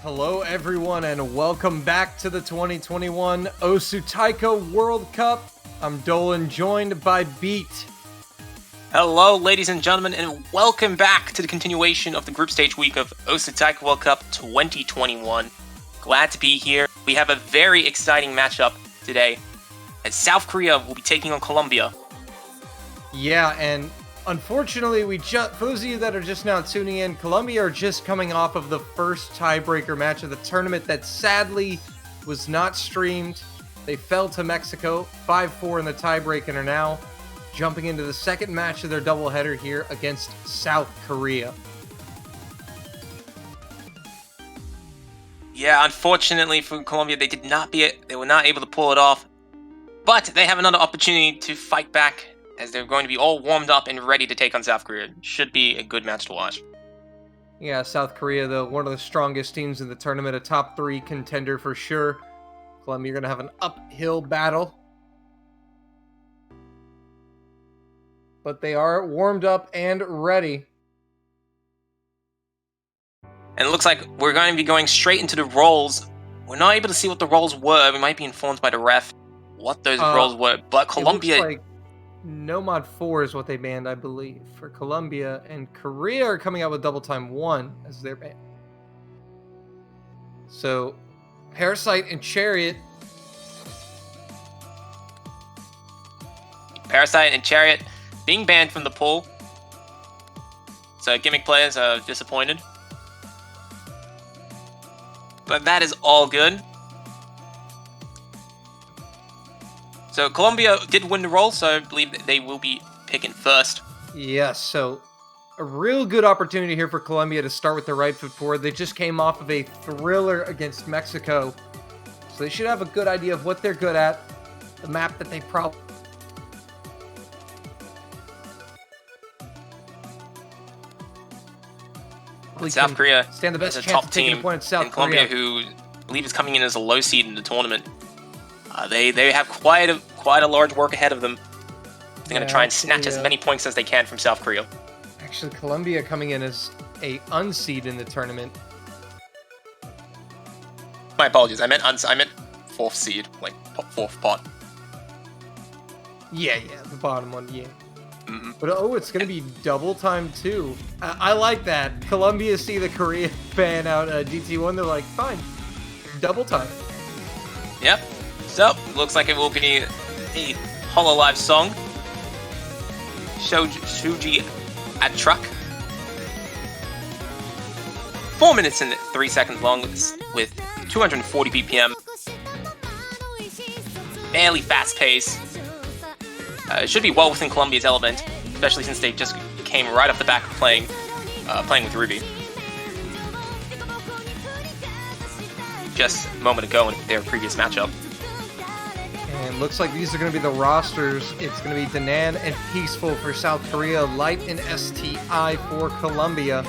Hello everyone and welcome back to the 2021 Taiko World Cup. I'm Dolan, joined by Beat. Hello ladies and gentlemen, and welcome back to the continuation of the group stage week of Taiko World Cup 2021. Glad to be here. We have a very exciting matchup today, as South Korea will be taking on Colombia. Yeah, and unfortunately, for those of you that are just now tuning in, Colombia are just coming off of the first tiebreaker match of the tournament that sadly was not streamed. They fell to Mexico 5-4 in the tiebreak and are now jumping into the second match of their doubleheader here against South Korea. Yeah, unfortunately for Colombia, they were not able to pull it off, but they have another opportunity to fight back, as they're going to be all warmed up and ready to take on South Korea. Should be a good match to watch. Yeah, South Korea, though, one of the strongest teams in the tournament, a top 3 contender for sure. Colombia, you're going to have an uphill battle. But they are warmed up and ready. And it looks like we're going to be going straight into the roles. We're not able to see what the roles were. We might be informed by the ref what those roles were. But Colombia... It looks like No Mod 4 is what they banned, I believe, for Colombia. And Korea are coming out with Double Time 1 as their ban. So, Parasite and Chariot. Parasite and Chariot being banned from the pool. So gimmick players are disappointed. But that is all good. So Colombia did win the role, so I believe that they will be picking first. Yes, so a real good opportunity here for Colombia to start with the right foot forward. They just came off of a thriller against Mexico. So they should have a good idea of what they're good at. The map that they probably... South Korea stand the best is a chance top of taking team a point at South in Colombia, Korea. who I believe is coming in as a low seed in the tournament. They have quite a large work ahead of them. They're going to try and snatch as many points as they can from South Korea. Actually, Colombia coming in as a unseed in the tournament. My apologies. I meant fourth seed, like fourth pot. Yeah, the bottom one, yeah. Mm-hmm. But it's going to be double time too. I like that. Colombia see the Korea ban out DT1. They're like, fine, double time. Yep. So, looks like it will be a Hololive song. Shuji at truck. 4 minutes and 3 seconds long with 240 BPM. Fairly fast pace. It should be well within Colombia's element, especially since they just came right off the back of playing with Ruby just a moment ago in their previous matchup. And looks like these are going to be the rosters. It's going to be Danan and Peaceful for South Korea, Light and STI for Colombia.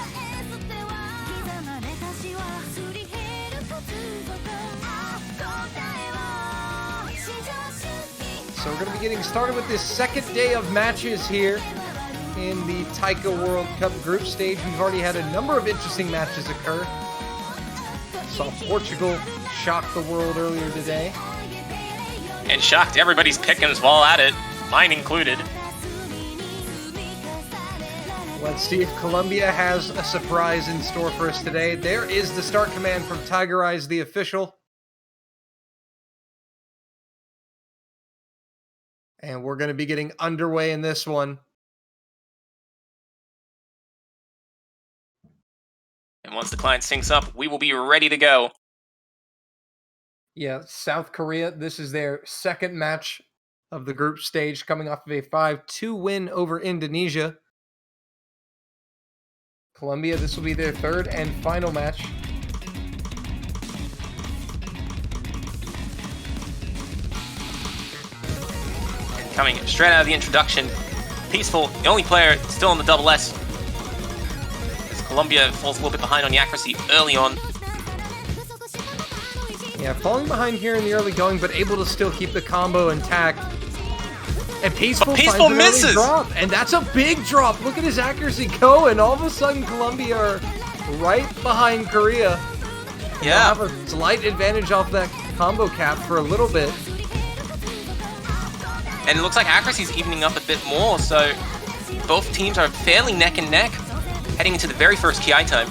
So we're going to be getting started with this second day of matches here in the Taiko World Cup group stage. We've already had a number of interesting matches occur. Saw Portugal shock the world earlier today. And shocked everybody's pickings while at it, mine included. Let's see if Colombia has a surprise in store for us today. There is the start command from Tiger Eyes, the official. And we're going to be getting underway in this one. And once the client syncs up, we will be ready to go. Yeah, South Korea, this is their second match of the group stage, coming off of a 5-2 win over Indonesia. Colombia, this will be their third and final match. And coming straight out of the introduction, Peaceful, the only player still on the double S. As Colombia falls a little bit behind on the accuracy early on. Yeah, falling behind here in the early going, but able to still keep the combo intact. And Peaceful misses! Drop, and that's a big drop. Look at his accuracy go, and all of a sudden Colombia are right behind Korea. Yeah. They'll have a slight advantage off that combo cap for a little bit. And it looks like accuracy's evening up a bit more, so both teams are fairly neck and neck heading into the very first Ki time.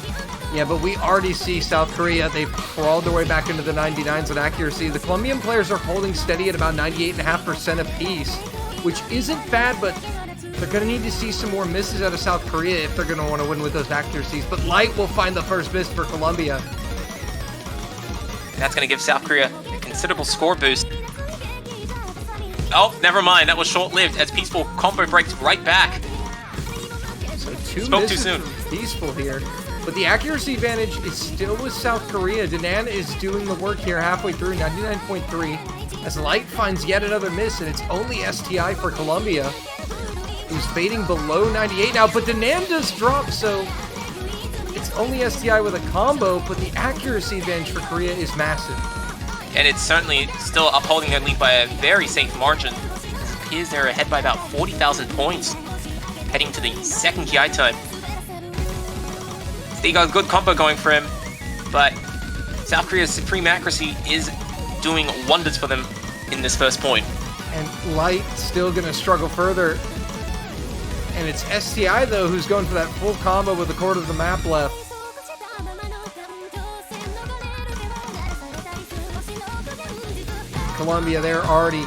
Yeah, but we already see South Korea. They've crawled their way back into the 99s in accuracy. The Colombian players are holding steady at about 98.5% apiece, which isn't bad, but they're going to need to see some more misses out of South Korea if they're going to want to win with those accuracies. But Light will find the first miss for Colombia. And that's going to give South Korea a considerable score boost. Oh, never mind. That was short-lived as Peaceful combo breaks right back. So two Spoke too misses soon. from Peaceful here. But the accuracy advantage is still with South Korea. Danan is doing the work here halfway through, 99.3. As Light finds yet another miss, and it's only STI for Colombia, who's fading below 98 now. But Danan does drop, so it's only STI with a combo, but the accuracy advantage for Korea is massive. And it's certainly still upholding their lead by a very safe margin. It appears they're ahead by about 40,000 points, heading to the second Ki time. They got a good combo going for him, but South Korea's supreme accuracy is doing wonders for them in this first point. And Light still going to struggle further. And it's STI, though, who's going for that full combo with a quarter of the map left. Colombia, they're already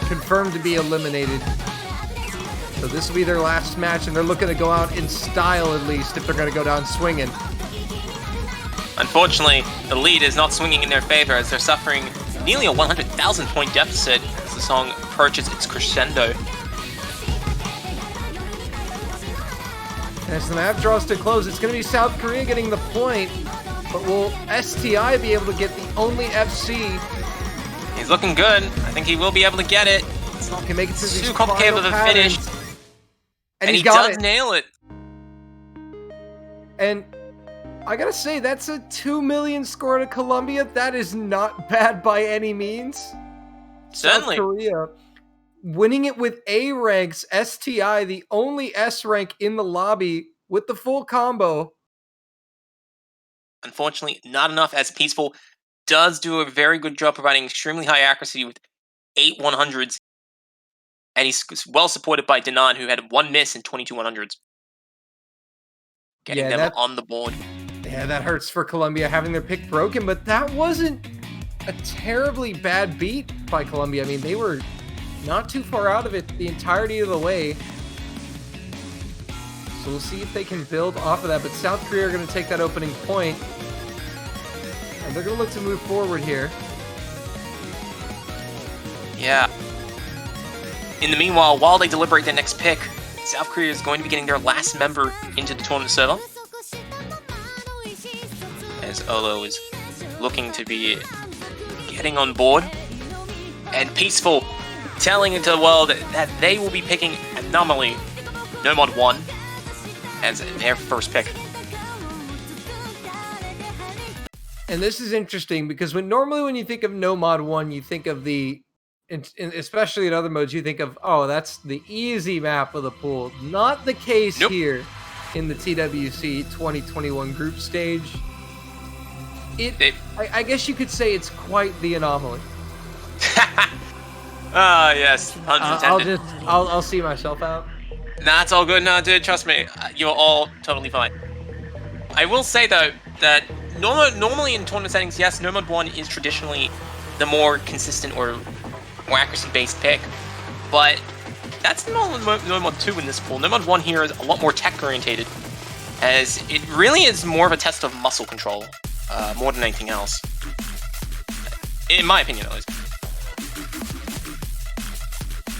confirmed to be eliminated. So this will be their last match, and they're looking to go out in style, at least, if they're going to go down swinging. Unfortunately, the lead is not swinging in their favor as they're suffering nearly a 100,000 point deficit as the song approaches its crescendo. And as the map draws to close, it's going to be South Korea getting the point, but will STI be able to get the only FC? He's looking good. I think he will be able to get it. It's not going to make it to Too complicated of a finish. And he does nail it. And I gotta say, that's a 2 million score to Colombia. That is not bad by any means. Certainly. South Korea winning it with A ranks, STI, the only S rank in the lobby with the full combo. Unfortunately, not enough, as Peaceful does do a very good job providing extremely high accuracy with 8 100s. And he's well supported by Danan, who had 1 miss in 22 100s. Getting them on the board. Yeah, that hurts for Colombia having their pick broken, but that wasn't a terribly bad beat by Colombia. I mean, they were not too far out of it the entirety of the way. So we'll see if they can build off of that. But South Korea are going to take that opening point, and they're going to look to move forward here. Yeah. In the meanwhile, while they deliberate their next pick, South Korea is going to be getting their last member into the tournament server. As Olo is looking to be getting on board. And Peaceful telling into the world that they will be picking Anomaly Nomad 1 as their first pick. And this is interesting because normally when you think of Nomad 1, you think of the, especially in other modes, you think of, oh, that's the easy map of the pool. Not the case here in the TWC 2021 group stage. I guess you could say it's quite the anomaly. Ah, yes. I'll see myself out. Nah, it's all good now, dude. Trust me. You're all totally fine. I will say, though, that normally in tournament settings, yes, Nomad 1 is traditionally the more consistent or more accuracy-based pick, but that's not Nomad 2 in this pool. Nomad 1 here is a lot more tech-orientated, as it really is more of a test of muscle control, more than anything else. In my opinion, at least.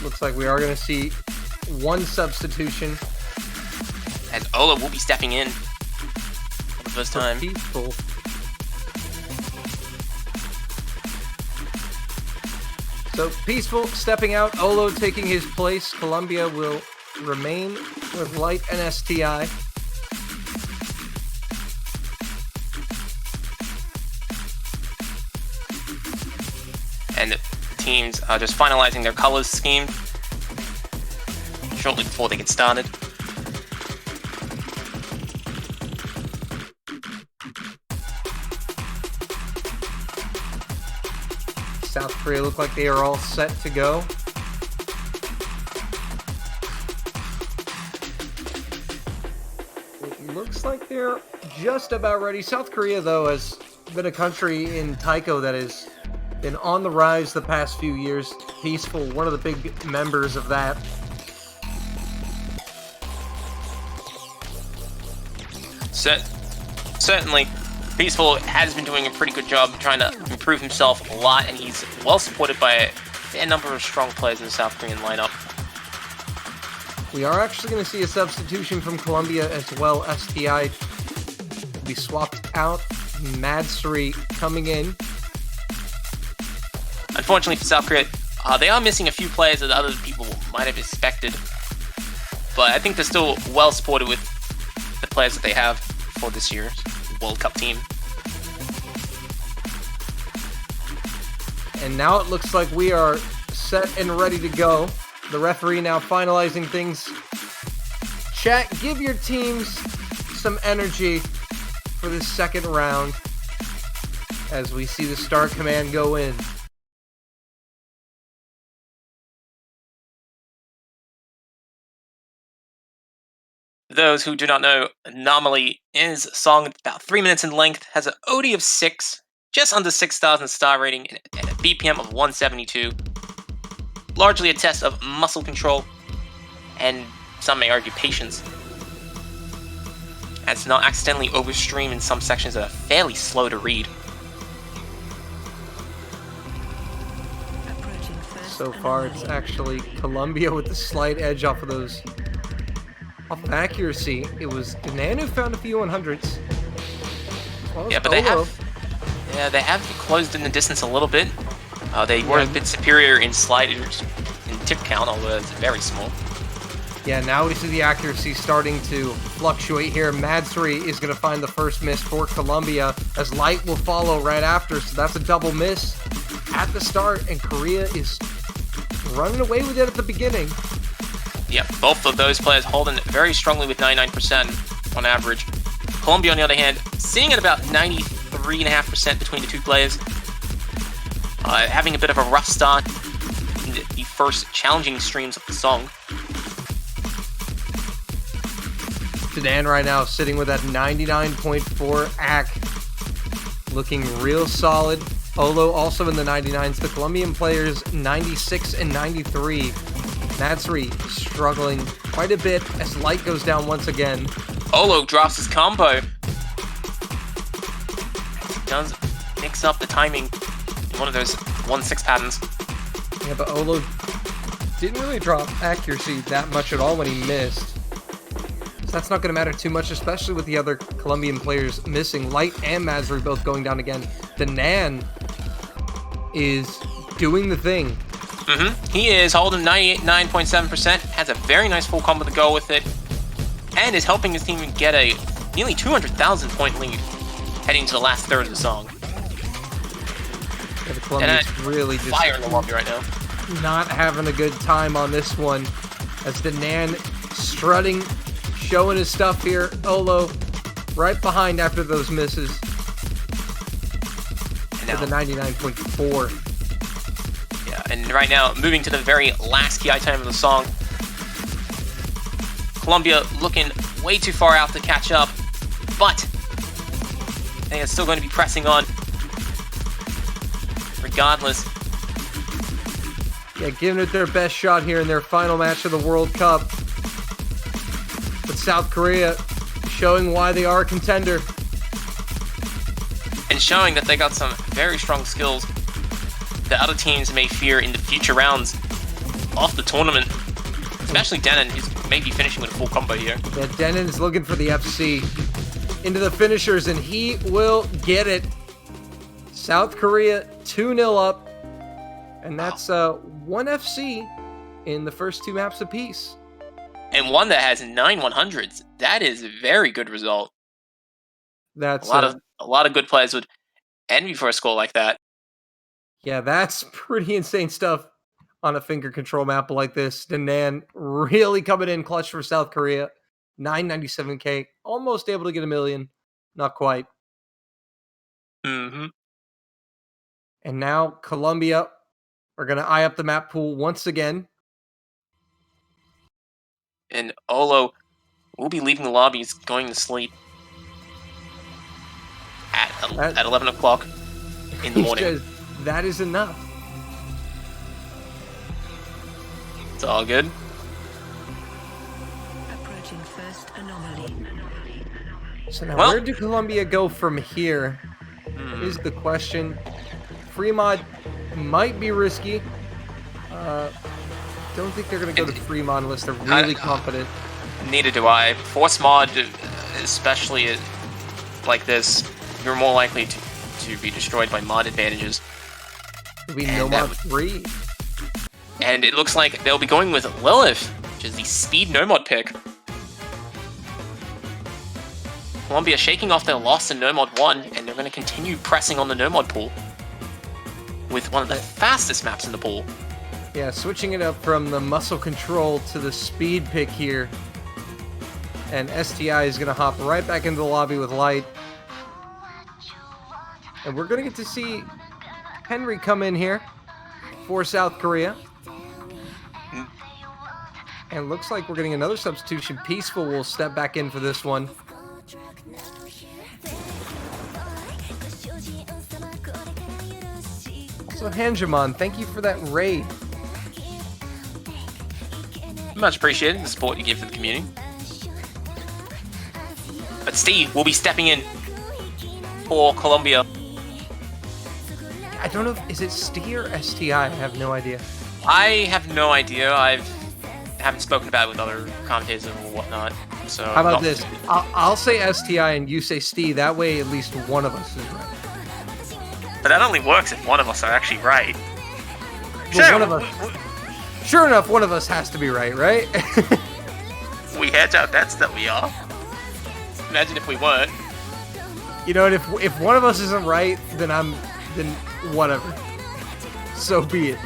Looks like we are going to see one substitution. As Ola will be stepping in for the first time. Peaceful. So Peaceful stepping out, Olo taking his place. Colombia will remain with Light and STI. And the teams are just finalizing their colors scheme shortly before they get started. South Korea look like they are all set to go. It looks like they're just about ready. South Korea, though, has been a country in taiko that has been on the rise the past few years. Peaceful, one of the big members of that. Certainly, Peaceful has been doing a pretty good job trying to improve himself a lot, and he's well supported by a number of strong players in the South Korean lineup. We are actually going to see a substitution from Colombia as well. STI will be swapped out. Madsuri coming in. Unfortunately for South Korea, they are missing a few players that other people might have expected, but I think they're still well supported with the players that they have for this year's World Cup team. And now it looks like we are set and ready to go. The referee now finalizing things. Chat, give your teams some energy for this second round as we see the start command go in. Those who do not know, Anomaly is a song about 3 minutes in length, has an OD of 6, just under 6,000 star rating, and a BPM of 172. Largely a test of muscle control, and some may argue patience. As to not accidentally overstream in some sections that are fairly slow to read. So far, it's actually Colombia with the slight edge off of those. Off of accuracy, it was Danan who found a few 100s. Well, yeah, but they have closed in the distance a little bit. They were a bit superior in sliders, in tip count, although it's very small. Yeah, now we see the accuracy starting to fluctuate here. Madsuri is going to find the first miss for Colombia, as Light will follow right after, so that's a double miss at the start, and Korea is running away with it at the beginning. Yeah, both of those players holding very strongly with 99% on average. Colombia, on the other hand, sitting at about 93.5% between the two players. Having a bit of a rough start in the first challenging streams of the song. Danan right now sitting with that 99.4 AC. Looking real solid. Olo also in the 99s. The Colombian players 96 and 93. Madsuri struggling quite a bit as Light goes down once again. Olo drops his combo. He does mix up the timing in one of those 1-6 patterns. Yeah, but Olo didn't really drop accuracy that much at all when he missed. So that's not going to matter too much, especially with the other Colombian players missing. Light and Madsuri both going down again. Danan is doing the thing. He is holding 99.7%, has a very nice full combo to go with it, and is helping his team get a nearly 200,000 point lead heading to the last third of the song. Yeah, the Colombians really just fire in the lobby right now. Not having a good time on this one, as Danan strutting, showing his stuff here. Olo right behind after those misses. To the 99.4. And right now, moving to the very last key time of the song. Colombia looking way too far out to catch up, but they are still going to be pressing on regardless. Yeah, giving it their best shot here in their final match of the World Cup. But South Korea showing why they are a contender. And showing that they got some very strong skills that other teams may fear in the future rounds of the tournament. Especially Danan, who's maybe finishing with a full combo here. Yeah, Danan is looking for the FC into the finishers, and he will get it. South Korea 2-0 up, and that's 1 FC in the first two maps apiece. And one that has 9 100s. That is a very good result. That's a lot of good players would envy for a score like that. Yeah, that's pretty insane stuff on a finger control map like this. Danan really coming in clutch for South Korea. 997k, almost able to get 1 million. Not quite. Mm-hmm. And now Colombia are going to eye up the map pool once again. And Olo will be leaving the lobby. He's going to sleep at 11 o'clock in the morning. That is enough. It's all good. Approaching first anomaly. So now where do Colombia go from here? Is the question. Free mod might be risky. Don't think they're going to go to free mod unless they're really confident. Neither do I. Force mod, especially like this, you're more likely to be destroyed by mod advantages. It'll be no mod 3. And it looks like they'll be going with Lilith, which is the speed no mod pick. Colombia shaking off their loss in no mod 1, and they're going to continue pressing on the no mod pool with one of the fastest maps in the pool. Yeah, switching it up from the muscle control to the speed pick here. And STI is going to hop right back into the lobby with Light. And we're going to get to see Henry come in here for South Korea. And looks like we're getting another substitution. Peaceful will step back in for this one. So Hanjamon, thank you for that raid. Much appreciated, the support you give to the community. But Steve will be stepping in for Colombia. I don't know is it STI or STI? I have no idea. I have no idea. I haven't spoken about it with other commentators or whatnot. So how about this? I'll say STI and you say STI. That way, at least one of us is right. But that only works if one of us are actually right. Well, sure enough, one of us has to be right? We hedge our bets that we are. Imagine if we weren't. You know, if one of us isn't right, then whatever. So be it.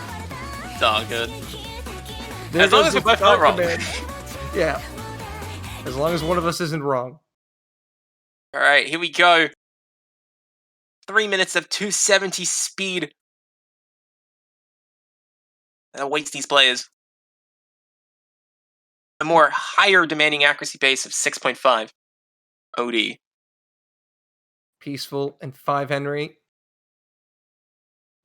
It's all good. As long as we're both not wrong. Yeah. As long as one of us isn't wrong. All right, here we go. 3 minutes of 270 speed. That awaits these players. A more higher demanding accuracy base of 6.5 OD. Peaceful and 5 Henry.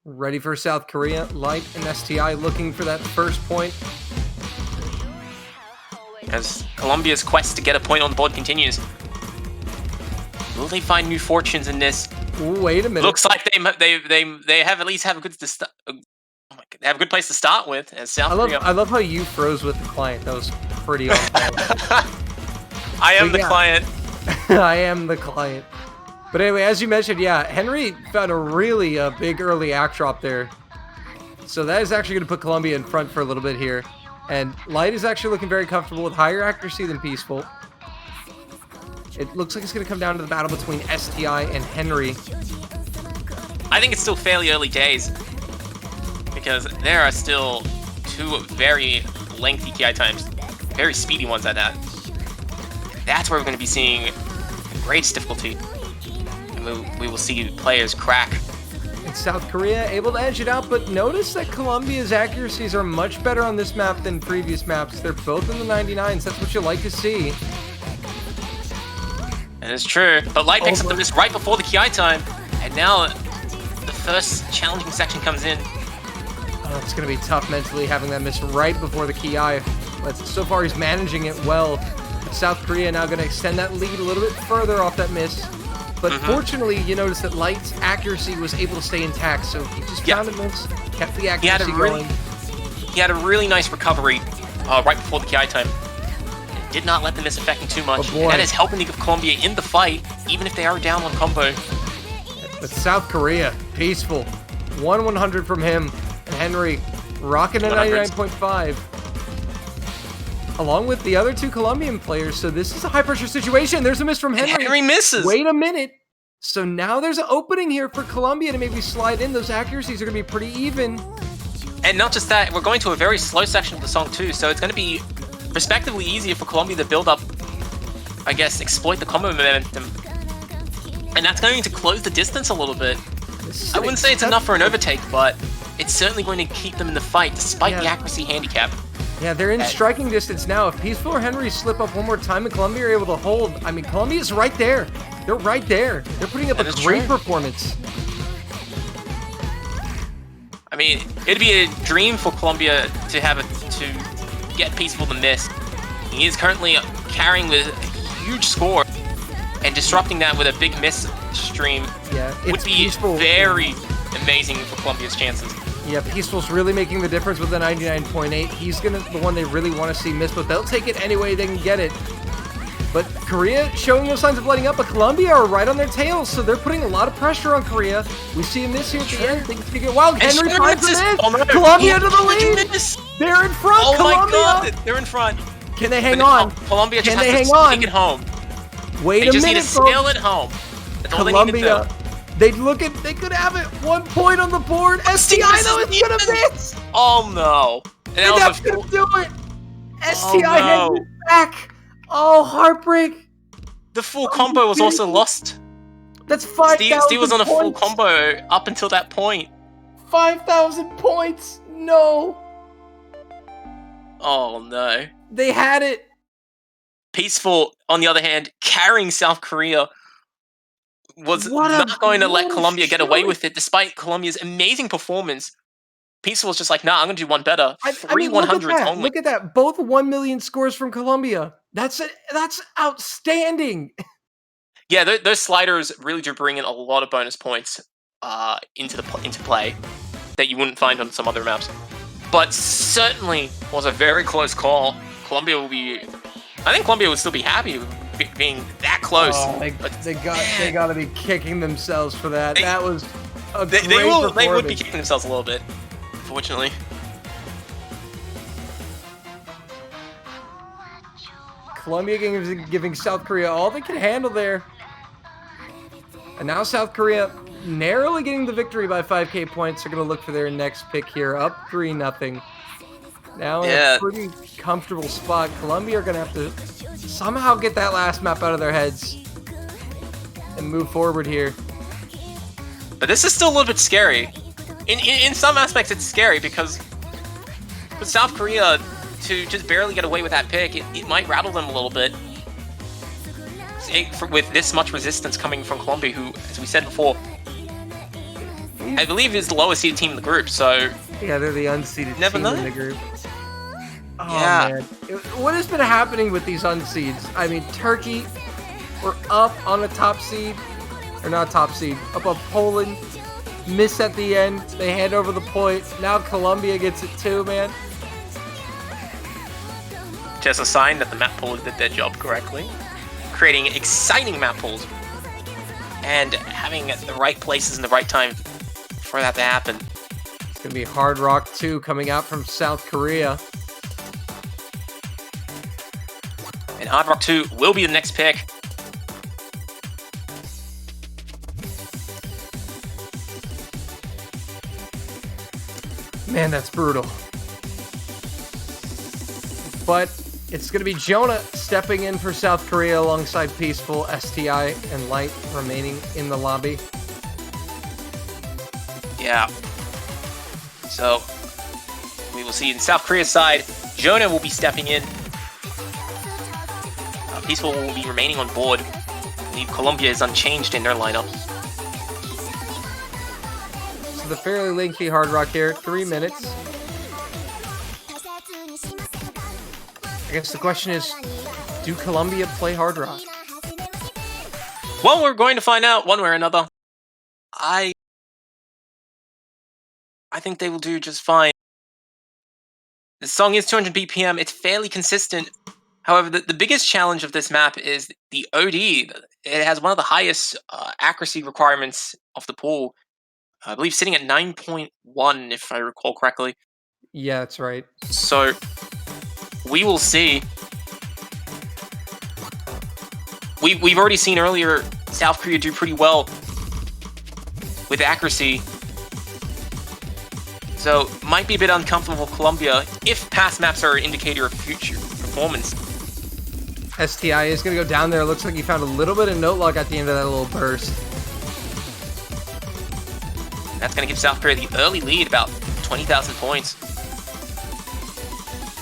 Ready for South Korea. Light and STI looking for that first point. As Colombia's quest to get a point on the board continues. Will they find new fortunes in this? Ooh, wait a minute. Looks like they have at least have a good they have a good place to start with. As South Korea. I love how you froze with the client. That was pretty on point. I am the client. I am the client. But anyway, as you mentioned, yeah, Henry found a really big early act drop there. So that is actually going to put Colombia in front for a little bit here. And Light is actually looking very comfortable with higher accuracy than Peaceful. It looks like it's going to come down to the battle between STI and Henry. I think it's still fairly early days. Because there are still two very lengthy TI times. Very speedy ones at that. That's where we're going to be seeing the greatest difficulty. And we will see players crack. And South Korea able to edge it out, but notice that Colombia's accuracies are much better on this map than previous maps. They're both in the 99s. That's what you like to see. And it's true. But Light picks up the miss right before the KI time. And now the first challenging section comes in. Oh, it's going to be tough mentally having that miss right before the KI. But so far he's managing it well. South Korea now going to extend that lead a little bit further off that miss. But fortunately, you notice that Light's accuracy was able to stay intact, so he just found a miss, kept the accuracy going. He had a really nice recovery right before the KI time. It did not let the miss affect him too much. And that is helping to give Colombia in the fight, even if they are down on combo. But South Korea, Peaceful. 100 from him. And Henry rocking a 99.5. Along with the other two Colombian players, so this is a high-pressure situation. There's a miss from Henry. Henry misses! Wait a minute. So now there's an opening here for Colombia to maybe slide in. Those accuracies are going to be pretty even. And not just that, we're going to a very slow section of the song too, so it's going to be respectively easier for Colombia to build up, I guess, exploit the combo momentum. And that's going to close the distance a little bit. I wouldn't say it's enough for an overtake, but it's certainly going to keep them in the fight, despite the accuracy handicap. Yeah, they're in striking distance now. If Peaceful or Henry slip up one more time and Columbia are able to hold, I mean, Columbia's right there. They're right there. They're putting up a great performance. I mean, it'd be a dream for Columbia to get Peaceful to miss. He is currently carrying with a huge score, and disrupting that with a big miss stream would be very amazing for Columbia's chances. Yeah, Peaceful's really making the difference with the 99.8. He's the one they really want to see miss, but they'll take it any way they can get it. But Korea showing no signs of letting up, but Columbia are right on their tails, so they're putting a lot of pressure on Korea. We see him miss here at the end. They get wild. Henry finds him in. Oh, no. Columbia to the lead. They're in front. Oh Columbia. my god, they're in front. Can they hang on? Columbia just has to take it home. Wait a minute, They just need to sail it home. That's all they need to do. They could have it. 1 point on the board. STI though is gonna miss. Oh no! They're not gonna do it. STI heads back. Oh, heartbreak. The full combo was also lost. That's 5,000 Steve was on a full combo up until that point. 5,000 points. No. Oh no. They had it. Peaceful, on the other hand, carrying South Korea, was not going to let Columbia get away with it, despite Columbia's amazing performance. Peaceful was just like, nah, I'm going to do one better. Three 100s only. Look at that. Both 1 million scores from Columbia. That's outstanding. Yeah, those sliders really do bring in a lot of bonus points into play that you wouldn't find on some other maps. But certainly was a very close call. I think Columbia would still be happy being that close. Oh, they got to be kicking themselves for that. That was a great performance. They would be performance. kicking themselves a little bit, unfortunately. Columbia giving South Korea all they can handle there. And now South Korea narrowly getting the victory by 5k points. They're going to look for their next pick here, up 3-0. Now in a pretty comfortable spot. Columbia are going to have to somehow get that last map out of their heads and move forward here. But this is still a little bit scary. In some aspects, it's scary because with South Korea to just barely get away with that pick, it might rattle them a little bit. With this much resistance coming from Columbia, who, as we said before, I believe is the lowest seeded team in the group, so... Yeah, they're the unseeded team in the group. Oh, yeah. Man. What has been happening with these unseeds? I mean, Turkey were up on a top seed, or not top seed, above Poland, miss at the end, they hand over the point, now Columbia gets it too, man. Just a sign that the map pools did their job correctly, creating exciting map pools, and having the right places in the right time for that to happen. It's going to be Hard Rock 2 coming out from South Korea. And Hard Rock 2 will be the next pick. Man, that's brutal. But it's going to be Jonah stepping in for South Korea alongside Peaceful, STI, and Light remaining in the lobby. Yeah. So, we will see in South Korea's side, Jonah will be stepping in. Peaceful will be remaining on board. I believe Columbia is unchanged in their lineup. So the fairly lengthy Hard Rock here, 3 minutes. I guess the question is, do Columbia play Hard Rock? Well, we're going to find out one way or another. I think they will do just fine. The song is 200 BPM. It's fairly consistent. However, the biggest challenge of this map is the OD. It has one of the highest accuracy requirements of the pool. I believe sitting at 9.1, if I recall correctly. Yeah, that's right. So, we will see. We've already seen earlier South Korea do pretty well with accuracy. So, might be a bit uncomfortable for Columbia if past maps are an indicator of future performance. STI is going to go down there. Looks like he found a little bit of note log at the end of that little burst. That's going to give South Korea the early lead, about 20,000 points.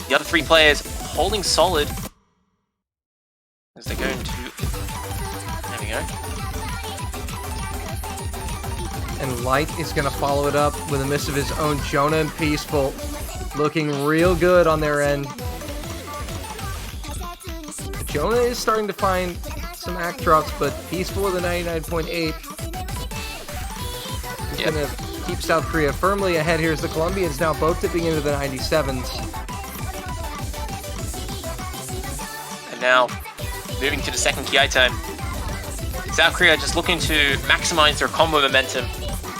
The other 3 players holding solid as they're going to... There we go. And Light is going to follow it up with a miss of his own. Jonah and Peaceful looking real good on their end. Jonah is starting to find some act drops, but Peaceful with a 99.8 is going to keep South Korea firmly ahead. Here's the Colombians now both dipping into the 97s. And now, moving to the second TI time. South Korea just looking to maximize their combo momentum,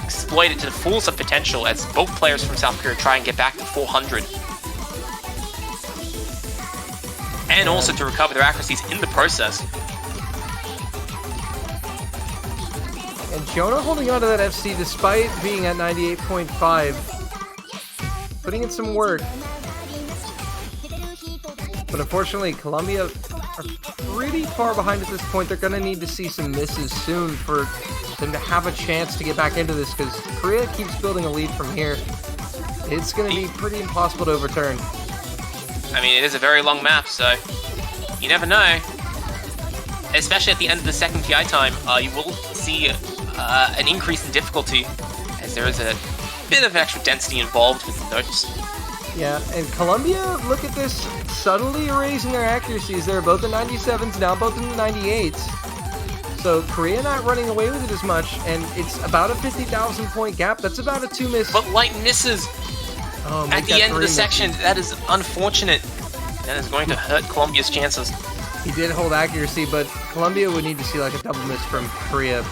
exploit it to the fullest of potential as both players from South Korea try and get back to 400. And also to recover their accuracies in the process. And Jonah holding on to that FC despite being at 98.5. Putting in some work. But unfortunately, Colombia are pretty far behind at this point. They're going to need to see some misses soon for them to have a chance to get back into this, because Korea keeps building a lead from here. It's going to be pretty impossible to overturn. I mean, it is a very long map, so you never know. Especially at the end of the second TI time, you will see an increase in difficulty, as there is a bit of extra density involved with the notes. Yeah, and Colombia, look at this, subtly raising their accuracies. They're both in 97s, now both in the 98s. So Korea not running away with it as much, and it's about a 50,000 point gap. That's about a 2 miss. But Light misses at the end of the section. That is unfortunate. That is going to hurt Colombia's chances. He did hold accuracy, but Colombia would need to see like a double miss from Korea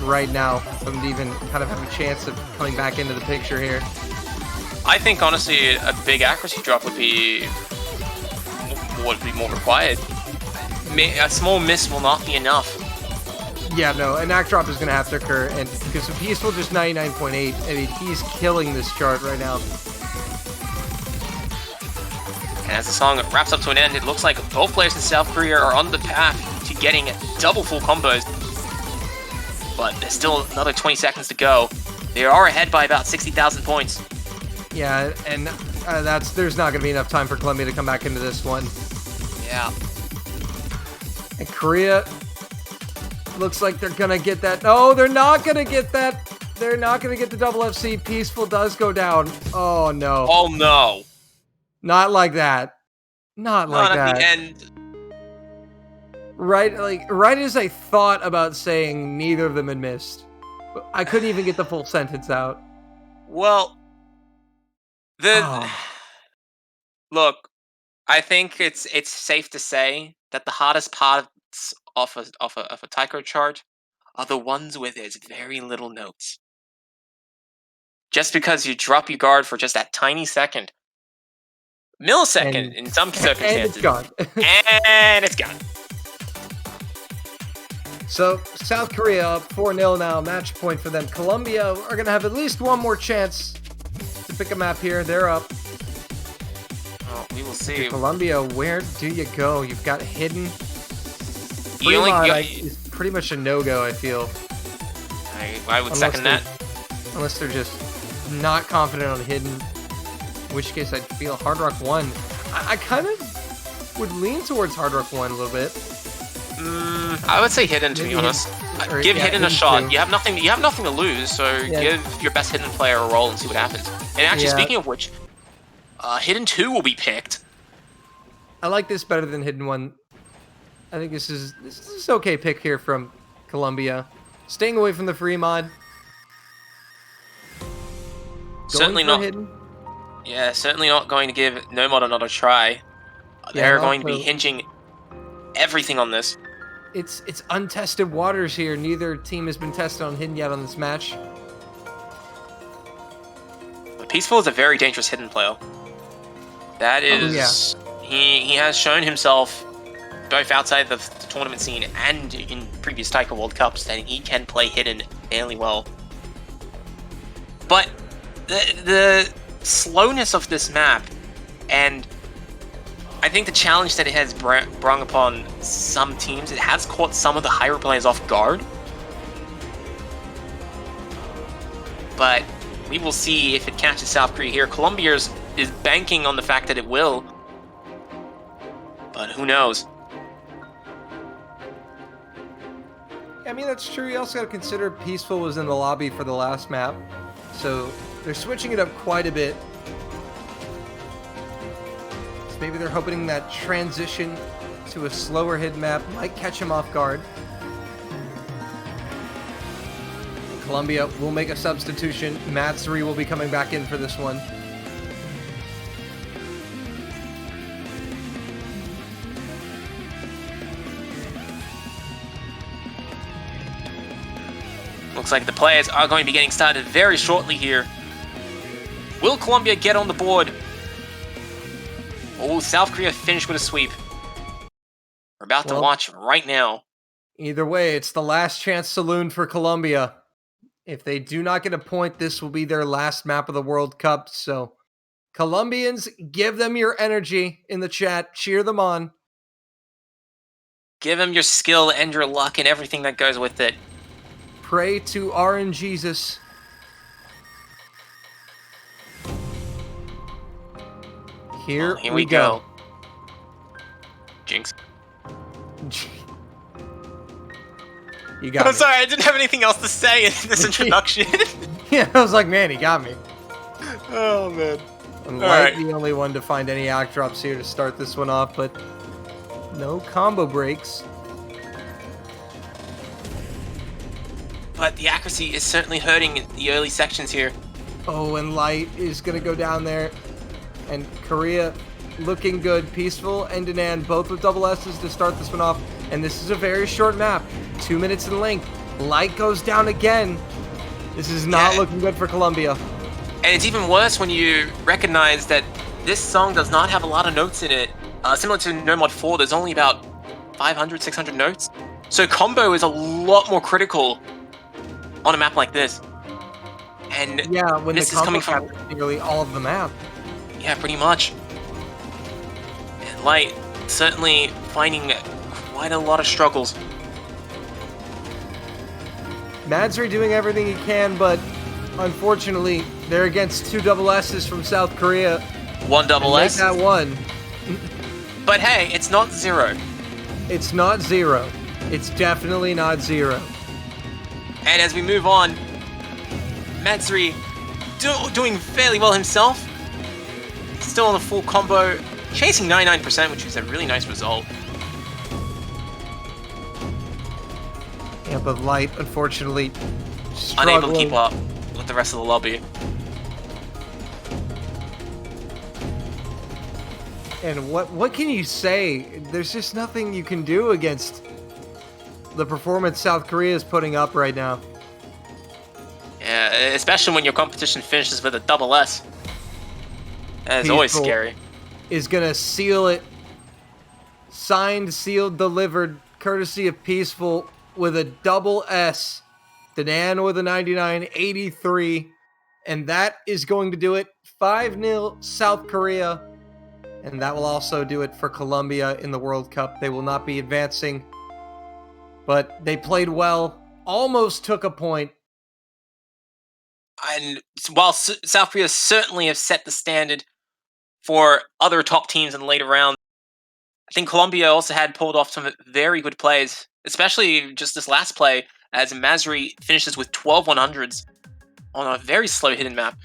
right now for them to even kind of have a chance of coming back into the picture here. I think, honestly, a big accuracy drop would be more required. A small miss will not be enough. Yeah, no, an act drop is going to have to occur, and because Peaceful just 99.8, I mean, he's killing this chart right now. And as the song wraps up to an end, it looks like both players in South Korea are on the path to getting double full combos. But there's still another 20 seconds to go. They are ahead by about 60,000 points. Yeah, and there's not going to be enough time for Colombia to come back into this one. Yeah. And Korea looks like they're going to get that. No, they're not going to get that. They're not going to get the double FC. Peaceful does go down. Oh, no. Oh, no. Not like that. Not like that. Not at the end. Right as I thought about saying neither of them had missed, I couldn't even get the full sentence out. Well, look, I think it's safe to say that the hardest parts of a taiko chart are the ones where there's very little notes. Just because you drop your guard for just that tiny second, millisecond in some circumstances, and it's gone. And it's gone. So, South Korea up 4-0 now, match point for them. Colombia are going to have at least one more chance to pick a map here. They're up. Oh, we will see. Colombia, where do you go? You've got Hidden. Is pretty much a no-go, I feel. I would second that. Unless they're just not confident on Hidden. In which case, I'd feel Hard Rock 1. I kind of would lean towards Hard Rock 1 a little bit. I would say Hidden, to be honest. Give Hidden a shot. You have nothing to lose, so give your best Hidden player a roll and see what happens. And actually, speaking of which, Hidden 2 will be picked. I like this better than Hidden 1. I think this is okay pick here from Colombia. Staying away from the free mod. Certainly not. Hidden. Yeah, certainly not going to give No Mod another try. They're going to be hinging everything on this. It's untested waters here. Neither team has been tested on Hidden yet on this match. But Peaceful is a very dangerous Hidden player. That is... He has shown himself, both outside the tournament scene and in previous Taiko World Cups, that he can play Hidden fairly well. But the slowness of this map, and I think the challenge that it has brought upon some teams, it has caught some of the higher players off guard. but we will see if it catches South Korea here. Colombia is banking on the fact that it will, but who knows? I mean, that's true. You also got to consider Peaceful was in the lobby for the last map, so they're switching it up quite a bit. So maybe they're hoping that transition to a slower hit map might catch him off guard. Colombia will make a substitution. Matsuri will be coming back in for this one. Looks like the players are going to be getting started very shortly here. Will Colombia get on the board? Oh, South Korea finished with a sweep. We're about to watch right now. Either way, it's the last chance saloon for Colombia. If they do not get a point, this will be their last map of the World Cup. So, Colombians, give them your energy in the chat. Cheer them on. Give them your skill and your luck and everything that goes with it. Pray to RNGesus. Here we go. Jinx. You got I'm me. sorry, I didn't have anything else to say in this introduction. Yeah, I was like, man, he got me. Oh, man. I'm Alright. the only one to find any act drops here to start this one off, but no combo breaks. But the accuracy is certainly hurting in the early sections here. Oh, and Light is going to go down there. And Korea looking good. Peaceful and Danan both with double S's to start this one off. And this is a very short map. 2 minutes in length. Light goes down again. This is not looking good for Colombia. And it's even worse when you recognize that this song does not have a lot of notes in it. Similar to No Mod 4, there's only about 500, 600 notes. So combo is a lot more critical on a map like this. And yeah, when this the is coming from nearly all of the map. Yeah, pretty much. And Light certainly finding quite a lot of struggles. Madsuri doing everything he can, but unfortunately, they're against 2 double S's from South Korea. 1 double S. That one. But hey, it's not 0. It's not 0. It's definitely not 0. And as we move on, Matsuri doing fairly well himself. Still on a full combo, chasing 99%, which is a really nice result. Yeah, but Light, unfortunately, struggling. Unable to keep up with the rest of the lobby. And what can you say? There's just nothing you can do against the performance South Korea is putting up right now. Yeah, especially when your competition finishes with a double S. That is always scary. Is gonna seal it. Signed, sealed, delivered, courtesy of Peaceful with a double S. Danan with a 99, 83. And that is going to do it. 5-0 South Korea. And that will also do it for Colombia in the World Cup. They will not be advancing. But they played well. Almost took a point. And while South Korea certainly have set the standard for other top teams in the later rounds, I think Colombia also had pulled off some very good plays, especially just this last play, as Matsuri finishes with 12 100s on a very slow hidden map.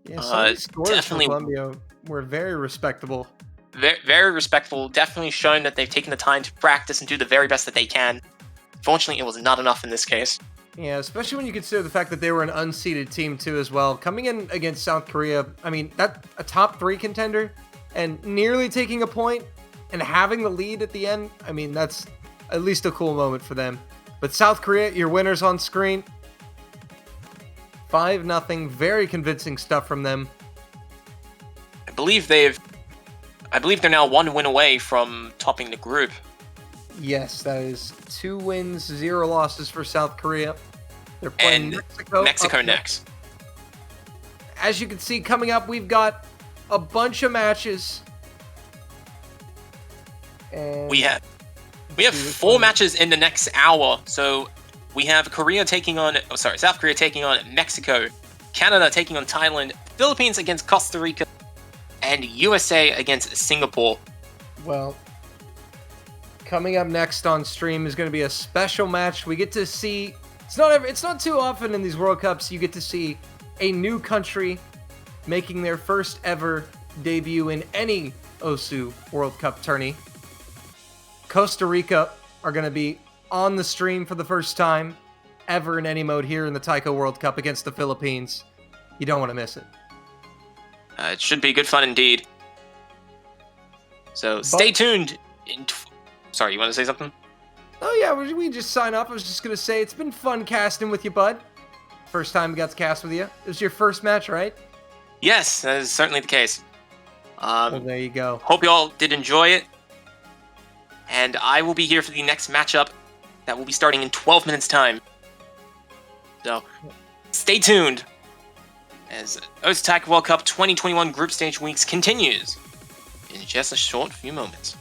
Yeah, some of these scores definitely for Colombia were very respectable. Very, very respectful. Definitely shown that they've taken the time to practice and do the very best that they can. Fortunately, it was not enough in this case. Yeah, especially when you consider the fact that they were an unseeded team too as well. Coming in against South Korea, I mean, that's a top 3 contender and nearly taking a point and having the lead at the end. I mean, that's at least a cool moment for them. But South Korea, your winners on screen. 5-0, very convincing stuff from them. I believe they're now 1 win away from topping the group. Yes, that is 2 wins, 0 losses for South Korea. They're playing Mexico next. As you can see, coming up, we've got a bunch of matches. And we have 4 matches in the next hour. So we have South Korea taking on Mexico. Canada taking on Thailand, Philippines against Costa Rica, and USA against Singapore. Well, coming up next on stream is going to be a special match. We get to see, it's not too often in these World Cups you get to see a new country making their first ever debut in any OSU World Cup tourney. Costa Rica are going to be on the stream for the first time ever in any mode here in the Taiko World Cup against the Philippines. You don't want to miss it. It should be good fun indeed. So stay tuned. Sorry, you want to say something? Oh yeah, we just sign off. I was just going to say it's been fun casting with you, bud. First time we got to cast with you. It was your first match, right? Yes, that is certainly the case. Well, there you go. Hope you all did enjoy it. And I will be here for the next matchup that will be starting in 12 minutes' time. So, stay tuned as OSU World Cup 2021 Group Stage Weeks continues in just a short few moments.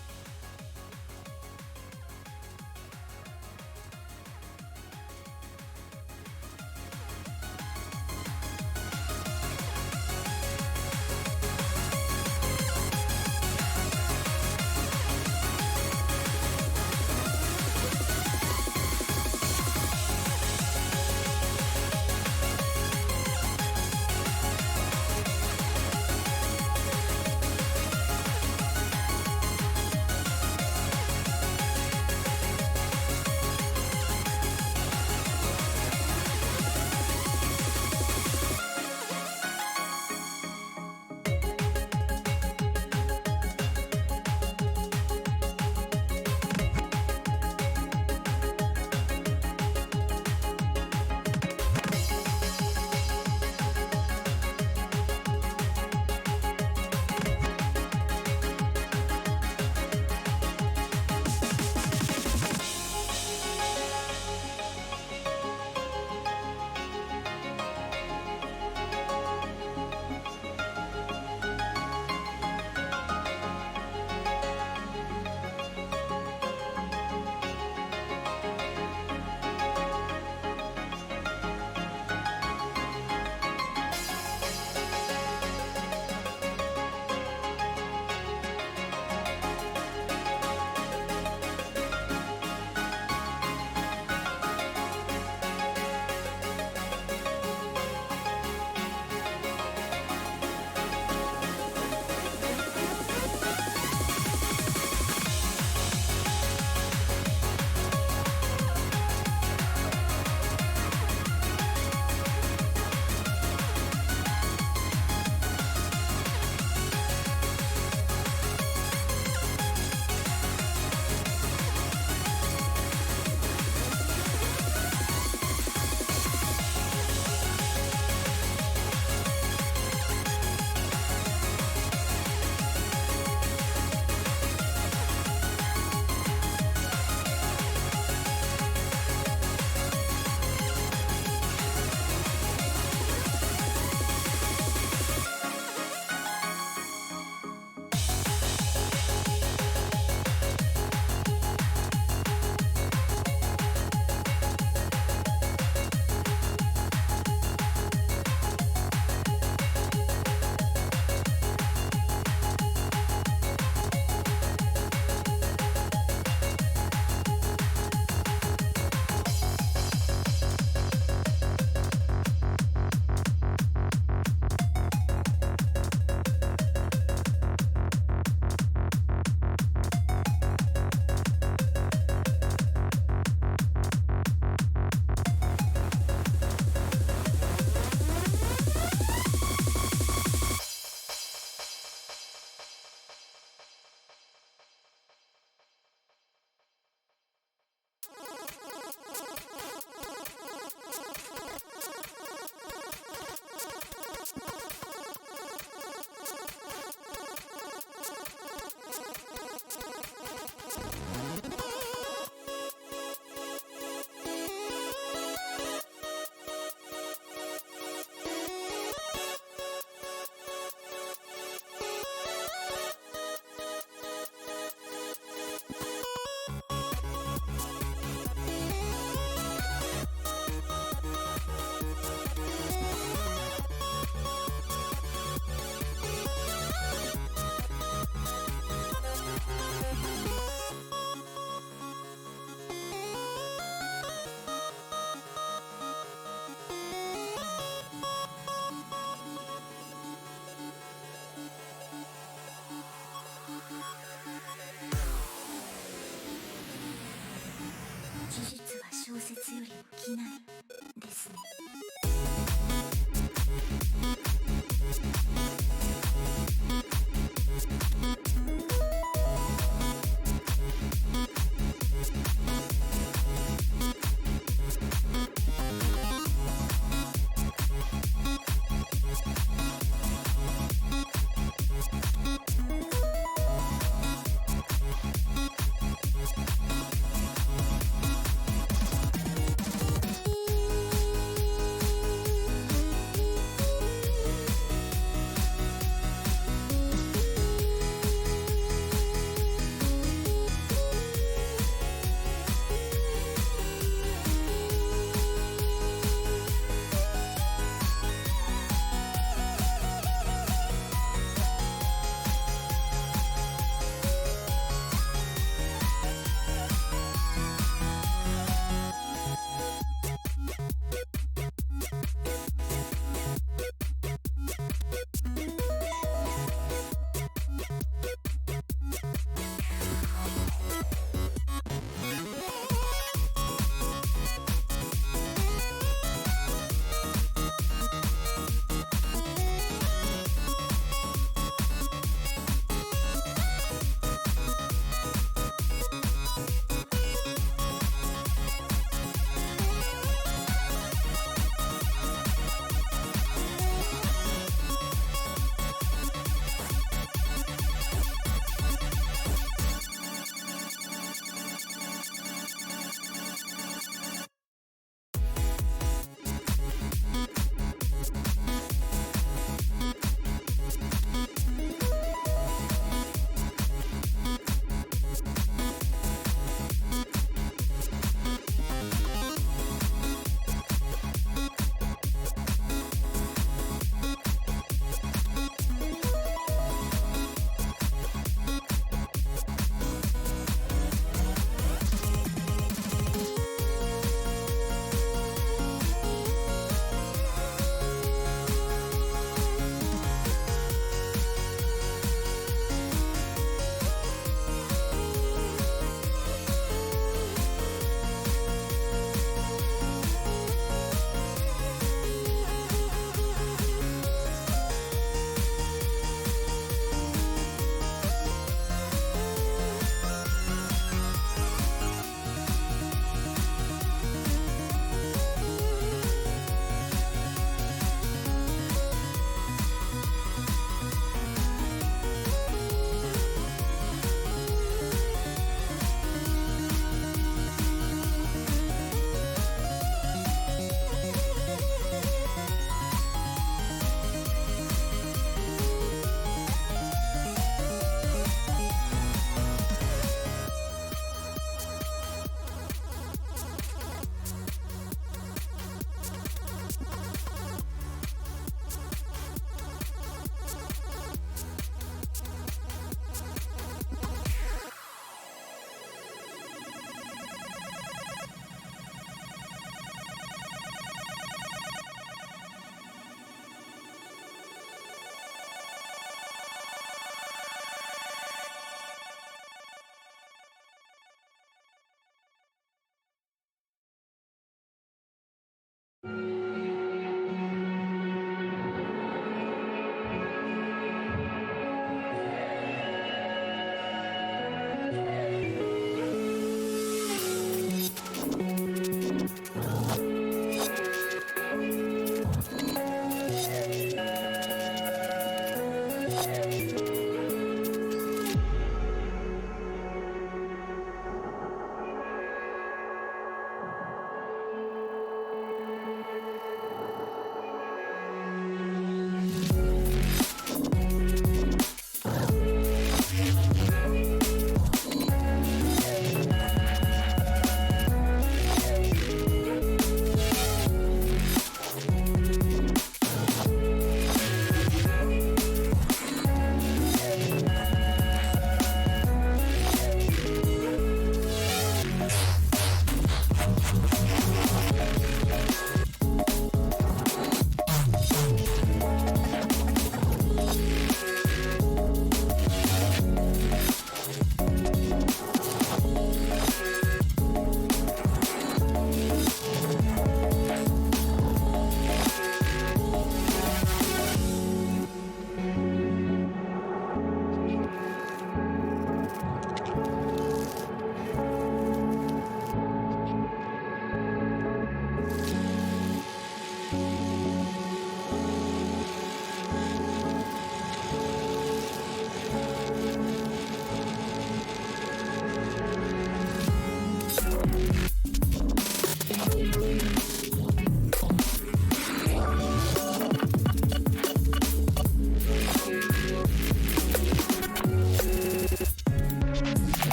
技術は小説よりも機内ですね。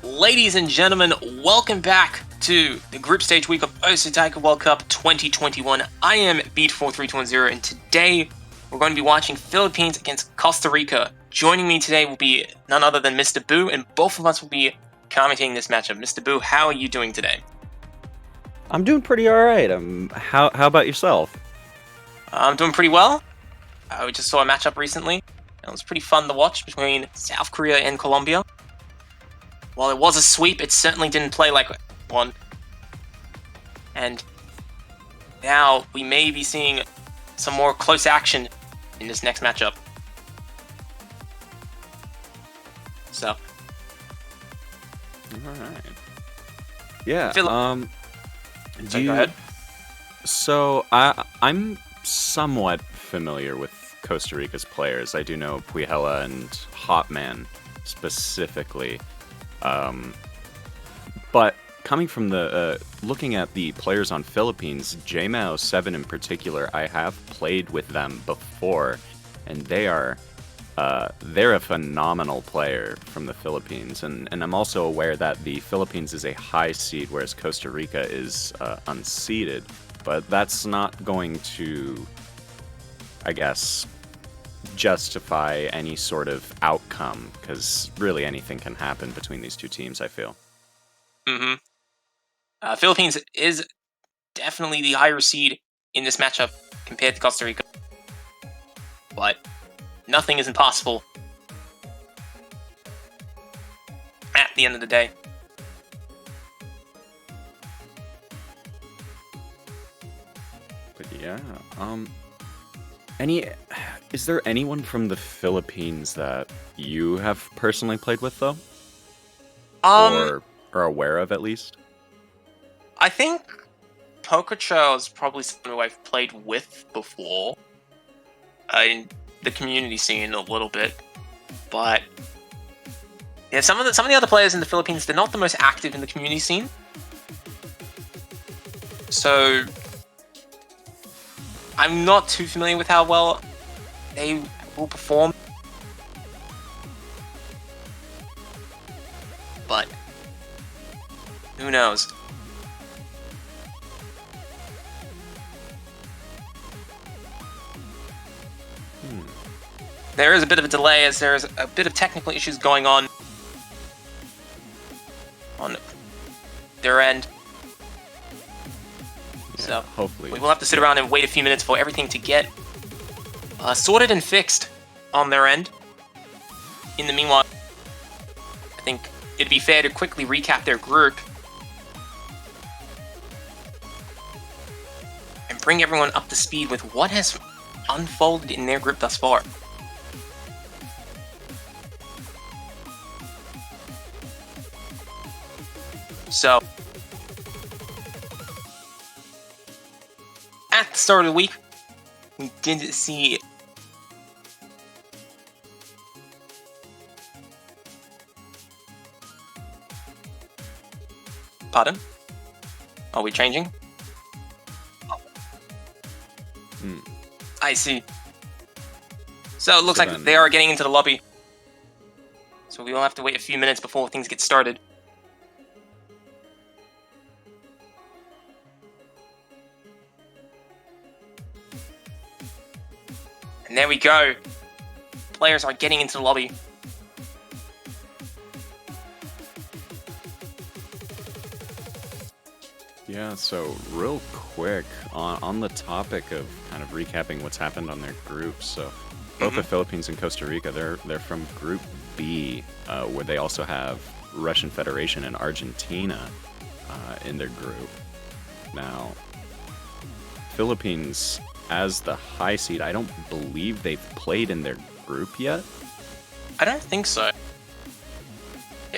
Ladies and gentlemen, welcome back to the group stage week of OSA Taiko World Cup 2021. I am vv940206965, and today we're going to be watching Philippines against Costa Rica. Joining me today will be none other than Mr. Boo, and both of us will be commentating this matchup. Mr. Boo, how are you doing today? I'm doing pretty alright. How about yourself? I'm doing pretty well. We just saw a matchup recently. It was pretty fun to watch between South Korea and Colombia. While it was a sweep, it certainly didn't play like one. And now we may be seeing some more close action in this next matchup. So. Alright. Yeah, Go ahead. So, I'm somewhat familiar with Costa Rica's players. I do know Puihela and Hotman specifically. But coming from the looking at the players on Philippines, JMAO7 in particular, I have played with them before, and they're a phenomenal player from the Philippines, and I'm also aware that the Philippines is a high seed, whereas Costa Rica is unseeded. But that's not going to, I guess, justify any sort of outcome, because really anything can happen between these two teams, I feel. Philippines is definitely the higher seed in this matchup compared to Costa Rica. But nothing is impossible at the end of the day. But yeah, is there anyone from the Philippines that you have personally played with, though? Or are aware of, at least? I think Pococho is probably someone who I've played with before in the community scene a little bit, but yeah, some of the other players in the Philippines, they're not the most active in the community scene, so I'm not too familiar with how well they will perform. But who knows? There is a bit of a delay as there's a bit of technical issues going on their end. Yeah, So hopefully we will have to sit around and wait a few minutes for everything to get sorted and fixed on their end. In the meanwhile, I think it'd be fair to quickly recap their group and bring everyone up to speed with what has unfolded in their group thus far. So, at the start of the week, we did see Pardon? Are we changing? I see. So it looks So like then- they are getting into the lobby. So we will have to wait a few minutes before things get started. And there we go. Players are getting into the lobby. Yeah, so real quick, on the topic of kind of recapping what's happened on their groups, so both the Philippines and Costa Rica, they're from Group B, where they also have Russian Federation and Argentina in their group. Now, Philippines, as the high seed, I don't believe they've played in their group yet. I don't think so.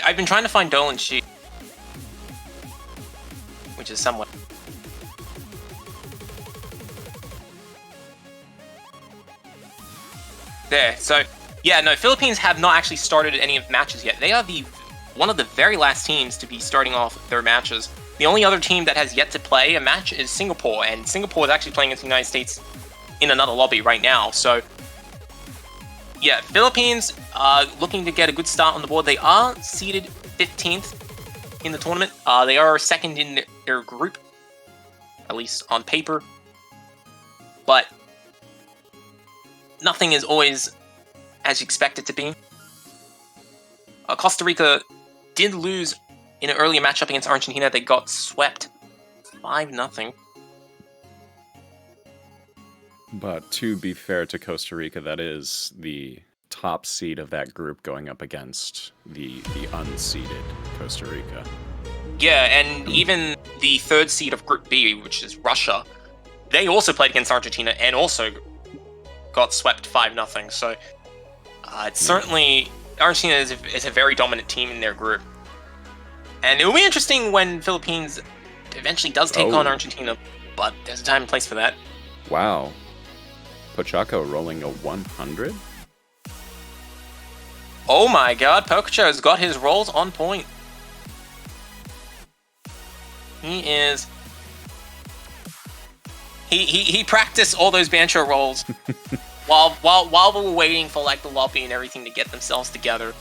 I've been trying to find Dolan Shi, which is somewhat... There, so, yeah, no, Philippines have not actually started any of the matches yet. They are one of the very last teams to be starting off their matches. The only other team that has yet to play a match is Singapore, and Singapore is actually playing against the United States in another lobby right now, so... Yeah, Philippines looking to get a good start on the board. They are seeded 15th in the tournament. They are second in their group, at least on paper. But nothing is always as you expect it to be. Costa Rica did lose in an earlier matchup against Argentina. They got swept 5-0. But to be fair to Costa Rica, that is the top seed of that group going up against the unseeded Costa Rica. Yeah, and even the third seed of Group B, which is Russia, they also played against Argentina and also got swept 5-0. So it's certainly... Argentina is a very dominant team in their group. And it will be interesting when Philippines eventually does take on Argentina, but there's a time and place for that. Wow. Pochaco rolling a 100? Oh my god, Pochaco's got his rolls on point. He is... He practiced all those bancho rolls while we were waiting for like the lobby and everything to get themselves together.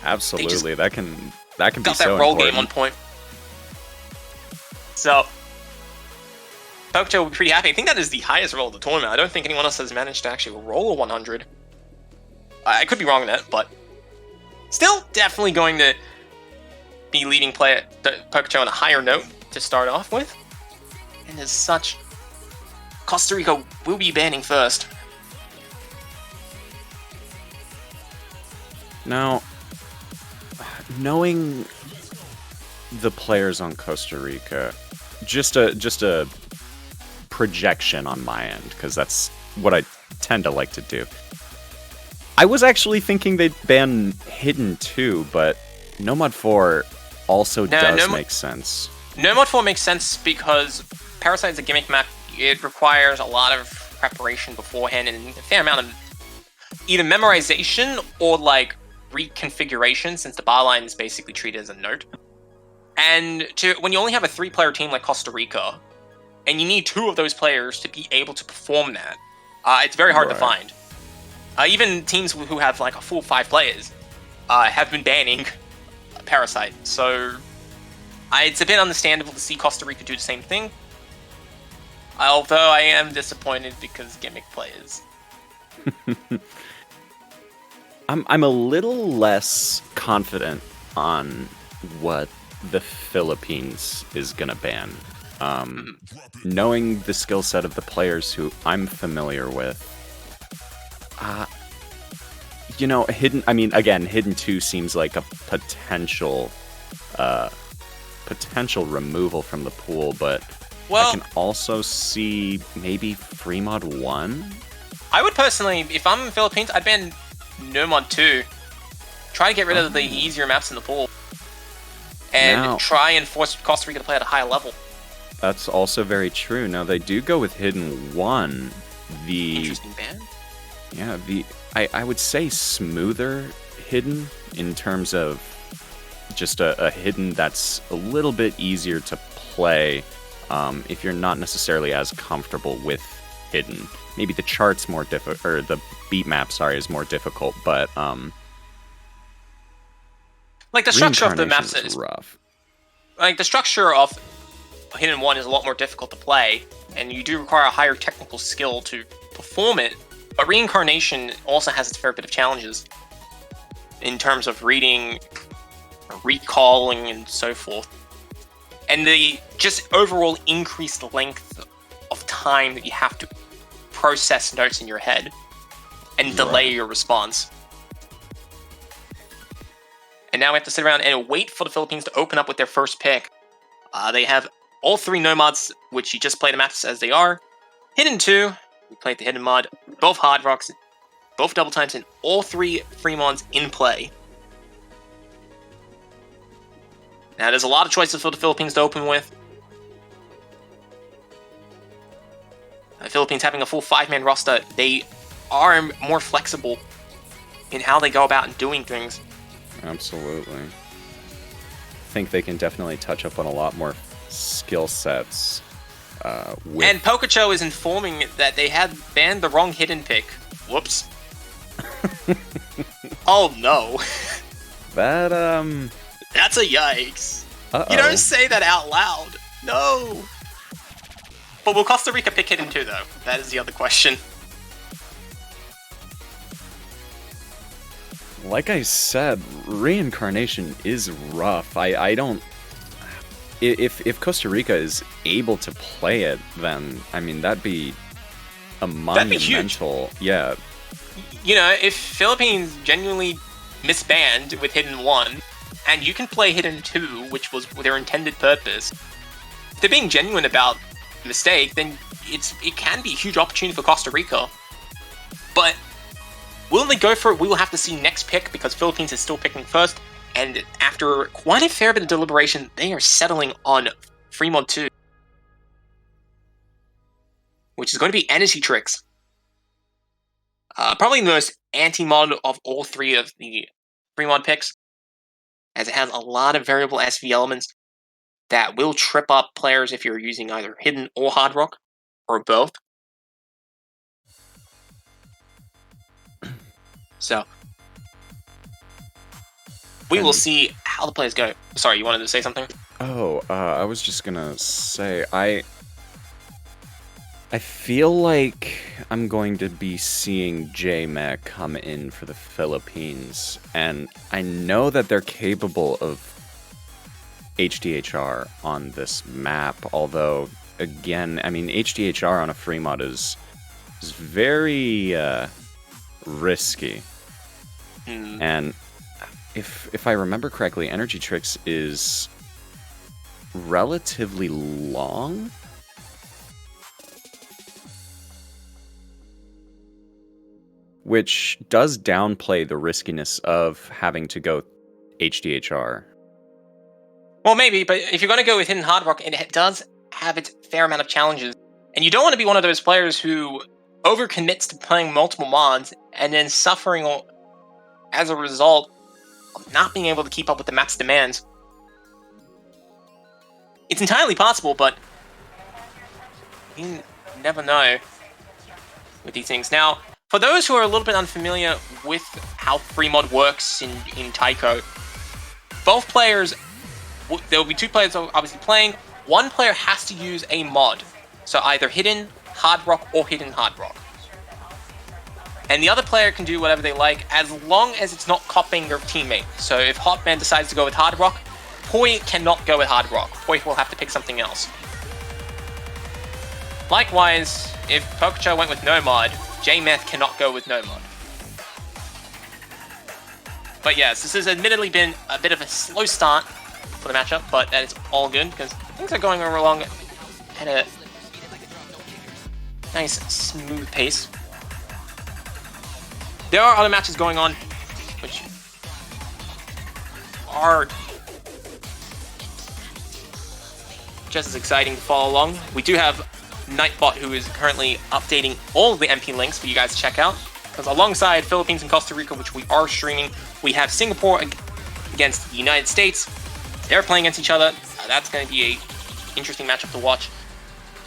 Absolutely, that can be Got so that roll important. game on point. So, Pochaco will be pretty happy. I think that is the highest roll of the tournament. I don't think anyone else has managed to actually roll a 100. I could be wrong on that, but still definitely going to be leading Pochaco on a higher note to start off with. And as such, Costa Rica will be banning first. Now, knowing the players on Costa Rica, just a projection on my end, because that's what I tend to like to do. I was actually thinking they'd ban Hidden too, but Nomad 4 also does make sense. Nomad 4 makes sense because Parasite is a gimmick map. It requires a lot of preparation beforehand and a fair amount of either memorization or like reconfiguration, since the bar line is basically treated as a note. And when you only have a 3-player team like Costa Rica, and you need 2 of those players to be able to perform that, it's very hard to find. Even teams who have like a full 5 players have been banning Parasite, so it's a bit understandable to see Costa Rica do the same thing. Although I am disappointed because gimmick players. I'm a little less confident on what the Philippines is gonna ban. Knowing the skill set of the players who I'm familiar with, Hidden. I mean, again, Hidden 2 seems like a potential removal from the pool, but I can also see maybe Fremod 1. I would personally, if I'm in the Philippines, I'd ban Nomad 2. Try to get rid of the easier maps in the pool. And try and force Costa Rica to play at a higher level. That's also very true. Now, they do go with Hidden 1. Interesting ban. Yeah, I would say smoother Hidden in terms of just a hidden that's a little bit easier to play if you're not necessarily as comfortable with hidden. Maybe the chart's more difficult, or the beat map, sorry, is more difficult, but like the structure of the maps Reincarnation's rough. Like the structure of Hidden 1 is a lot more difficult to play, and you do require a higher technical skill to perform it, but Reincarnation also has its fair bit of challenges in terms of reading, recalling, and so forth. And the just overall increased length of time that you have to process notes in your head and delay your response. And now we have to sit around and wait for the Philippines to open up with their first pick. They have all 3 Nomads, which you just play the maps as they are. Hidden 2, we played the Hidden mod, both Hard Rocks, both Double Times, and all 3 Fremons in play. Now there's a lot of choices for the Philippines to open with. The Philippines having a full 5-man roster, they are more flexible in how they go about doing things. Absolutely. I think they can definitely touch up on a lot more skill sets. And Pokecho is informing that they had banned the wrong hidden pick. Whoops. Oh no. That, That's a yikes. Uh-oh. You don't say that out loud. No. But will Costa Rica pick hidden too, though? That is the other question. Like I said, Reincarnation is rough. I don't... If Costa Rica is able to play it, then, I mean, that'd be a monumental... Huge. Yeah. You know, if Philippines genuinely misbanned with Hidden 1, and you can play Hidden 2, which was their intended purpose, if they're being genuine about the mistake, then it can be a huge opportunity for Costa Rica. But will they go for it? We will have to see next pick, because Philippines is still picking first, and after quite a fair bit of deliberation, they are settling on Fremont 2, which is going to be Energy Tricks. Probably the most anti-mod of all 3 of the Fremont picks, as it has a lot of variable SV elements that will trip up players if you're using either Hidden or Hard Rock, or both. So, we will see how the players go. Sorry, you wanted to say something? Oh, I was just gonna say, I feel like I'm going to be seeing JMech come in for the Philippines, and I know that they're capable of HDHR on this map, although, again, I mean, HDHR on a free mod is very risky. And if I remember correctly, Energy Tricks is relatively long. Which does downplay the riskiness of having to go HDHR. Well, maybe, but if you're going to go with Hidden Hard Rock, it does have its fair amount of challenges. And you don't want to be one of those players who overcommits to playing multiple mods and then suffering as a result of not being able to keep up with the map's demands. It's entirely possible, but you never know with these things. Now, for those who are a little bit unfamiliar with how free mod works in Taiko, both players, there will be 2 players obviously playing. One player has to use a mod, so either Hidden Hard Rock or Hidden Hard Rock. And the other player can do whatever they like, as long as it's not copying their teammate. So if Hotman decides to go with Hard Rock, Poi cannot go with Hard Rock. Poi will have to pick something else. Likewise, if Pokecho went with no mod, JMeth cannot go with no mod. But yes, this has admittedly been a bit of a slow start for the matchup, but that is all good, because things are going along at a nice, smooth pace. There are other matches going on, which are just as exciting to follow along. We do have Nightbot, who is currently updating all of the MP links for you guys to check out. Because alongside Philippines and Costa Rica, which we are streaming, we have Singapore against the United States. They're playing against each other. That's going to be a interesting matchup to watch,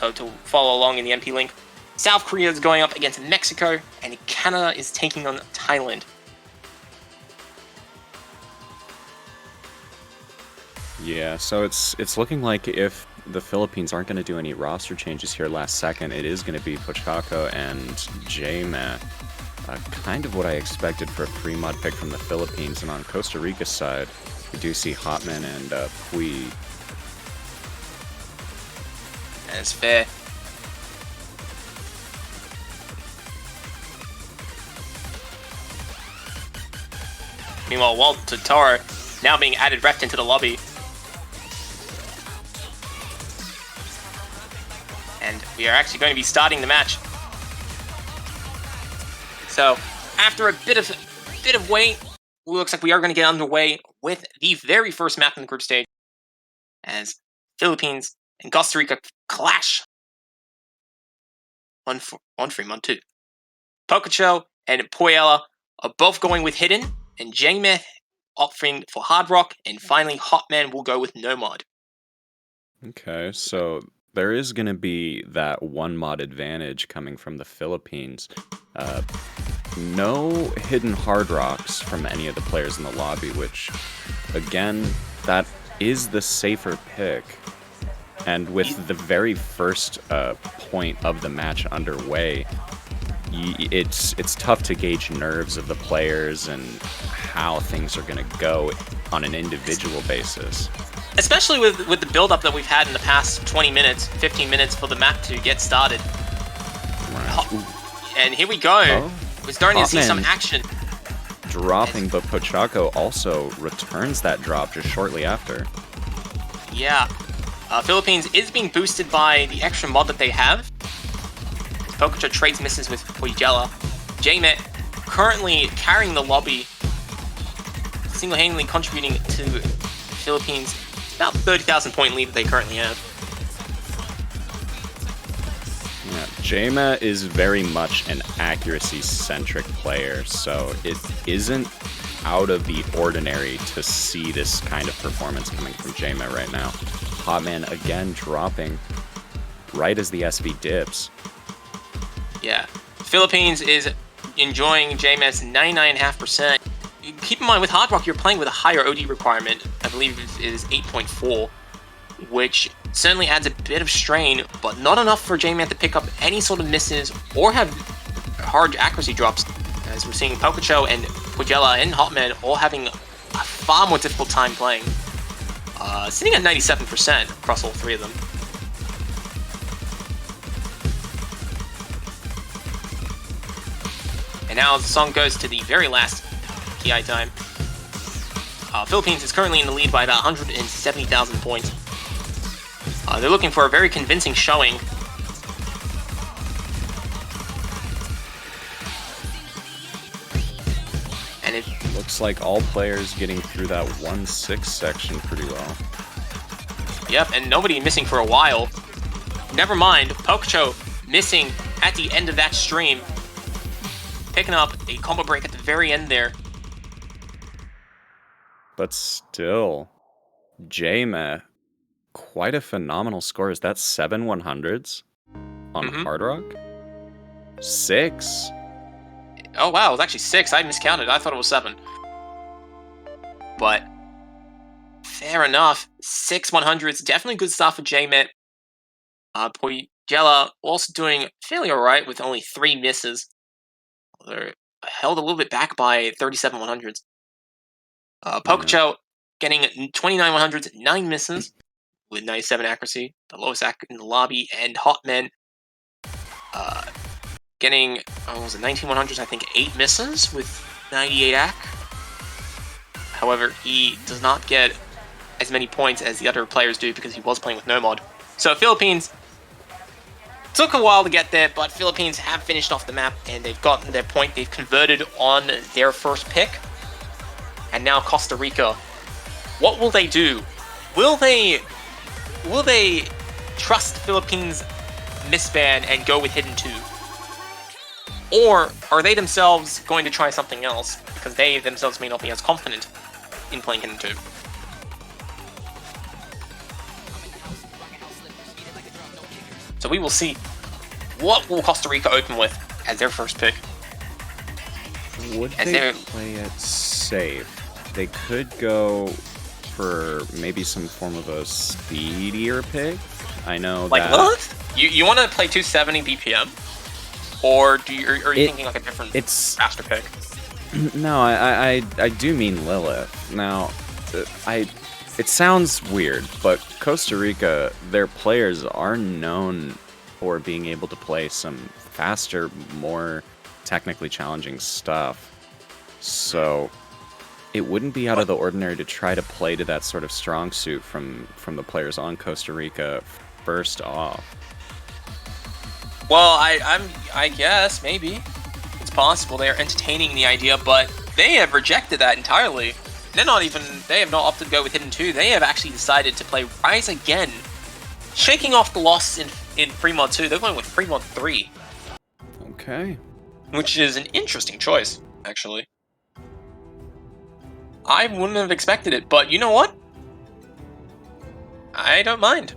to follow along in the MP link. South Korea is going up against Mexico, and Canada is taking on Thailand. Yeah, so it's looking like if the Philippines aren't going to do any roster changes here last second, it is going to be Pochako and J-Ma. Kind of what I expected for a 3-mod pick from the Philippines. And on Costa Rica's side, we do see Hotman and Pui. That's fair. Meanwhile, Walt Totoro now being added reft into the lobby. And we are actually going to be starting the match. So, after a bit of wait, it looks like we are going to get underway with the very first map in the group stage, as Philippines and Costa Rica clash. 1-3-1-2. Pococho and Poyela are both going with Hidden, and Jangmeh opting for Hard Rock, and finally Hotman will go with No Mod. Okay, so there is going to be that 1-mod advantage coming from the Philippines. No hidden hard rocks from any of the players in the lobby, which, again, that is the safer pick. And with the very first point of the match underway, it's tough to gauge nerves of the players and how things are going to go on an individual basis. Especially with the build-up that we've had in the past 20 minutes, 15 minutes for the map to get started. Right. And here we go. Oh. We're starting to see Hotman some action. Dropping, but Pochako also returns that drop just shortly after. Yeah. Philippines is being boosted by the extra mod that they have. Pococho trades misses with Poyela. Jmet currently carrying the lobby, single-handedly contributing to the Philippines' about 30,000 point lead that they currently have. Yeah, Jma is very much an accuracy-centric player, so it isn't out of the ordinary to see this kind of performance coming from Jma right now. Hotman again dropping right as the SV dips. Yeah, Philippines is enjoying Jma's 99.5%. Keep in mind, with Hard Rock, you're playing with a higher OD requirement. I believe it is 8.4, which certainly adds a bit of strain, but not enough for J-Man to pick up any sort of misses or have hard accuracy drops, as we're seeing Pococho and Poyela and Hotman all having a far more difficult time playing. Sitting at 97% across all three of them. And now the song goes to the very last PI time. Philippines is currently in the lead by about 170,000 points. They're looking for a very convincing showing. And it looks like all players getting through that 1-6 section pretty well. Yep, and nobody missing for a while. Never mind, Pococho missing at the end of that stream. Picking up a combo break at the very end there. But still, Jma, quite a phenomenal score. Is that 7 100s on Hard Rock? 6. Oh wow, it was actually 6. I miscounted. I thought it was 7. But fair enough. 6 100s. Definitely good stuff for Jmet. Poyela also doing fairly alright with only 3 misses. They're held a little bit back by 37 100s. Pococho getting 29 100s, 9 misses with 97 accuracy, the lowest in the lobby, and Hotman getting, what was it, 19 100s, I think 8 misses with 98 ac. However, he does not get as many points as the other players do because he was playing with no mod. So Philippines took a while to get there, but Philippines have finished off the map and they've gotten their point. They've converted on their first pick. And now Costa Rica. What will they do? Will they trust Philippines misban and go with Hidden 2? Or are they themselves going to try something else? Because they themselves may not be as confident. in playing Hidden 2. So we will see what will Costa Rica open with as their first pick. Would As they they're- play it safe? They could go for maybe some form of a speedier pick. I know Like that Lilith? You want to play 270 BPM? Or are you thinking like a different faster pick? No, I do mean Lilith. Now, it sounds weird, but Costa Rica, their players are known for being able to play some faster, more technically challenging stuff. So it wouldn't be out of the ordinary to try to play to that sort of strong suit from the players on Costa Rica first off. Well, I guess maybe it's possible they are entertaining the idea, but they have rejected that entirely. They have not opted to go with Hidden 2. They have actually decided to play Rise again, shaking off the loss in Free Mod 2. They're going with Free Mod 3. Okay. Which is an interesting choice, actually. I wouldn't have expected it, but you know what? I don't mind.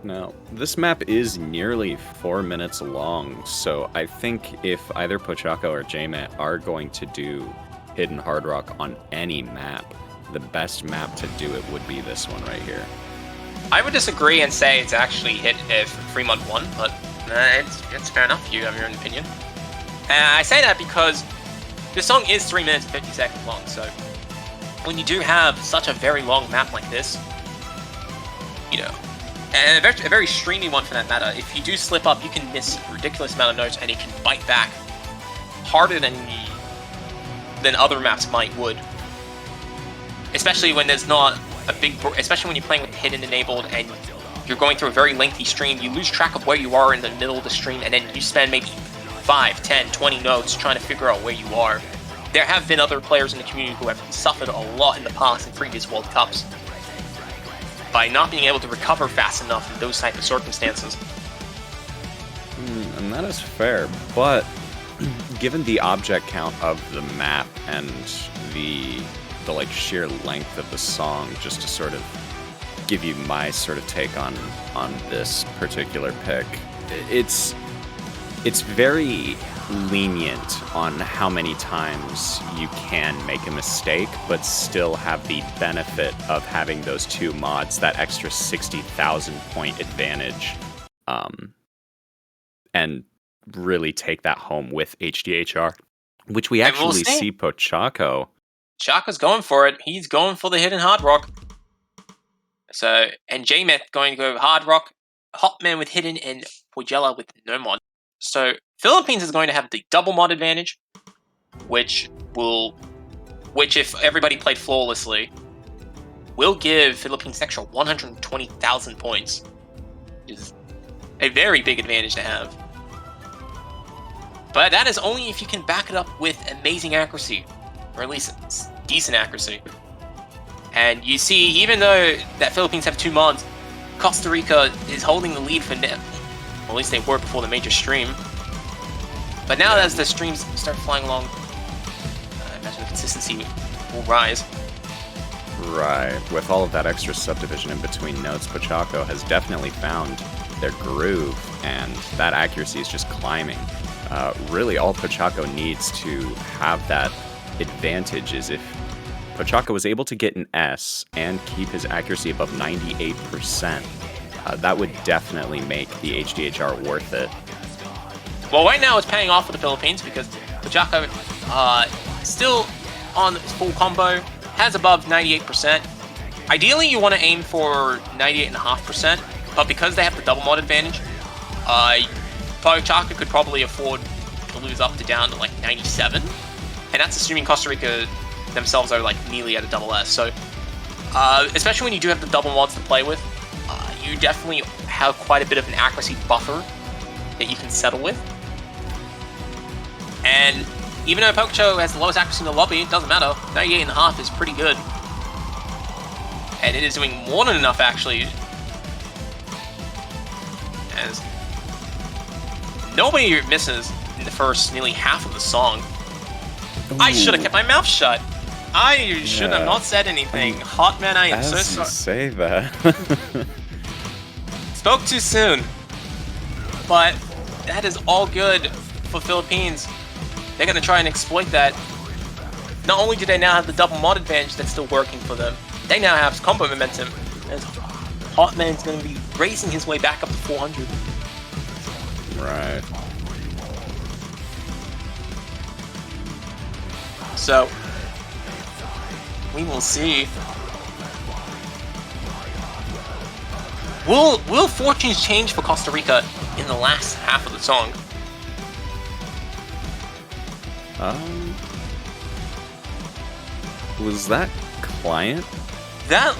Now, this map is nearly 4 minutes long, so I think if either Pochako or JMet are going to do Hidden Hard Rock on any map, the best map to do it would be this one right here. I would disagree and say it's actually hit if Free Mod 1, but it's fair enough. You have your own opinion. And I say that because this song is 3 minutes and 50 seconds long, so when you do have such a very long map like this, you know, and a very streamy one for that matter, if you do slip up, you can miss a ridiculous amount of notes and it can bite back harder than other maps would. Especially when there's not a big, especially when you're playing with Hidden enabled and you're going through a very lengthy stream, you lose track of where you are in the middle of the stream and then you spend maybe 5, 10, 20 notes trying to figure out where you are. There have been other players in the community who have suffered a lot in the past in previous World Cups by not being able to recover fast enough in those type of circumstances. And that is fair, but given the object count of the map and the like sheer length of the song, just to sort of give you my sort of take on this particular pick, it's very lenient on how many times you can make a mistake, but still have the benefit of having those two mods, that extra 60,000 point advantage, and really take that home with HDHR, which we actually see Pochako. Chaka's going for it. He's going for the Hidden Hard Rock. So, and JMeth going to go Hard Rock, Hotman with Hidden, and Pojella with no mod. So, Philippines is going to have the double mod advantage, which if everybody played flawlessly, will give Philippines an extra 120,000 points. Which is a very big advantage to have. But that is only if you can back it up with amazing accuracy, or at least decent accuracy. And you see, even though that Philippines have two mods, Costa Rica is holding the lead for now. Well, at least they were before the major stream. But now as the streams start flying along, I imagine the consistency will rise. Right. With all of that extra subdivision in between notes, Pochako has definitely found their groove, and that accuracy is just climbing. Really, all Pochako needs to have that advantage is if Pochako was able to get an S and keep his accuracy above 98%. That would definitely make the HDHR worth it. Well, right now it's paying off for the Philippines because Pochako still on full combo, has above 98%. Ideally, you want to aim for 98.5%, but because they have the double mod advantage, Pochako could probably afford to lose up to down to like 97, and that's assuming Costa Rica themselves are like nearly at a double S. So, especially when you do have the double mods to play with, you definitely have quite a bit of an accuracy buffer that you can settle with. And even though Pochako has the lowest accuracy in the lobby, it doesn't matter. 98.5 is pretty good. And it is doing more than enough, actually. As nobody misses in the first nearly half of the song. I should have kept my mouth shut. I should have not said anything. Hot man, I am so As you sorry. say that. Spoke too soon. But that is all good for Philippines. They're going to try and exploit that. Not only do they now have the double mod advantage that's still working for them, they now have combo momentum. As Hotman's going to be racing his way back up to 400. Right. So, we will see. Will fortunes change for Costa Rica in the last half of the song? Was that client? That...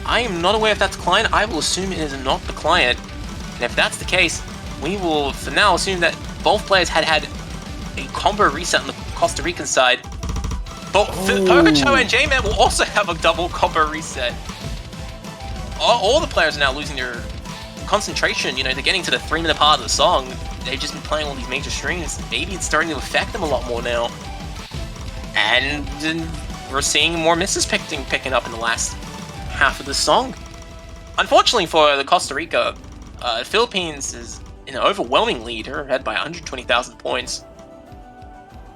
I am not aware if that's client. I will assume it is not the client. And if that's the case, we will, for now, assume that both players had a combo reset on the Costa Rican side. But Pogacho and J-Man will also have a double combo reset. All the players are now losing their concentration. You know, they're getting to the 3-minute part of the song. They've just been playing all these major streams. Maybe it's starting to affect them a lot more now. And we're seeing more misses picking up in the last half of the song. Unfortunately for the Costa Rica, Philippines is in an overwhelming lead. They're ahead by 120,000 points.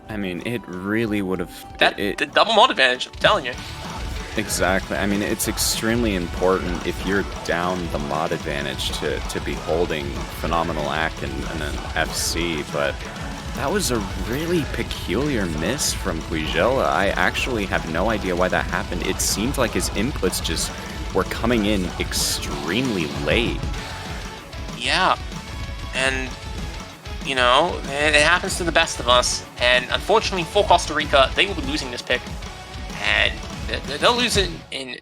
I mean, it really would have... The double mod advantage, I'm telling you. Exactly. I mean, it's extremely important if you're down the mod advantage to be holding Phenomenal Act and an FC, but that was a really peculiar miss from Puigela. I actually have no idea why that happened. It seemed like his inputs just were coming in extremely late. Yeah, and, you know, it happens to the best of us, and unfortunately for Costa Rica, they will be losing this pick, and they'll lose it in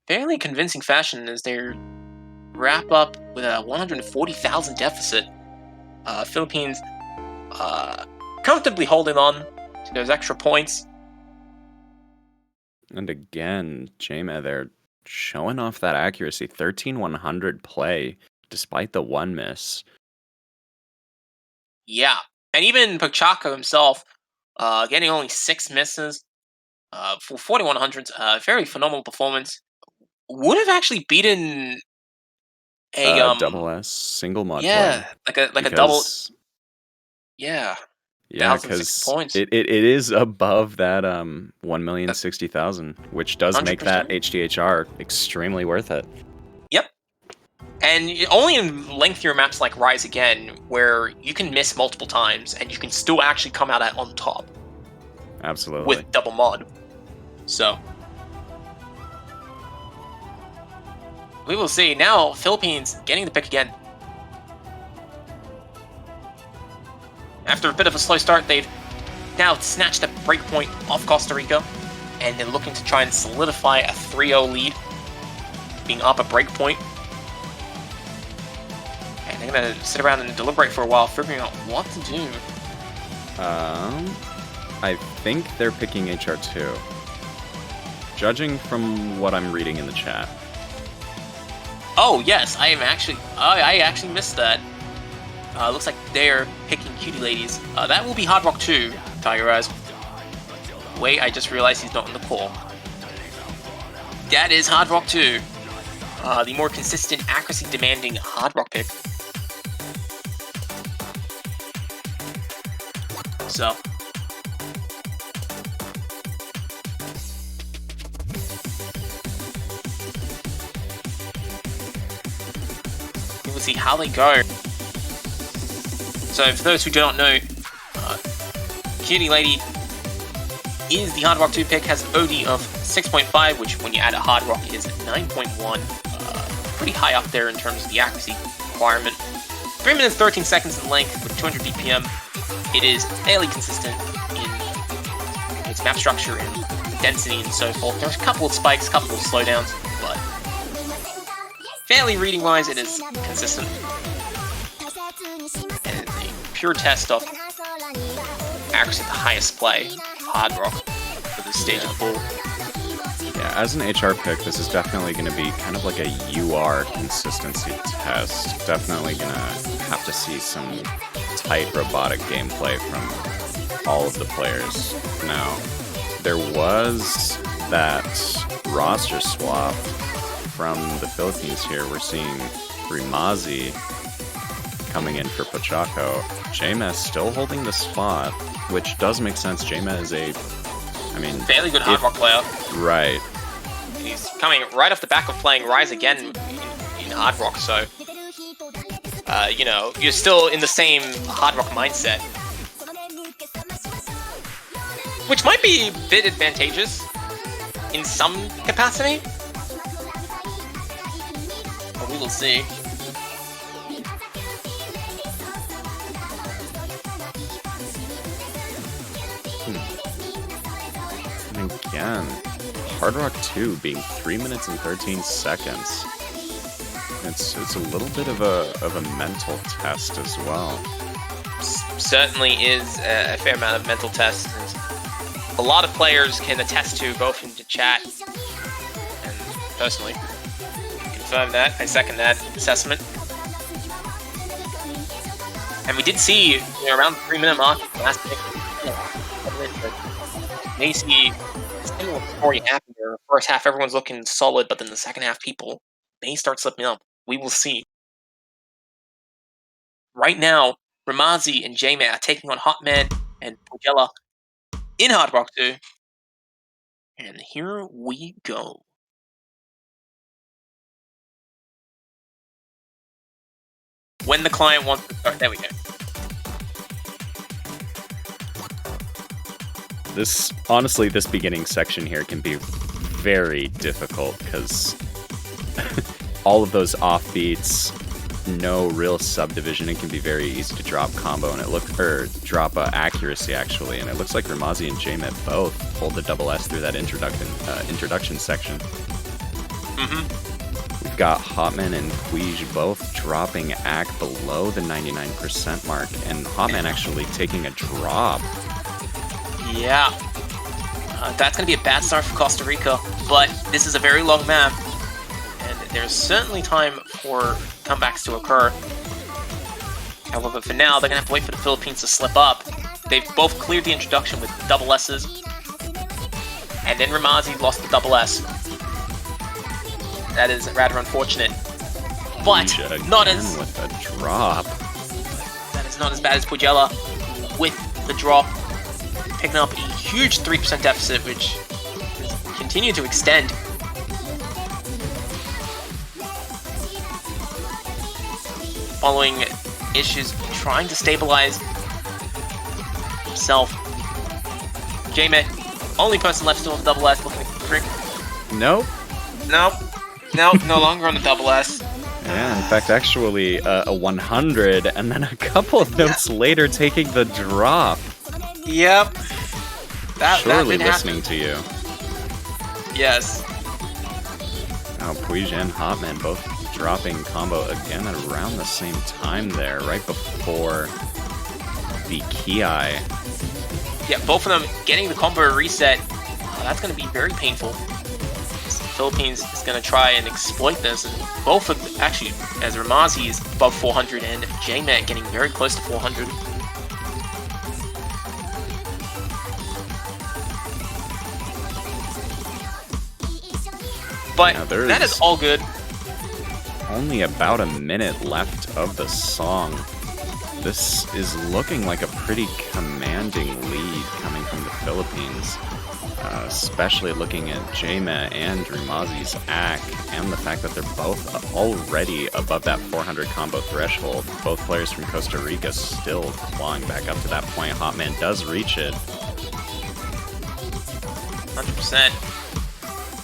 fairly convincing fashion as they wrap up with a 140,000 deficit. Philippines comfortably holding on to those extra points. And again, Jama, they're showing off that accuracy. 13-100 play, despite the one miss. Yeah, and even Pachaco himself, getting only 6 misses for 4100s, very phenomenal performance. Would have actually beaten a double S single mod yeah, play. like a double. Yeah. Yeah, 1,006 because points. it is above that 1,060,000, which does make 100%. that HDHR extremely worth it. Yep. And only in lengthier maps like Rise Again, where you can miss multiple times and you can still actually come out on top. Absolutely. With double mod. So we will see. Now Philippines getting the pick again. After a bit of a slow start, they've now snatched a breakpoint off Costa Rica, and they're looking to try and solidify a 3-0 lead, being up a breakpoint. And they're going to sit around and deliberate for a while, figuring out what to do. I think they're picking HR2. Judging from what I'm reading in the chat. Oh yes, I actually missed that. Looks like they're picking Cutie Ladies. That will be Hard Rock 2, Tiger Eyes. Wait, I just realized he's not in the call. That is Hard Rock 2. The more consistent, accuracy-demanding Hard Rock pick. So. We will see how they go. So, for those who do not know, Cutie Lady is the Hard Rock 2 pick, has an OD of 6.5, which when you add a Hard Rock is 9.1. Pretty high up there in terms of the accuracy requirement. 3 minutes 13 seconds in length with 200 BPM. It is fairly consistent in its map structure and density and so forth. There's a couple of spikes, a couple of slowdowns, but fairly reading-wise, it is consistent. And a pure test of accuracy at the highest play, Hard Rock, for this stage of the pool. Yeah, as an HR pick, this is definitely going to be kind of like a UR consistency test. Definitely going to have to see some tight robotic gameplay from all of the players. Now, there was that roster swap from the Philippines here. We're seeing Rimazi coming in for Pochaco. JMA still holding the spot, which does make sense. JMA is fairly good hard rock player. Right. He's coming right off the back of playing Rise again in hard rock, so you're still in the same hard rock mindset, which might be a bit advantageous in some capacity. But we will see. And again, Hard Rock 2 being 3 minutes and 13 seconds. It's a little bit of a mental test as well. Certainly is a fair amount of mental tests. A lot of players can attest to, both in the chat and personally. Confirm that. I second that assessment. And we did see around the 3-minute mark last pick. May see a similar story happen here. First half, everyone's looking solid, but then the second half, people may start slipping up. We will see. Right now, Rimazi and JMA are taking on Hotman and Pogella in Hard Rock 2. And here we go. When the client wants to start, there we go. Honestly, this beginning section here can be very difficult because all of those offbeats, no real subdivision. It can be very easy to drop combo, and drop accuracy actually. And it looks like Rimazi and JMet both pulled the double S through that introduction section. We've got Hotman and Quij both dropping AC below the 99% mark, and Hotman actually taking a drop. Yeah, that's going to be a bad start for Costa Rica, but this is a very long map, and there's certainly time for comebacks to occur. However, for now, they're going to have to wait for the Philippines to slip up. They've both cleared the introduction with double S's, and then Rimazi lost the double S. That is rather unfortunate, but not as with a drop. That is not as bad as Pogella with the drop, picking up a huge 3% deficit, which continued to extend. Following issues trying to stabilize himself. J-Met, only person left still with double S, looking at the trick. Nope. Nope, no longer on the double S. Yeah, in fact, actually a 100, and then a couple of notes later taking the drop. Yep. Surely that listening to you. Yes. Now, Puig and Hotman both dropping combo again at around the same time there, right before the Ki-Eye. Yeah, both of them getting the combo reset. That's going to be very painful. The Philippines is going to try and exploit this. And both of, actually, as Rimazi is above 400 and J-Met getting very close to 400. But that is all good. Only about a minute left of the song. This is looking like a pretty commanding lead coming from the Philippines. Especially looking at Jema and Rimazi's AC, and the fact that they're both already above that 400 combo threshold. Both players from Costa Rica still clawing back up to that point. Hotman does reach it. 100%.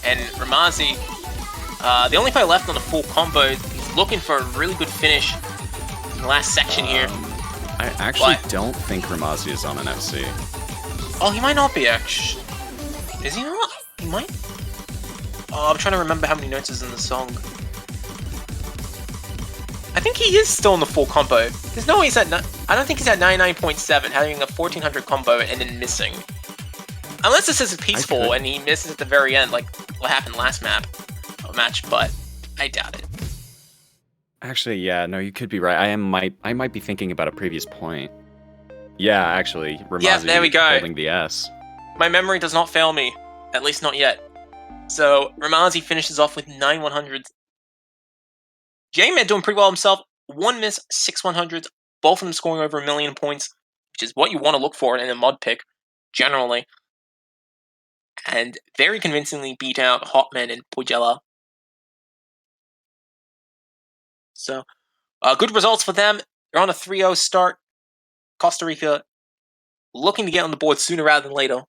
And Rimazi, the only player left on the full combo, he's looking for a really good finish in the last section here. I actually don't think Rimazi is on an FC. Oh, he might not be, actually. Is he not? He might? Oh, I'm trying to remember how many notes is in the song. I think he is still in the full combo. There's no way he's at... I don't think he's at 99.7, having a 1400 combo and then missing. Unless this is peaceful and he misses at the very end, like what happened last match, but I doubt it. Actually, yeah, no, you could be right. I might be thinking about a previous point. Yeah, actually, Ramazi Yeah, there we go. holding the S. My memory does not fail me. At least not yet. So, Ramazi finishes off with 9 100s. J-Med doing pretty well himself. 1 miss, 6 100s. Both of them scoring over 1 million points, which is what you want to look for in a mod pick, generally. And very convincingly beat out Hotman and Pujella. So, good results for them. They're on a 3-0 start. Costa Rica looking to get on the board sooner rather than later.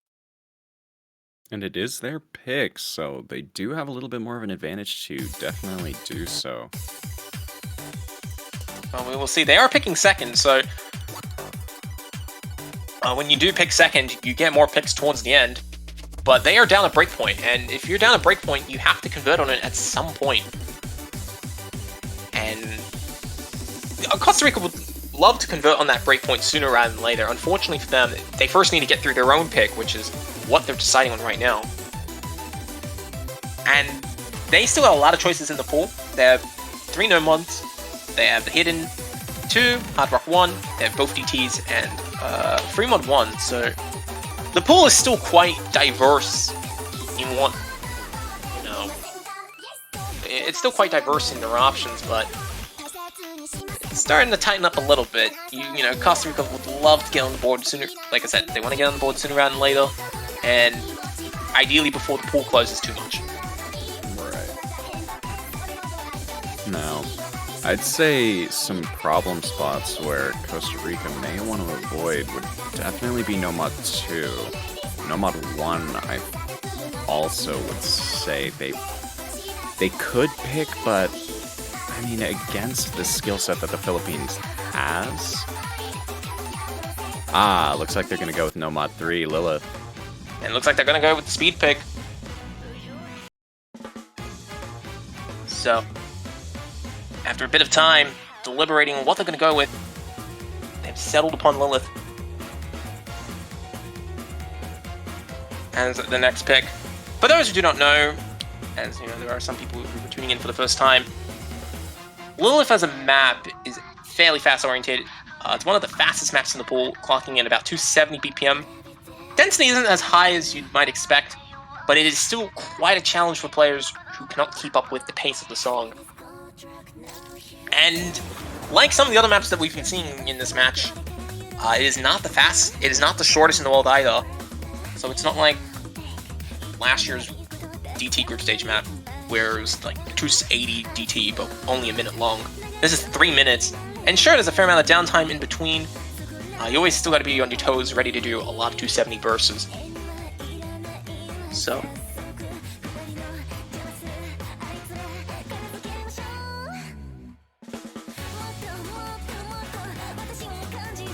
And it is their pick, so they do have a little bit more of an advantage to definitely do so. Well, we will see. They are picking second, so when you do pick second, you get more picks towards the end. But they are down a breakpoint, and if you're down a breakpoint, you have to convert on it at some point. And Costa Rica would love to convert on that breakpoint sooner rather than later. Unfortunately for them, they first need to get through their own pick, which is what they're deciding on right now. And they still have a lot of choices in the pool. They have 3 no mods. They have the Hidden 2, Hard Rock 1. They have both DTs and Free Mod 1. So the pool is still quite diverse in what, it's still quite diverse in their options, but it's starting to tighten up a little bit. You know, Costa Rica would love to get on the board sooner. Like I said, they want to get on the board sooner rather than later, and ideally before the pool closes too much. Right. Now, I'd say some problem spots where Costa Rica may want to avoid would definitely be No Mod 2. No Mod 1, I also would say they could pick, but I mean, against the skill set that the Philippines has. Looks like they're going to go with No Mod 3, Lilith. And looks like they're going to go with the speed pick. So, after a bit of time deliberating on what they're going to go with, they've settled upon Lilith as the next pick. For those who do not know, as you know, there are some people who are tuning in for the first time, Lilith as a map is fairly fast oriented. It's one of the fastest maps in the pool, clocking in about 270 BPM. Density isn't as high as you might expect, but it is still quite a challenge for players who cannot keep up with the pace of the song. And like some of the other maps that we've been seeing in this match, it is not the shortest in the world either. So it's not like last year's DT group stage map, where it was like 280 DT, but only a minute long. This is 3 minutes, and sure, there's a fair amount of downtime in between. You always still gotta be on your toes, ready to do a lot of 270 bursts. So.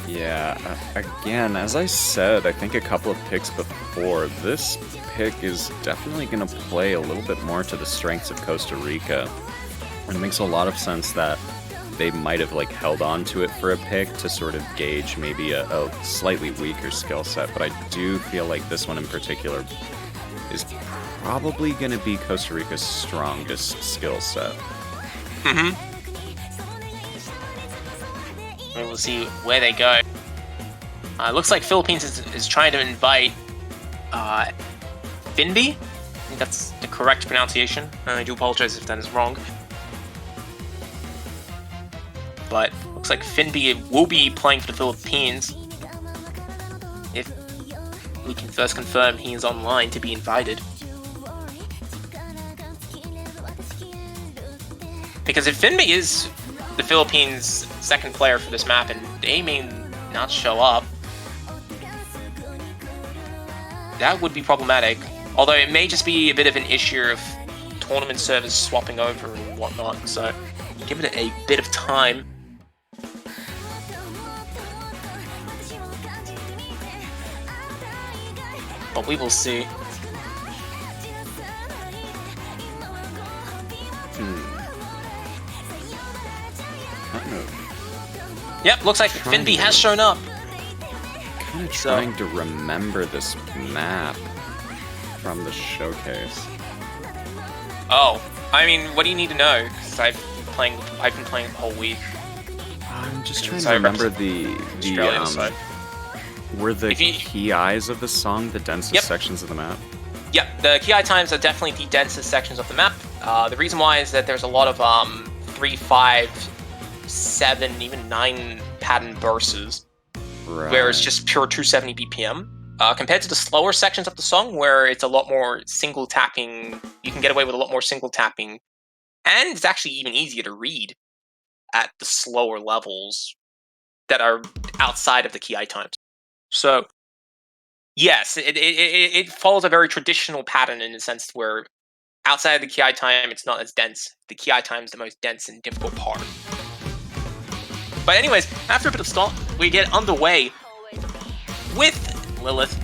Yeah, again, as I said, I think a couple of picks before, this pick is definitely going to play a little bit more to the strengths of Costa Rica. It makes a lot of sense that they might have held on to it for a pick to sort of gauge maybe a slightly weaker skill set, but I do feel like this one in particular is probably going to be Costa Rica's strongest skill set. Mm-hmm. We'll see where they go. Looks like Philippines is trying to invite Finby. I think that's the correct pronunciation. I do apologize if that is wrong. But looks like Finby will be playing for the Philippines. If we can first confirm he is online to be invited. Because if Finby is the Philippines' second player for this map and they may not show up, that would be problematic. Although it may just be a bit of an issue of tournament servers swapping over and whatnot, so give it a bit of time. But we will see. Yep, looks like Finby has shown up. Kind of trying to remember this map from the showcase. Oh, I mean, what do you need to know? Because I've been playing the whole week. I'm just trying to remember the Were the If you- key eyes of the song the densest Yep. sections of the map? Yep, the key eye times are definitely the densest sections of the map. The reason why is that there's a lot of 3, 5, 7, even 9 pattern bursts, Right. where it's just pure 270 BPM. Compared to the slower sections of the song, where it's a lot more single tapping, you can get away with a lot more single tapping, and it's actually even easier to read at the slower levels that are outside of the key eye times. So, yes, it follows a very traditional pattern in the sense where outside of the key eye time, it's not as dense. The key eye time is the most dense and difficult part. But anyways, after a bit of stall, we get underway with Lilith.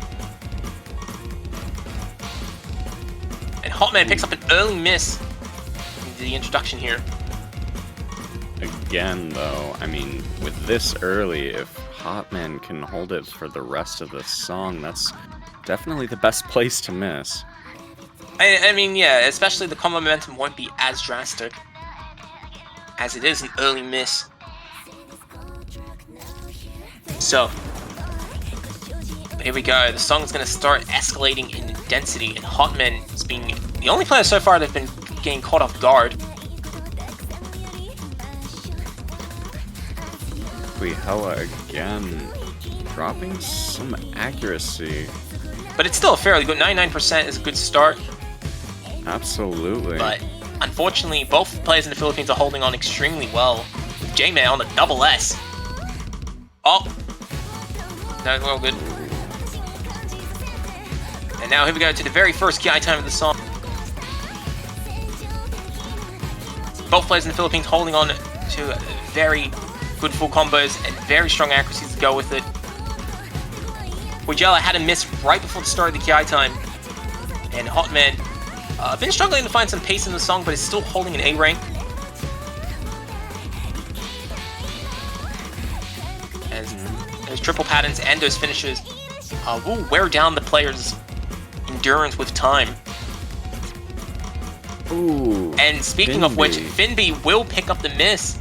And Hotman picks up an early miss in the introduction here. Again, though, I mean, with this early, if Hotman can hold it for the rest of the song, that's definitely the best place to miss. I mean, yeah, especially the combo momentum won't be as drastic, as it is an early miss. So, here we go. The song's going to start escalating in density, and Hotman is being the only player so far that's been getting caught off guard. Hella again, dropping some accuracy. But it's still a fairly good 99% is a good start. Absolutely. But unfortunately, both players in the Philippines are holding on extremely well. With J-Man on the double S. Oh, that was well good. And now here we go to the very first key eye time of the song. Both players in the Philippines holding on to very good full combos and very strong accuracies to go with it. Pujella had a miss right before the start of the key eye time. And Hotman been struggling to find some pace in the song, but is still holding an A rank. As those triple patterns and those finishes will wear down the player's endurance with time. Ooh. And speaking of which, Finby will pick up the miss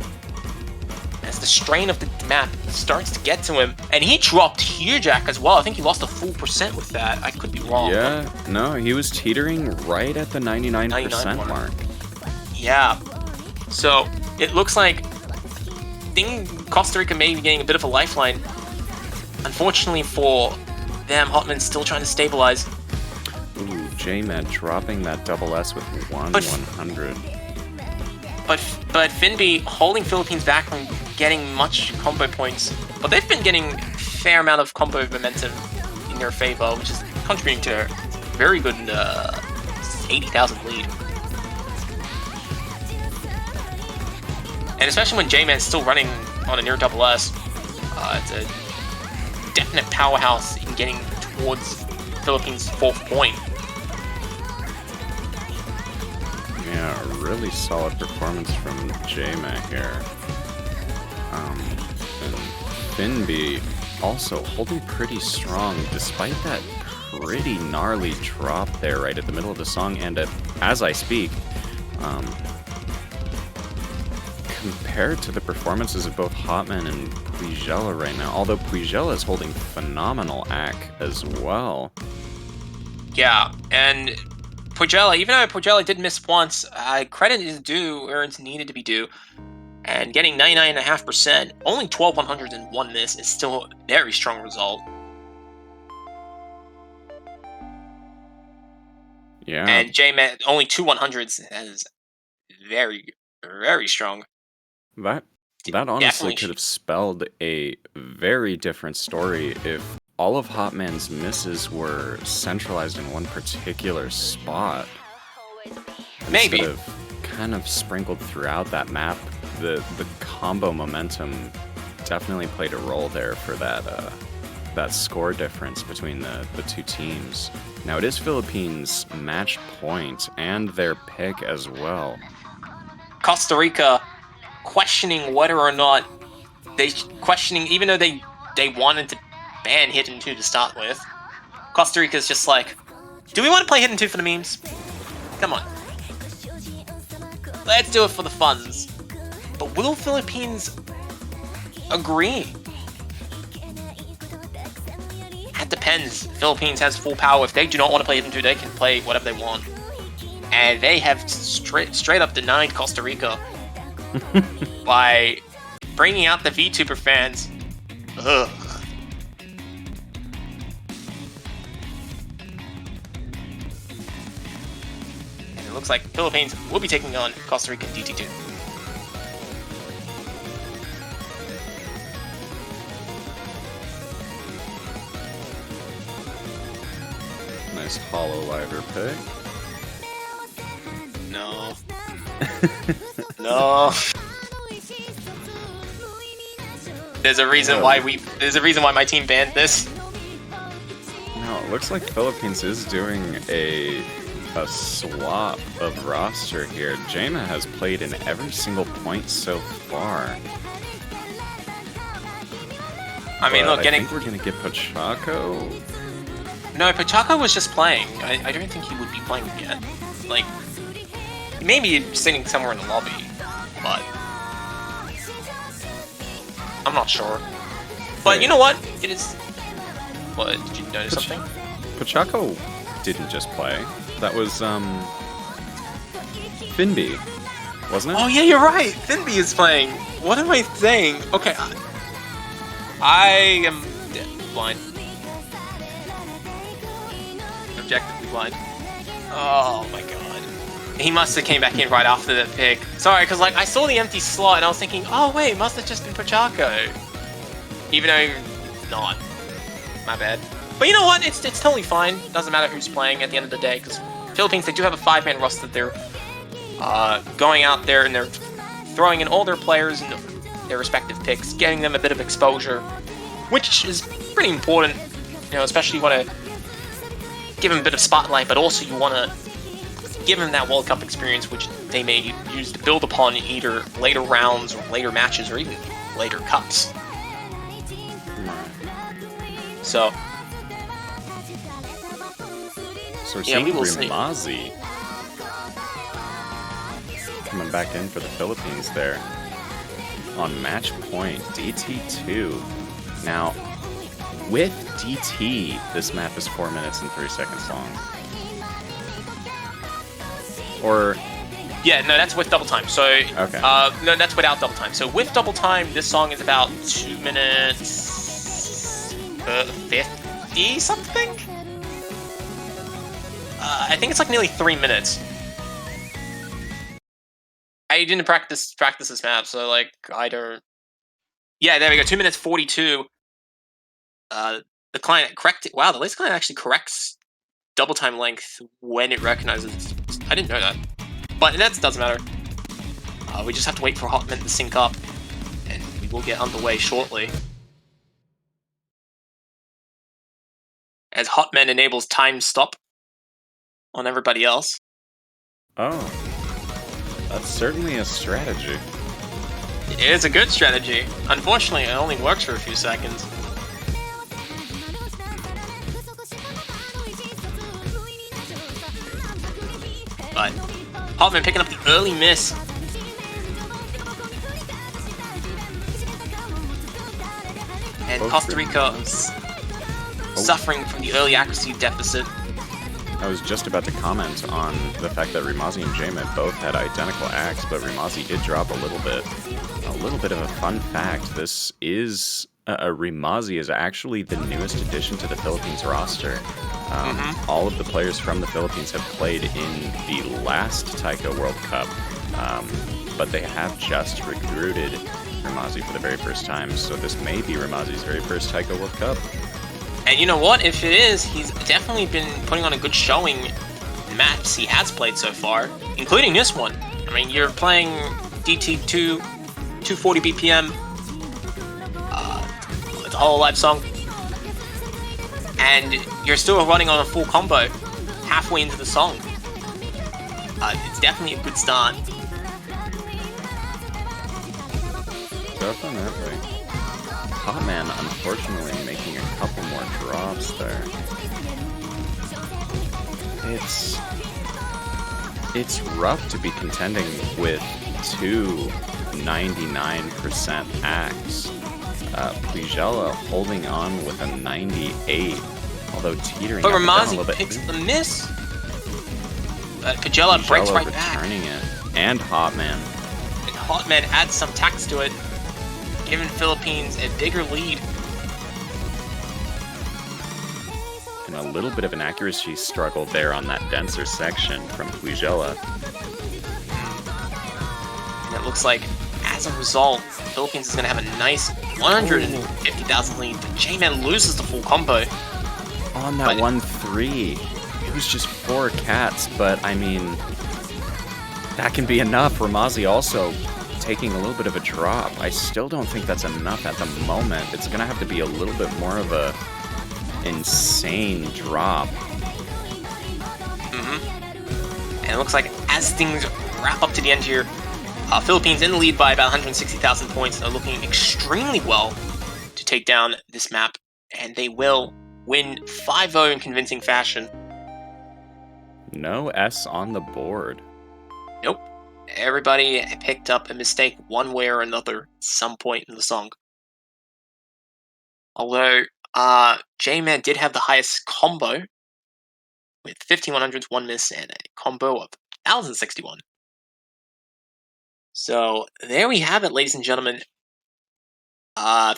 as the strain of the map starts to get to him. And he dropped Tearjack as well. I think he lost a full % with that. I could be wrong. Yeah, no, he was teetering right at the 99% mark. Yeah. So, it looks like Costa Rica may be getting a bit of a lifeline. Unfortunately for them, Hotman's still trying to stabilize. Ooh, J-Man dropping that double S with 100. But Finby holding Philippines back from getting much combo points. But they've been getting a fair amount of combo momentum in their favor, which is contributing to a very good 80,000 lead. And especially when J-Man's still running on a near double S, it's a definite powerhouse in getting towards Philippines' 4th point. Yeah, really solid performance from J-Mac here. And Finby also holding pretty strong despite that pretty gnarly drop there right at the middle of the song. And as I speak, compared to the performances of both Hotman and Pujella right now, although Pujella is holding phenomenal AC as well. Yeah, and Pujella, even though Pujella did miss once, credit is due where it's needed to be due. And getting 99.5%, only 12/100s and 1 miss is still a very strong result. Yeah. And J-Man, only 2 100s, that is very, very strong. That honestly Definitely could have spelled a very different story if all of Hotman's misses were centralized in one particular spot. Maybe. Instead of kind of sprinkled throughout that map. The combo momentum definitely played a role there for that score difference between the two teams. Now it is Philippines' match point and their pick as well. Costa Rica questioning whether or not even though they wanted to ban Hidden 2 to start with, Costa Rica's just like, do we want to play Hidden 2 for the memes? Come on. Let's do it for the funds. But will Philippines agree? depends. Philippines has full power. If they do not want to play them 2, they can play whatever they want. And they have straight up denied Costa Rica by bringing out the VTuber fans. Ugh. And it looks like Philippines will be taking on Costa Rica in DT2. Nice hollow liver pick. No. No. There's a reason why my team banned this. No, it looks like Philippines is doing a swap of roster here. Jaima has played in every single point so far. I mean, look, I think we're gonna get Pachaco. No, Pachaco was just playing. I don't think he would be playing yet. Like, he may be sitting somewhere in the lobby, but I'm not sure. But you know what? It is. What? Did you notice something? Pachaco didn't just play. That was Finby, wasn't it? Oh yeah, you're right. Finby is playing. What am I saying? Okay, I am blind. Objectively blind. Oh my god. He must have came back in right after that pick. Sorry, because like I saw the empty slot and I was thinking, oh wait, must have just been Pachaco. Even though not. My bad. But you know what? It's totally fine. Doesn't matter who's playing at the end of the day, because Philippines, they do have a 5-man roster that they're going out there and they're throwing in all their players and their respective picks, getting them a bit of exposure, which is pretty important. You know, especially you want to give them a bit of spotlight, but also you want to give them that World Cup experience, which they may use to build upon in either later rounds or later matches or even later cups. So we're seeing Rimazi coming back in for the Philippines there on match point, DT2. Now, with DT, this map is 4 minutes and 3 seconds long. Or... yeah, no, that's with double time. So, okay. No, that's without double time. So with double time, this song is about 2 minutes 50 something. I think it's like nearly 3 minutes. I didn't practice this map, so like I don't. Yeah, there we go. 2 minutes 42. The client corrected. Wow, the latest client actually corrects double time length when it recognizes. I didn't know that, but that doesn't matter. We just have to wait for Hotman to sync up, and we will get underway shortly. As Hotman enables time stop on everybody else. Oh, that's certainly a strategy. It is a good strategy. Unfortunately, it only works for a few seconds. But Hotman picking up the early miss. And Costa Rica suffering from the early accuracy deficit. I was just about to comment on the fact that Rimazi and Jaima both had identical acts, but Rimazi did drop a little bit. A little bit of a fun fact, this is... Rimazi is actually the newest addition to the Philippines roster. All of the players from the Philippines have played in the last Taiko World Cup, but they have just recruited Rimazi for the very first time, so this may be Rimazi's very first Taiko World Cup. And you know what? If it is, he's definitely been putting on a good showing in maps he has played so far, including this one. I mean, you're playing DT2, 240 BPM, it's a whole live song, and you're still running on a full combo halfway into the song. It's definitely a good start. Definitely. Hotman, unfortunately, making a couple more drops there. It's rough to be contending with two 99% acts. Pujella holding on with a 98. Although teetering But up and down a Ramazi little bit. picks the miss. Kajella breaks right back. returning it. And Hotman. And Hotman adds some tax to it, giving Philippines a bigger lead. And a little bit of an accuracy struggle there on that denser section from Huijela. And it looks like, as a result, Philippines is going to have a nice 150,000 lead, but J-Man loses the full combo. On that 1-3, it was just 4 cats, but I mean, that can be enough. Ramazi also taking a little bit of a drop. I still don't think that's enough at the moment. It's going to have to be a little bit more of a insane drop. And it looks like as things wrap up to the end here, Philippines in the lead by about 160,000 points are looking extremely well to take down this map, and they will win 5-0 in convincing fashion. No S on the board. Nope. Everybody picked up a mistake one way or another at some point in the song. Although, J-Man did have the highest combo with 5100s, 1 miss, and a combo of 1061. So, there we have it, ladies and gentlemen.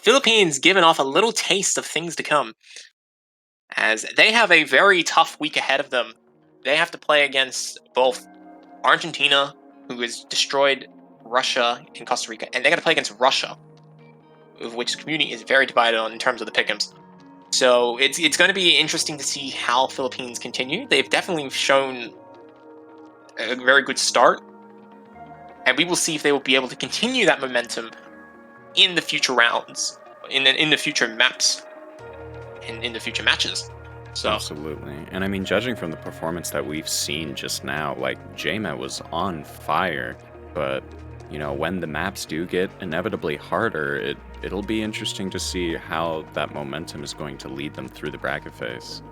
Philippines giving off a little taste of things to come, as they have a very tough week ahead of them. They have to play against both Argentina, who has destroyed Russia and Costa Rica, and they got to play against Russia, of which the community is very divided on in terms of the pick'ems. So it's going to be interesting to see how Philippines continue. They've definitely shown a very good start, and we will see if they will be able to continue that momentum in the future rounds, in the future maps, and in the future matches. So Absolutely. And I mean, judging from the performance that we've seen just now, like, J-Man was on fire, but, you know, when the maps do get inevitably harder, it'll be interesting to see how that momentum is going to lead them through the bracket phase.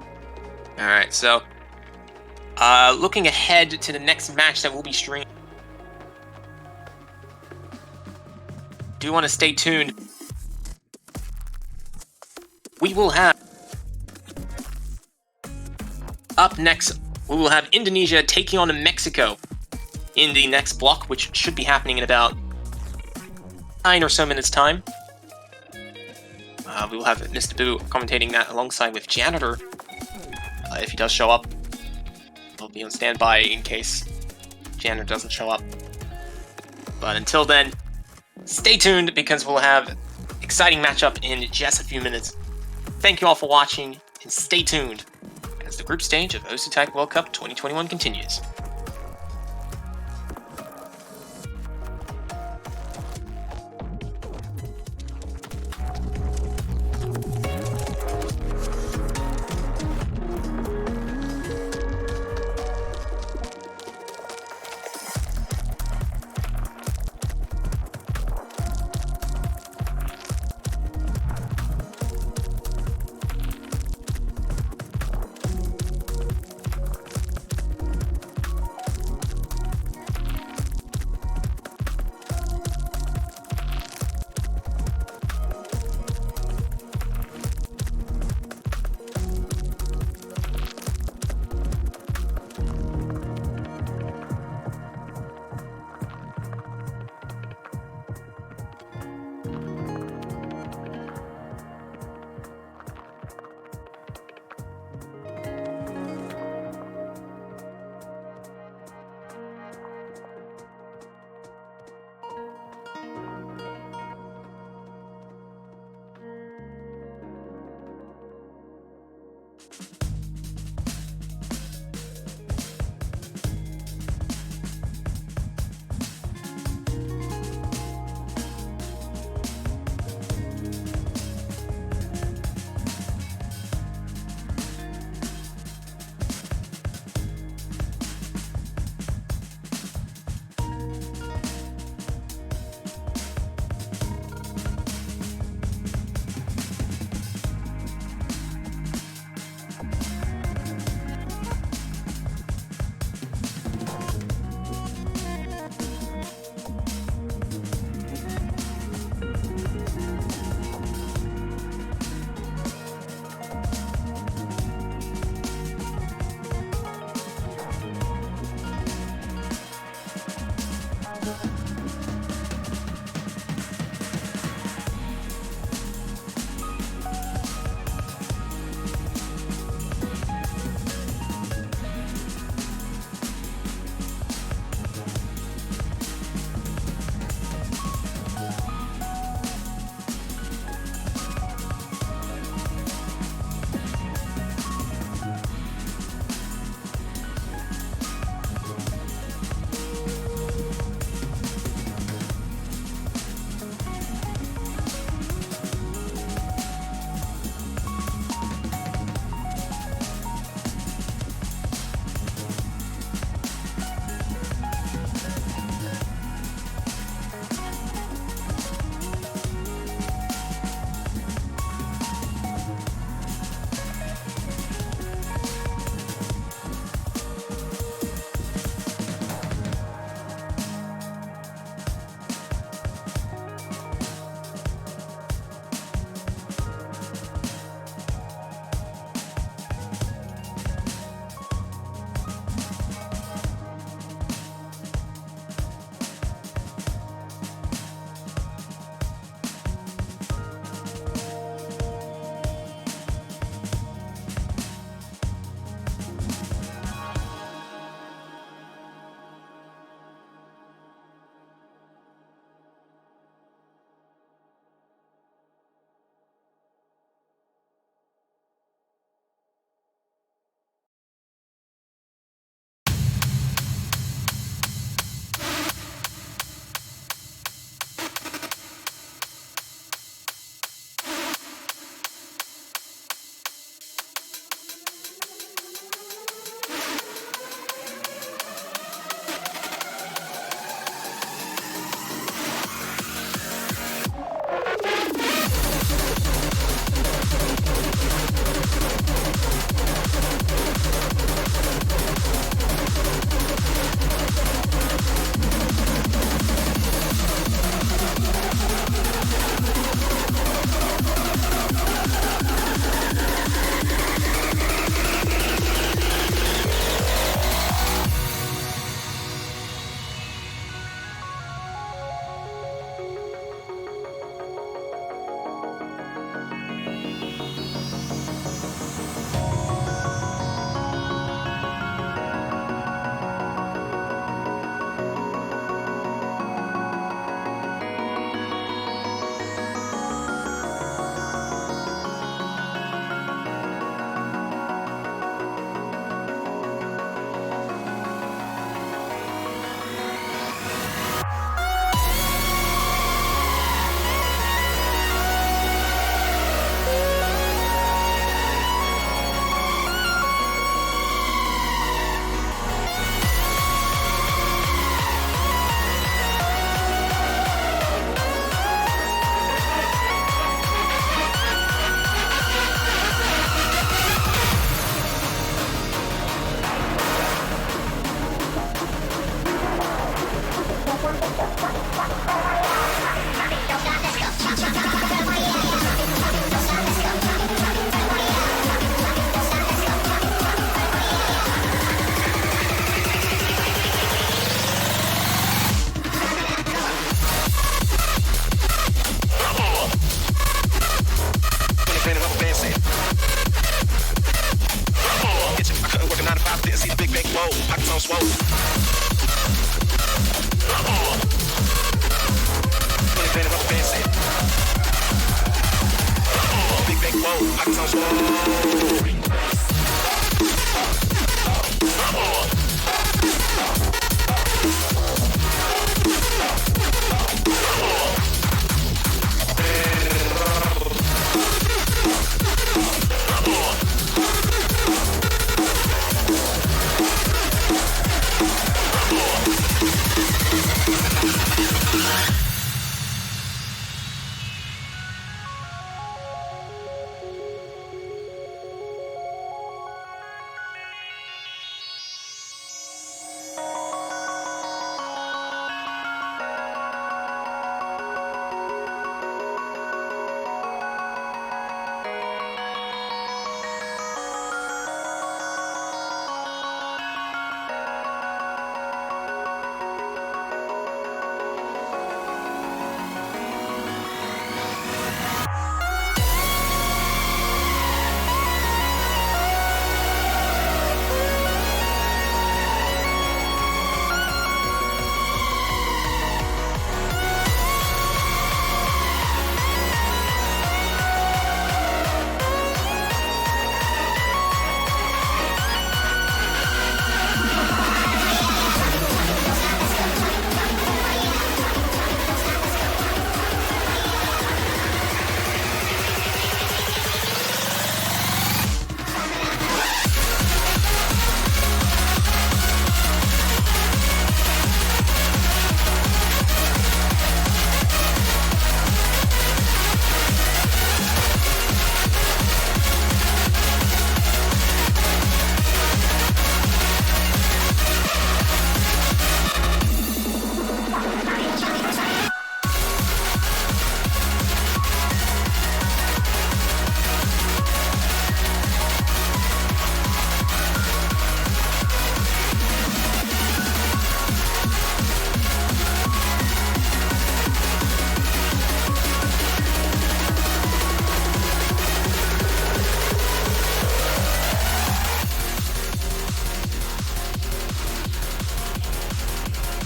Alright, so looking ahead to the next match that will be streamed, do want to stay tuned. We will have up next, we will have Indonesia taking on Mexico in the next block, which should be happening in about 9 or so minutes time. We will have Mr. Boo commentating that alongside with Janitor. If he does show up, he'll be on standby in case Janitor doesn't show up. But until then, stay tuned because we'll have exciting matchup in just a few minutes. Thank you all for watching, and stay tuned as the group stage of OC Taiko World Cup 2021 continues.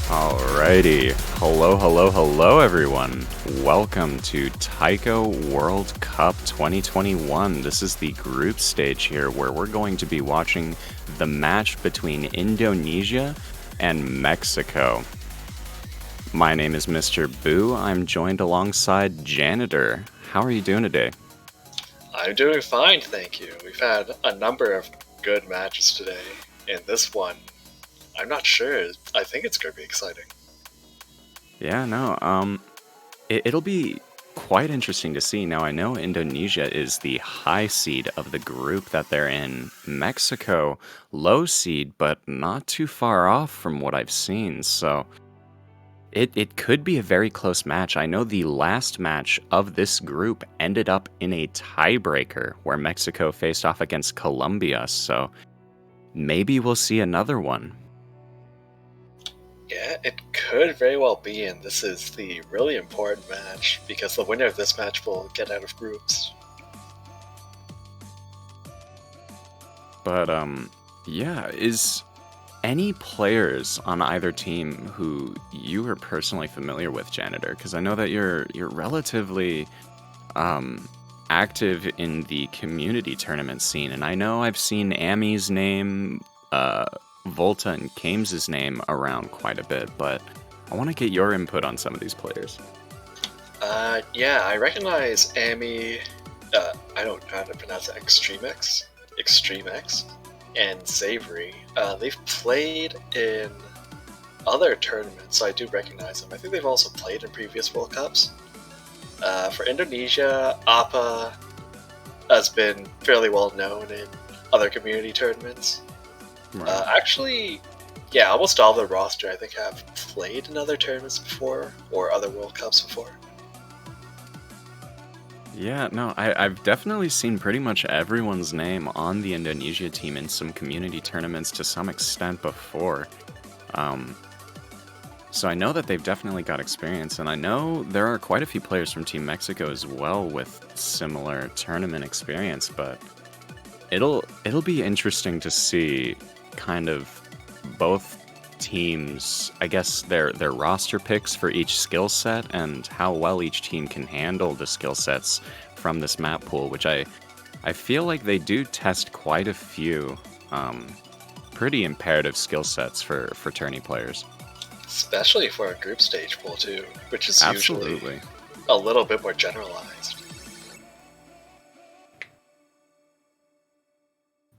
Alrighty. Hello, everyone. Welcome to Taiko World Cup 2021. This is the group stage here where we're going to be watching the match between Indonesia and Mexico. My name is Mr. Boo. I'm joined alongside Janitor. How are you doing today? I'm doing fine, thank you. We've had a number of good matches today, and this one, I'm not sure. I think it's going to be exciting. Yeah, no, it'll be quite interesting to see. Now, I know Indonesia is the high seed of the group that they're in. Mexico, low seed, but not too far off from what I've seen, so it could be a very close match. I know the last match of this group ended up in a tiebreaker where Mexico faced off against Colombia, so maybe we'll see another one. Yeah, it could very well be, and this is the really important match because the winner of this match will get out of groups. But, yeah, is any players on either team who you are personally familiar with, Janitor? Because I know that you're relatively active in the community tournament scene, and I know I've seen Ami's name, Volta and Kames' name around quite a bit, but I want to get your input on some of these players. Yeah, I recognize Ami, I don't know how to pronounce it, Extremex, and Savory. They've played in other tournaments, so I do recognize them. I think they've also played in previous World Cups. For Indonesia, Appa has been fairly well known in other community tournaments. Right. Actually, yeah, almost all the roster I think have played in other tournaments before, or other World Cups before. Yeah, no, I've definitely seen pretty much everyone's name on the Indonesia team in some community tournaments to some extent before. So I know that they've definitely got experience, and I know there are quite a few players from Team Mexico as well with similar tournament experience, but it'll be interesting to see kind of both teams, I guess their roster picks for each skill set and how well each team can handle the skill sets from this map pool, which I feel like they do test quite a few pretty imperative skill sets for tourney players. Especially for a group stage pool too, which is Absolutely. usually a little bit more generalized.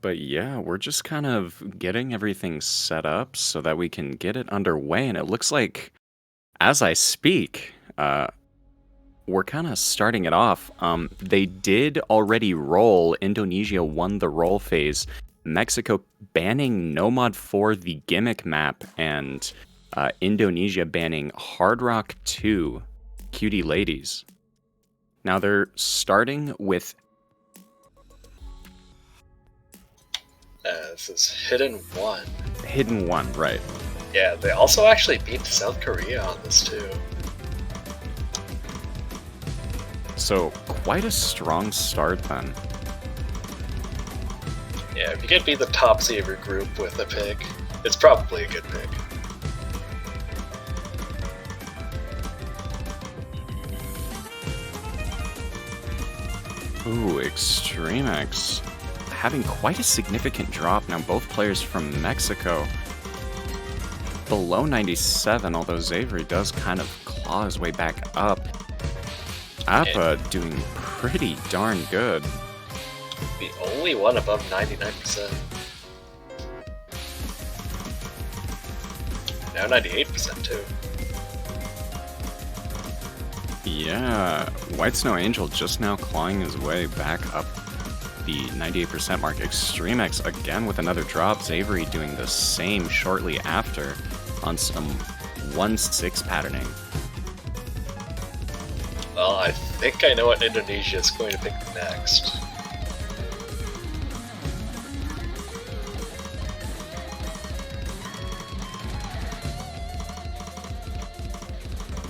But yeah, we're just kind of getting everything set up so that we can get it underway. And it looks like, as I speak, we're kind of starting it off. They did already roll. Indonesia won the roll phase. Mexico banning Nomad for the gimmick map, and Indonesia banning Hard Rock 2 Cutie Ladies. Now they're starting with... This is Hidden 1. Hidden 1, right. Yeah, they also actually beat South Korea on this too. So, quite a strong start then. Yeah, if you can beat the top seed of your group with a pick, it's probably a good pick. Ooh, Extremex having quite a significant drop. Now both players from Mexico below 97, although Xavier does kind of claw his way back up. Appa doing pretty darn good. The only one above 99%. Now 98% too. Yeah, White Snow Angel just now clawing his way back up the 98% mark. Extremex again with another drop. Xavier doing the same shortly after on some 1-6 patterning. Well, I think I know what Indonesia is going to pick next.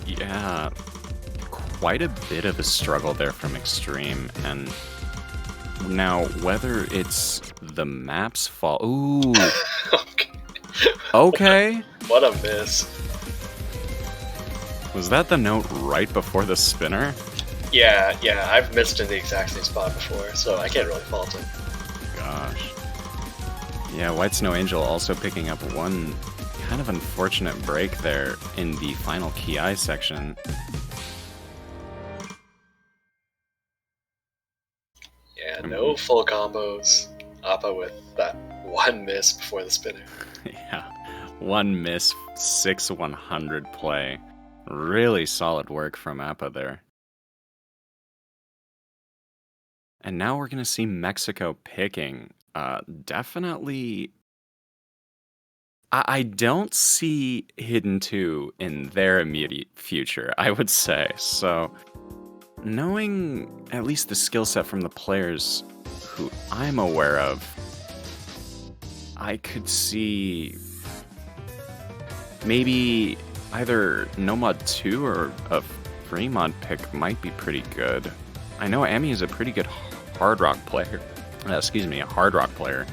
Yeah, quite a bit of a struggle there from Extreme, and now whether it's the map's fault. Ooh. Okay. Okay. What a miss. Was that the note right before the spinner? Yeah, I've missed in the exact same spot before, so I can't really fault him. Gosh. Yeah, White Snow Angel also picking up one kind of unfortunate break there in the final Ki section. Yeah, no full combos. Appa with that one miss before the spinner. Yeah, one miss, 6-100 play. Really solid work from Appa there. And now we're going to see Mexico picking. Definitely... I don't see Hidden 2 in their immediate future, I would say. So, knowing at least the skill set from the players who I'm aware of, I could see maybe either Nomad 2 or a Fremont pick might be pretty good. I know Amy is a pretty good hard rock player. A hard rock player.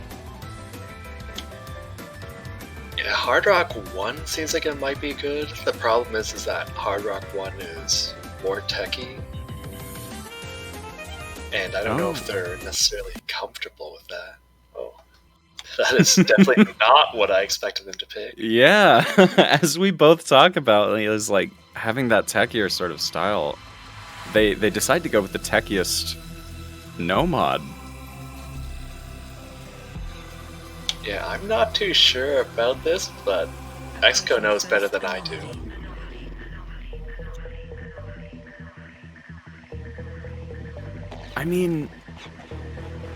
Yeah, Hard Rock 1 seems like it might be good. The problem is that Hard Rock 1 is more techy. And I don't know if they're necessarily comfortable with that. Oh, that is definitely not what I expected them to pick. Yeah, as we both talk about, it was like having that techier sort of style. They decide to go with the techiest Nomad. Yeah, I'm not too sure about this, but Mexico knows better than I do. I mean,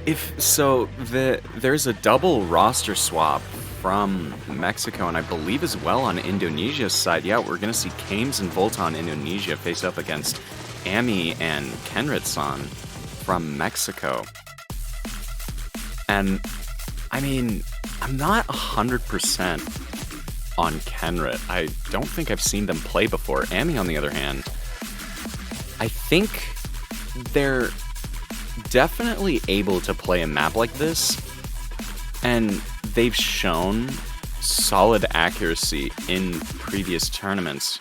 there's a double roster swap from Mexico, and I believe as well on Indonesia's side. Yeah, we're gonna see Kames and Volta on Indonesia face up against Ami and Kenrit-san from Mexico. And I mean, I'm not 100% on Kenrit. I don't think I've seen them play before. Ami, on the other hand, I think they're definitely able to play a map like this, and they've shown solid accuracy in previous tournaments.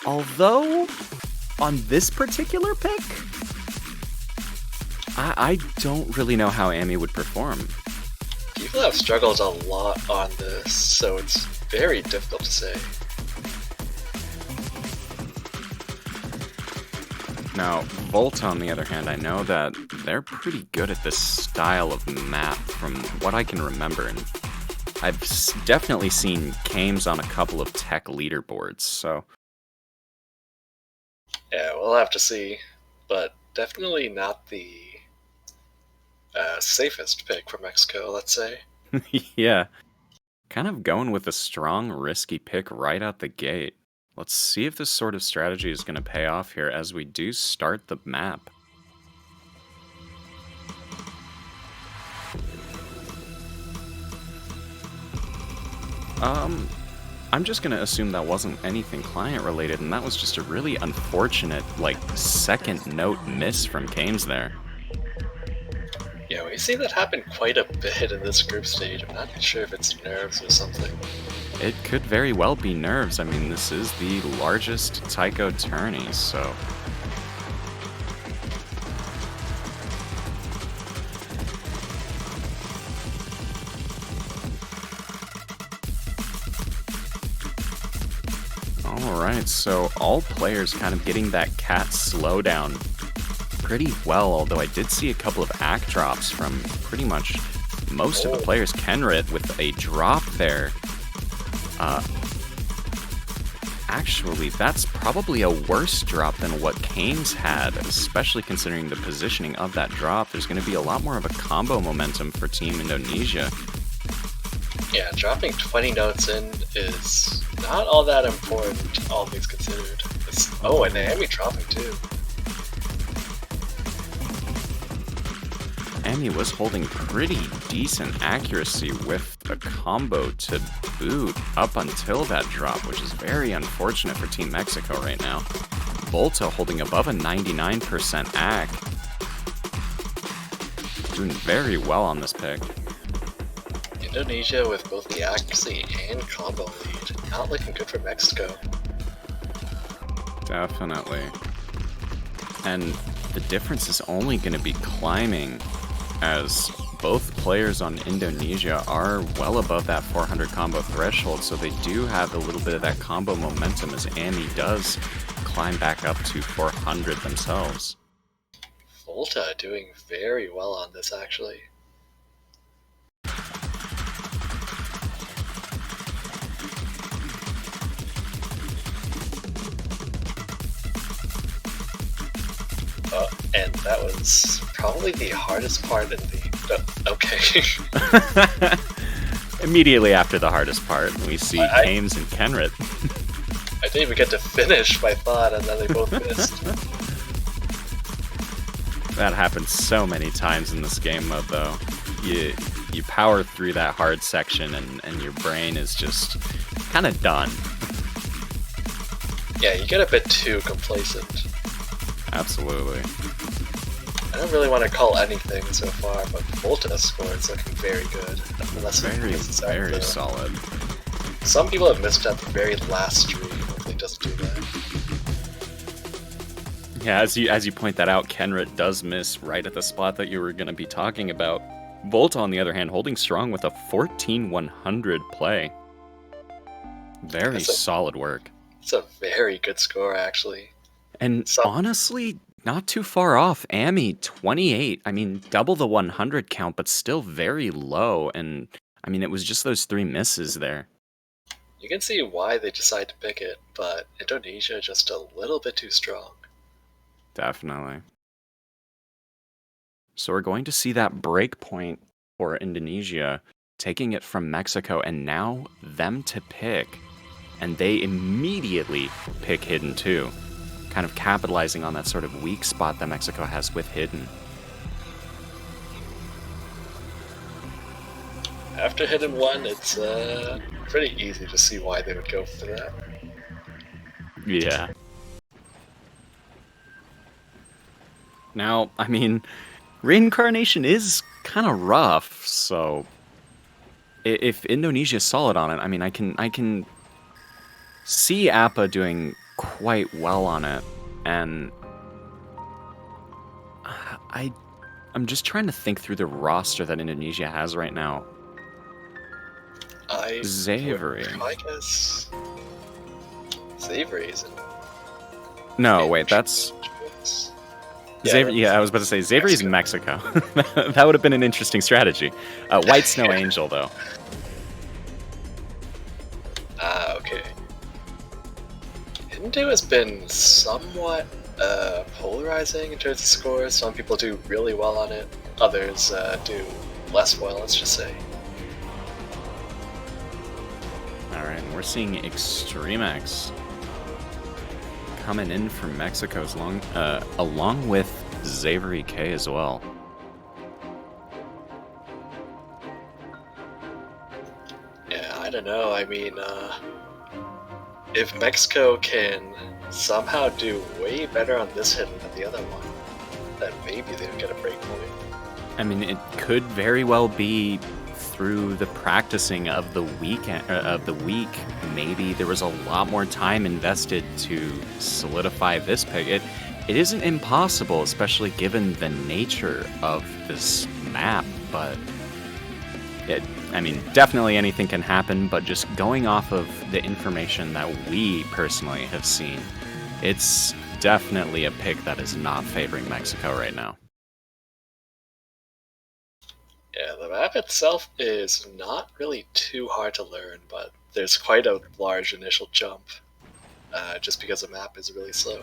Although, on this particular pick, I don't really know how Ami would perform. People have struggled a lot on this, so it's very difficult to say. Now, Volta, on the other hand, I know that they're pretty good at this style of map from what I can remember, and I've definitely seen Kames on a couple of tech leaderboards, so... Yeah, we'll have to see, but definitely not the safest pick for Mexico, let's say. Yeah, kind of going with a strong, risky pick right out the gate. Let's see if this sort of strategy is going to pay off here as we do start the map. I'm just going to assume that wasn't anything client related, and that was just a really unfortunate, second note miss from Kames there. Yeah, we see that happen quite a bit in this group stage. I'm not sure if it's nerves or something. It could very well be nerves. I mean, this is the largest taiko tourney, so... Alright, so all players kind of getting that cat slowdown pretty well, although I did see a couple of act drops from pretty much most of the players. Kenrit with a drop there. Actually, that's probably a worse drop than what Kames had, especially considering the positioning of that drop. There's going to be a lot more of a combo momentum for Team Indonesia. Yeah, dropping 20 notes in is not all that important, all things considered. And Ami dropping too. Ami was holding pretty decent accuracy with a combo to boot up until that drop, which is very unfortunate for Team Mexico right now. Volta holding above a 99% ac. Doing very well on this pick. Indonesia with both the accuracy and combo lead. Not looking good for Mexico. Definitely. And the difference is only going to be climbing as both players on Indonesia are well above that 400 combo threshold, so they do have a little bit of that combo momentum as Ami does climb back up to 400 themselves. Volta doing very well on this, actually. And that was probably the hardest part in the... okay. Immediately after the hardest part, we see Kames and Kenrit. I didn't even get to finish my thought, and then they both missed. That happens so many times in this game mode, though. You power through that hard section, and your brain is just kind of done. Yeah, you get a bit too complacent. Absolutely. I don't really want to call anything so far, but Volta's score is looking very good. Very solid. Some people have missed at the very last stream. Hopefully, it doesn't do that. Yeah, as you point that out, Kenrit does miss right at the spot that you were going to be talking about. Volta, on the other hand, holding strong with a 14,100 play. Very solid work. It's a very good score, actually. And honestly, not too far off. Ami, 28. I mean, double the 100 count, but still very low. And, I mean, it was just those 3 misses there. You can see why they decided to pick it, but Indonesia just a little bit too strong. Definitely. So we're going to see that break point for Indonesia, taking it from Mexico, and now them to pick. And they immediately pick Hidden too, kind of capitalizing on that sort of weak spot that Mexico has with Hidden. After Hidden 1, it's pretty easy to see why they would go for that. Yeah. Now, I mean, Reincarnation is kind of rough, so if Indonesia's solid on it, I mean, I can see Appa doing quite well on it, and I'm just trying to think through the roster that Indonesia has right now. Xavery. I guess Xavery isn't. No, wait, that's Xavier. Yeah, I was about to say Xavery's in Mexico. That would have been an interesting strategy. White Snow Angel, though. Okay. Hindu has been somewhat polarizing in terms of scores. Some people do really well on it, others do less well, let's just say. Alright, we're seeing Extremex coming in from Mexico along with Xavery K as well. Yeah, I don't know. I mean, if Mexico can somehow do way better on this hidden than the other one, then maybe they would get a break point. I mean, it could very well be through the practicing of the week. Maybe there was a lot more time invested to solidify this pick. It isn't impossible, especially given the nature of this map, but I mean, definitely anything can happen, but just going off of the information that we personally have seen, it's definitely a pick that is not favoring Mexico right now. Yeah, the map itself is not really too hard to learn, but there's quite a large initial jump, just because the map is really slow.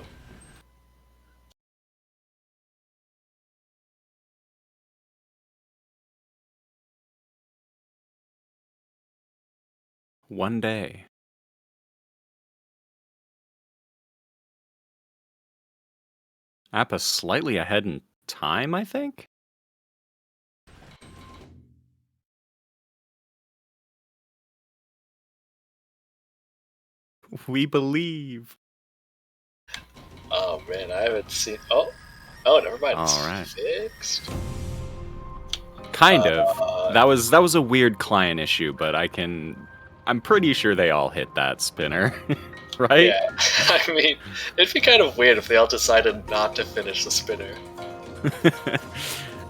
One day. Appa slightly ahead in time, I think? We believe. Oh man, I haven't seen. Oh, never mind. It's All right. fixed. Kind of. That was a weird client issue, but I can I'm pretty sure they all hit that spinner, right? Yeah, I mean, it'd be kind of weird if they all decided not to finish the spinner.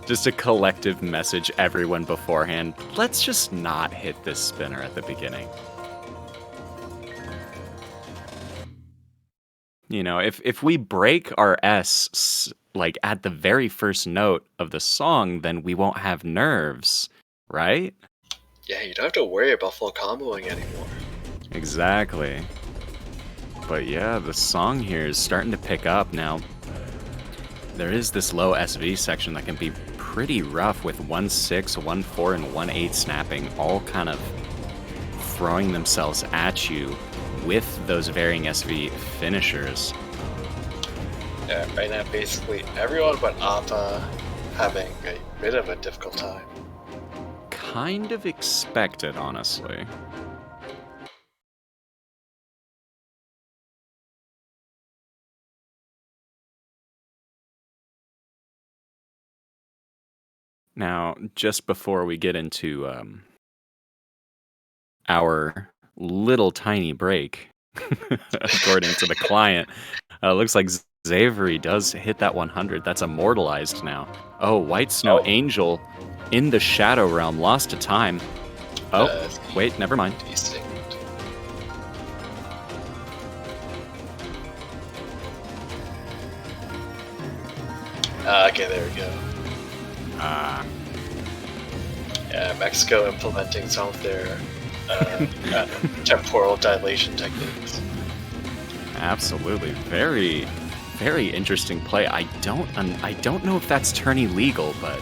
Just a collective message, everyone beforehand. Let's just not hit this spinner at the beginning. You know, if we break our S like at the very first note of the song, then we won't have nerves, right? Yeah, you don't have to worry about full comboing anymore. Exactly. But yeah, the song here is starting to pick up now. There is this low SV section that can be pretty rough with 1-6, 1-4, and 1-8 snapping, all kind of throwing themselves at you with those varying SV finishers. Yeah, right now basically everyone but Appa having a bit of a difficult time. Kind of expected, honestly. Now, just before we get into our little tiny break, according to the client, looks like Xavery does hit that 100. That's immortalized now. Oh, White Snow Angel in the Shadow Realm lost to time. Oh, wait, never mind. Decent. Okay, there we go. Yeah, Mexico implementing some of their temporal dilation techniques. Absolutely, very, very interesting play. I don't know if that's tourney legal, but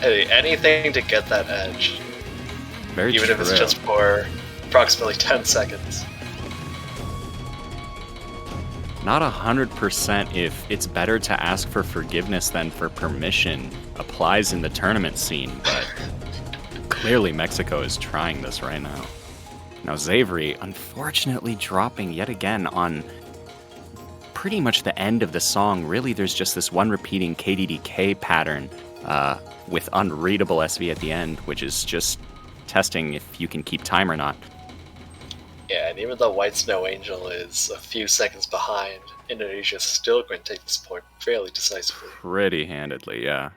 Hey, anything to get that edge, very even true. if it's just for approximately 10 seconds. Not 100% if it's better to ask for forgiveness than for permission applies in the tournament scene, but clearly Mexico is trying this right now. Now Xavery, unfortunately dropping yet again on pretty much the end of the song. Really, there's just this one repeating KDDK pattern with unreadable SV at the end, which is just testing if you can keep time or not. Yeah, and even though White Snow Angel is a few seconds behind, Indonesia's still going to take this point fairly decisively. Pretty handedly, yeah.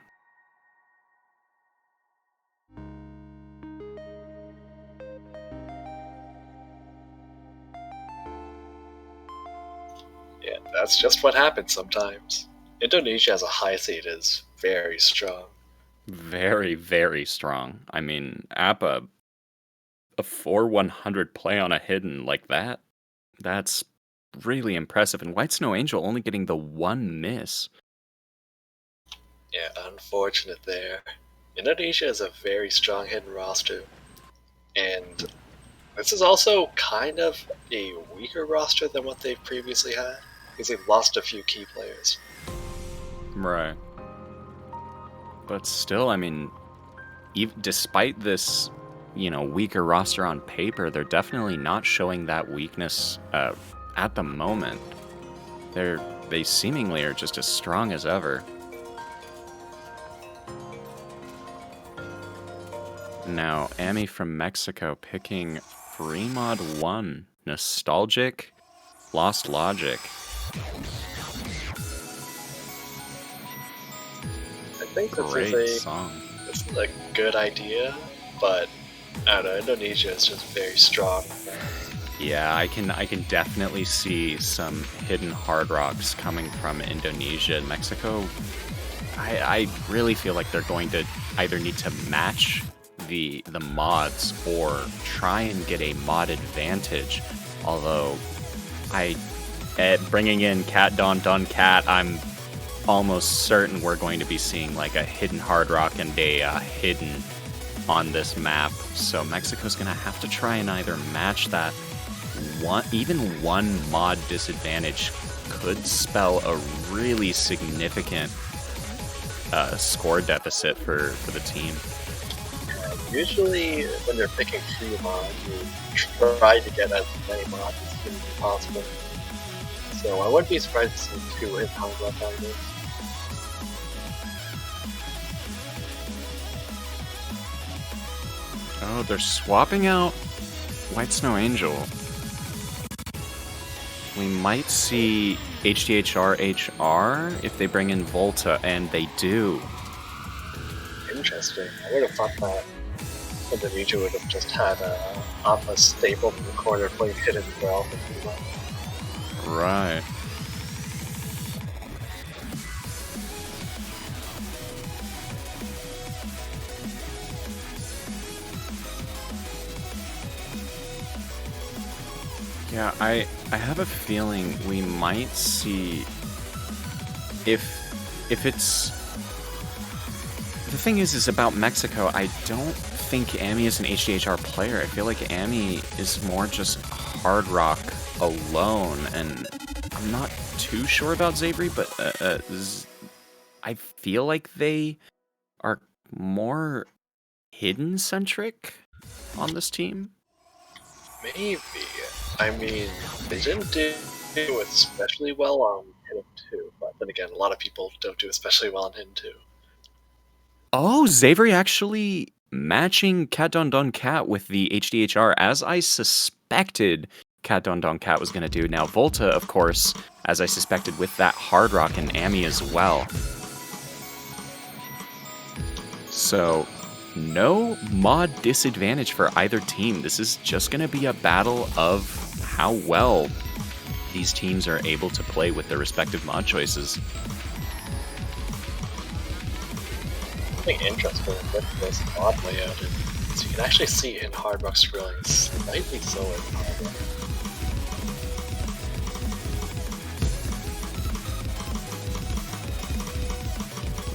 Yeah, that's just what happens sometimes. Indonesia as a high seed is very strong. Very, very strong. I mean, Appa, a 4-100 play on a hidden like that, that's really impressive. And White Snow Angel only getting the one miss. Yeah, unfortunate there. Indonesia is a very strong hidden roster, and this is also kind of a weaker roster than what they've previously had, because they've lost a few key players. Right. But still, I mean, despite this, weaker roster on paper, they're definitely not showing that weakness at the moment. They seemingly are just as strong as ever. Now, Amy from Mexico picking Free Mod 1, Nostalgic, Lost Logic. I think Great this song. is a good idea, but I don't know, Indonesia is just very strong. Yeah, I can definitely see some hidden hard rocks coming from Indonesia and Mexico. I really feel like they're going to either need to match the mods or try and get a mod advantage. Although, bringing in Cat Don Cat, I'm almost certain we're going to be seeing like a hidden hard rock and a hidden on this map. So Mexico's going to have to try and either match that. Even one mod disadvantage could spell a really significant score deficit for the team. Usually, when you're picking free mods, you try to get as many mods as soon as possible. So I wouldn't be surprised to see 2 hidden hard rock out of this. Oh, they're swapping out White Snow Angel, we might see HDHR HR if they bring in Volta, and they do. Interesting. I would have thought that Indonesia would have just had Alpha stable in the corner playing Hidden Realm and Right. Yeah, I have a feeling we might see if it's the thing is about Mexico. I don't think Amy is an HDHR player. I feel like Amy is more just hard rock alone, and I'm not too sure about Xavier, but I feel like they are more hidden centric on this team. maybe. I mean, they didn't do especially well on Hidden 2, but then again, a lot of people don't do especially well on Hidden 2. Oh, Xavier actually matching Cat Don Don Cat with the HDHR, as I suspected Cat Don Don Cat was going to do. Now, Volta, of course, as I suspected, with that hard rock and Amy as well. So, no mod disadvantage for either team. This is just going to be a battle of how well these teams are able to play with their respective mod choices. Something interesting with this mod layout is you can actually see in Hard Rock scrolling slightly slower than Hard Rock.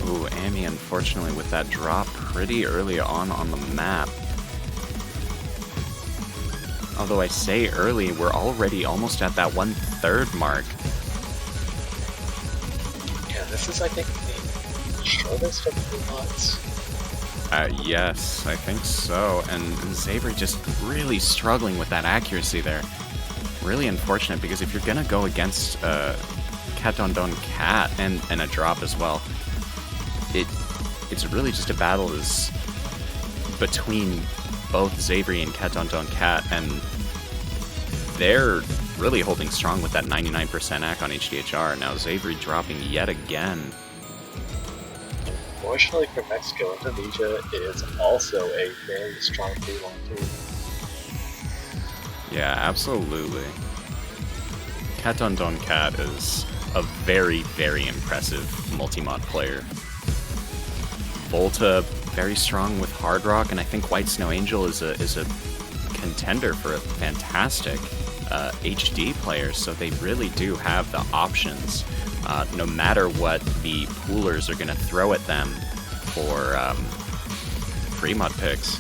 Ooh, Amy, unfortunately, with that drop pretty early on the map. Although I say early, we're already almost at that 1/3 mark. Yeah, this is, I think, the shortest of the mods. Yes, I think so. And Xavier just really struggling with that accuracy there. Really unfortunate, because if you're gonna go against Cat Don Don Cat and a drop as well, it's really just a battle is between both Xavier and Cat Don Don Cat, and they're really holding strong with that 99% AC on HDHR. Now Xavier dropping yet again. Unfortunately for Mexico, Indonesia is also a very strong P1 team. Yeah, absolutely. Cat Don Don Cat is a very, very impressive multi-mod player. Volta, very strong with Hard Rock, and I think White Snow Angel is a contender for a fantastic HD player, so they really do have the options, no matter what the poolers are going to throw at them for free mod picks.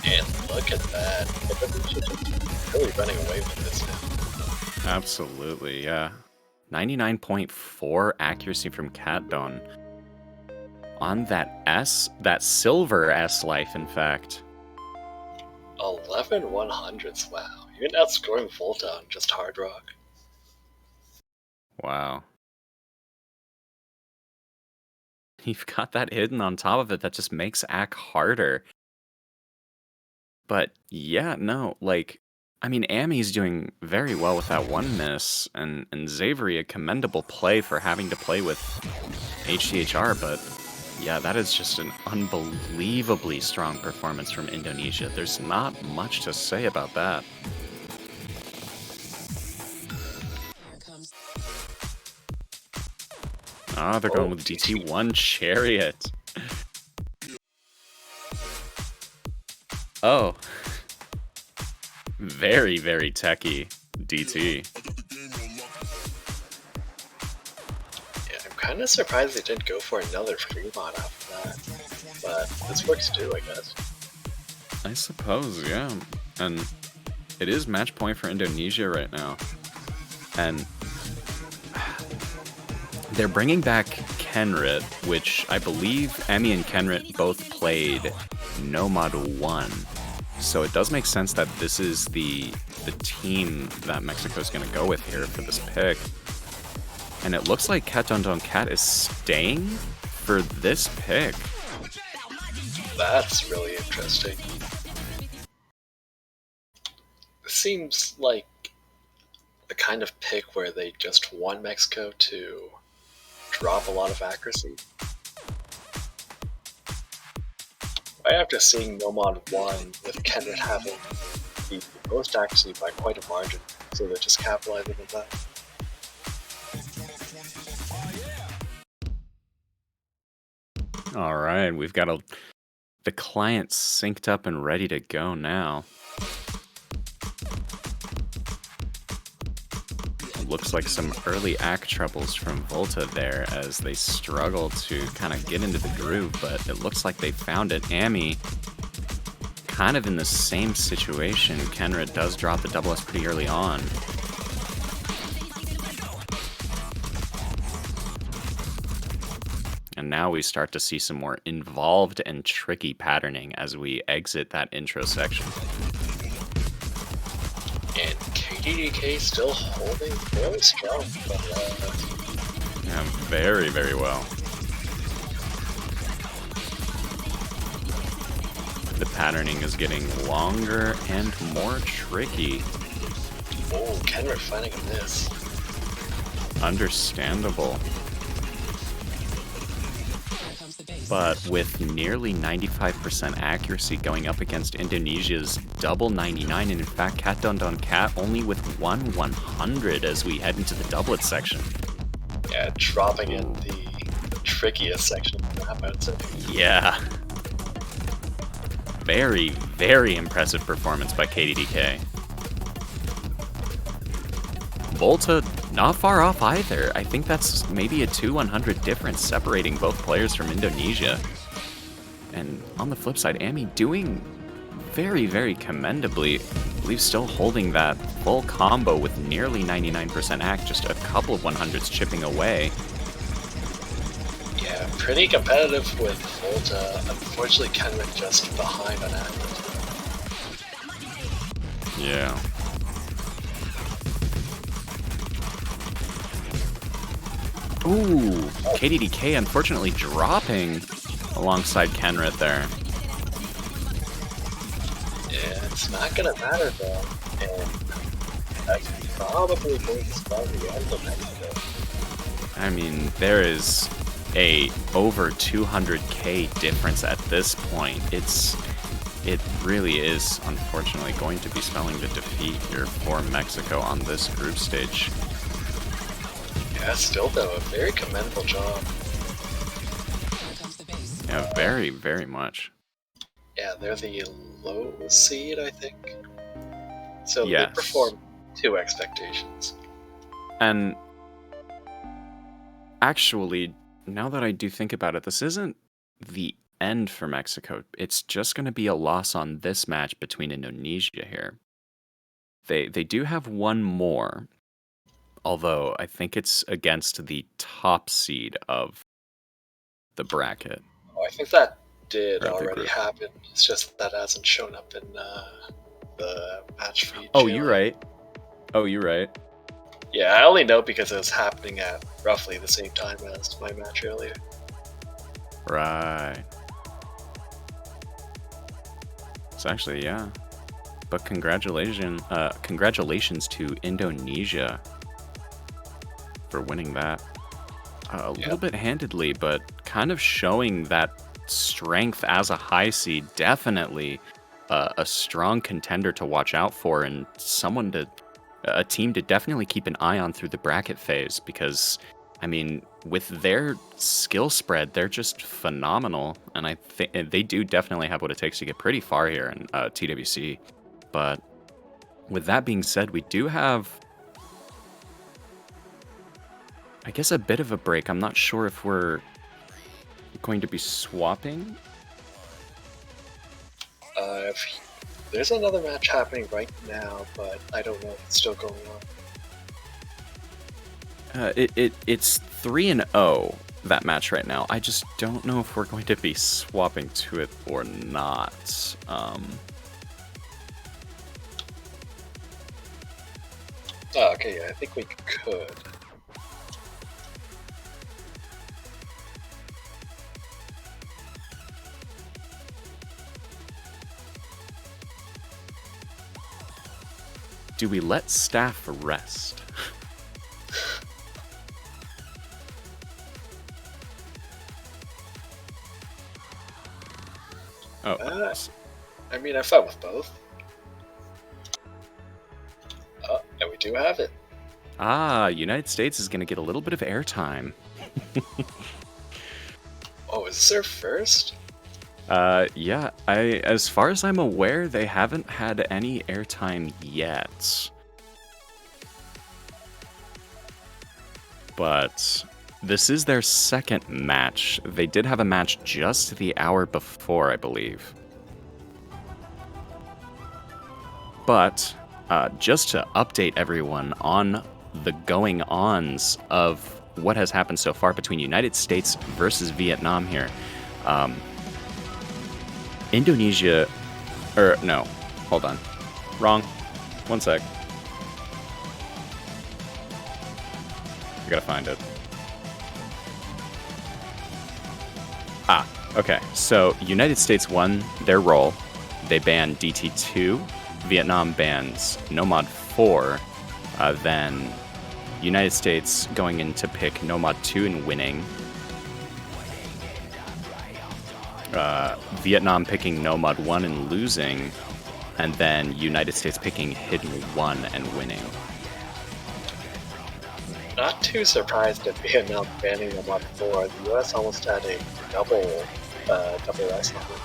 And look at that. Indonesia just really running away with this now. Absolutely, yeah. 99.4 accuracy from Cat Don. On that silver S life, in fact. 11 100s, wow. Even outscoring Volta on just Hard Rock. Wow. You've got that hidden on top of it that just makes AC harder. But yeah, no, like, I mean, Amy's doing very well with that one miss, and Xavier, a commendable play for having to play with HDHR, but yeah, that is just an unbelievably strong performance from Indonesia. There's not much to say about that. Ah, they're going with DT1 Chariot. Oh. Very, very techy DT. Yeah, I'm kind of surprised they didn't go for another free mod after that. But this works too, I guess. I suppose, yeah. And it is match point for Indonesia right now. And they're bringing back Kenrit, which I believe Emmy and Kenrit both played No Mod 1. So it does make sense that this is the team that Mexico's going to go with here for this pick. And it looks like Cat Don Don Cat is staying for this pick. That's really interesting. It seems like the kind of pick where they just want Mexico to drop a lot of accuracy. Right after seeing Nomad 1 with Kenrit having the most accuracy by quite a margin, so they're just capitalizing on that. All right, we've got the client synced up and ready to go now. Looks like some early act troubles from Volta there as they struggle to kind of get into the groove, but it looks like they found it. Ami kind of in the same situation. Kenra does drop the double S pretty early on. And now we start to see some more involved and tricky patterning as we exit that intro section. And KDDK still holding fairly strong, but Yeah, very, very well. The patterning is getting longer and more tricky. oh, Kenrit finding a miss. Understandable. But with nearly 95% accuracy going up against Indonesia's double 99, and in fact, Cat Don Don Cat only with 100 as we head into the doublet section. Yeah, dropping in the trickiest section of the map, I'd say. Yeah. Very, very impressive performance by KDDK. Volta, not far off either. I think that's maybe a 2-100 difference separating both players from Indonesia. And on the flip side, Ami doing very, very commendably. I believe still holding that full combo with nearly 99% act, just a couple of 100s chipping away. Yeah, pretty competitive with Volta. Unfortunately, Kenrit just behind on act. Yeah. Ooh, KDDK unfortunately dropping alongside Kenrit there. Yeah, it's not gonna matter though, and that's probably going to spell the end of Mexico. I mean, there is a over 200k difference at this point. It really is unfortunately going to be spelling the defeat here for Mexico on this group stage. Yeah, still though, a very commendable job. Yeah, very, very much. Yeah, they're the low seed, I think. So Yes. they performed to expectations. And actually, now that I do think about it, this isn't the end for Mexico. It's just going to be a loss on this match between Indonesia here. They do have one more, although I think it's against the top seed of the bracket. Oh, I think that did Or the already group. happen. It's just that hasn't shown up in the match feed. Oh, channel. you're right. Oh, you're right. Yeah, I only know because it was happening at roughly the same time as my match earlier. Right. So actually, yeah. But congratulations to Indonesia for winning that. A little bit handedly, but kind of showing that strength as a high seed. Definitely a strong contender to watch out for, and a team to definitely keep an eye on through the bracket phase, because I mean, with their skill spread, they're just phenomenal, and I think they do definitely have what it takes to get pretty far here in TWC. But with that being said, we do have, I guess, a bit of a break. I'm not sure if we're going to be swapping. There's another match happening right now, but I don't know if it's still going on. It's 3-0, that match right now. I just don't know if we're going to be swapping to it or not. Oh, okay, yeah, I think we could. Do we let staff rest? Oh. I mean, I fought with both. And we do have it. Ah, United States is going to get a little bit of airtime. Oh, is this their first? Yeah, as far as I'm aware, they haven't had any airtime yet. But this is their second match. They did have a match just the hour before, I believe. But just to update everyone on the going-ons of what has happened so far between United States versus Vietnam here. Indonesia, no, hold on. Wrong. One sec. I gotta find it. Okay. So United States won their role. They banned DT2. Vietnam bans Nomad 4. Then United States going in to pick Nomad 2 and winning. Vietnam picking Nomad 1 and losing. And then United States picking Hidden 1 and winning. Not too surprised at Vietnam banning Nomad 4. The US almost had a double S number.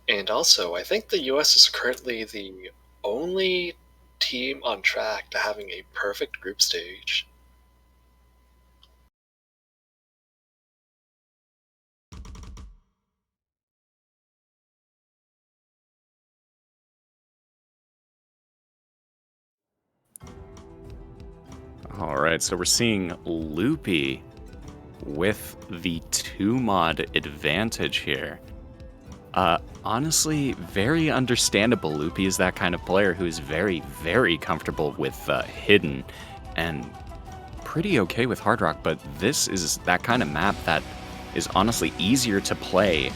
And also, I think the US is currently the only team on track to having a perfect group stage. Alright, so we're seeing Loopy with the 2-mod advantage here. Honestly, very understandable. Loopy is that kind of player who's very, very comfortable with Hidden and pretty okay with Hard Rock, but this is that kind of map that is honestly easier to play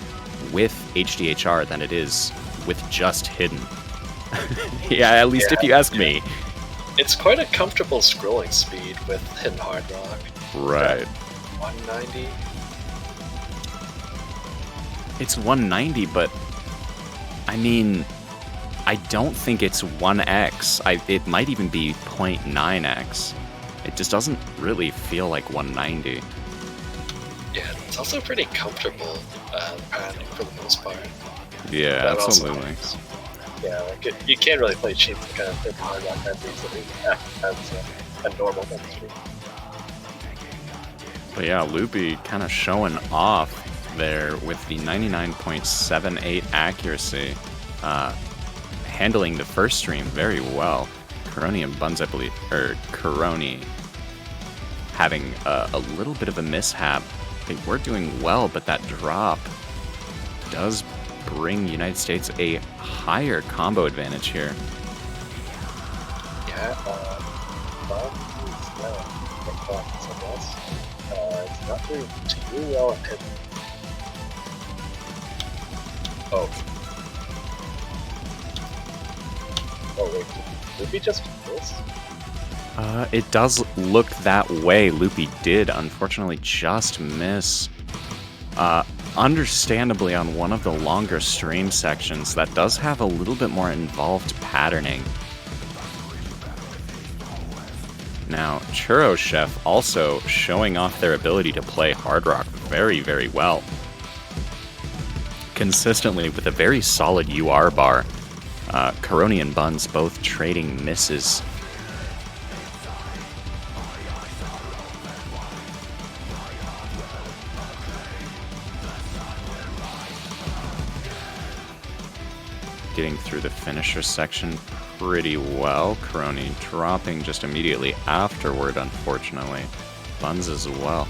with HDHR than it is with just Hidden. Yeah, at least if you ask me. It's quite a comfortable scrolling speed with Hidden Hard Rock. Right. 190. It's 190, but I mean, I don't think it's 1x. It might even be 0.9x. It just doesn't really feel like 190. Yeah, it's also pretty comfortable padding for the most part. Yeah, But absolutely. also, yeah, like you can't really play cheap to kind of Hidden Hard Rock that easily as a normal chemistry. But yeah, Loopy kind of showing off there with the 99.78 accuracy, handling the first stream very well. Coroni and Buns, I believe, or Coroni having a little bit of a mishap. They were doing well, but that drop does bring United States a higher combo advantage here. Yeah, it's not doing too well at Hidden. Oh, wait, did Loopy just miss? It does look that way. Loopy did, unfortunately, just miss. Understandably, on one of the longer stream sections, that does have a little bit more involved patterning. Now, Churro Chef also showing off their ability to play Hard Rock very, very well. Consistently with a very solid UR bar. Coroni and Buns both trading misses. Getting through the finisher section pretty well. Coroni dropping just immediately afterward, unfortunately. Buns as well.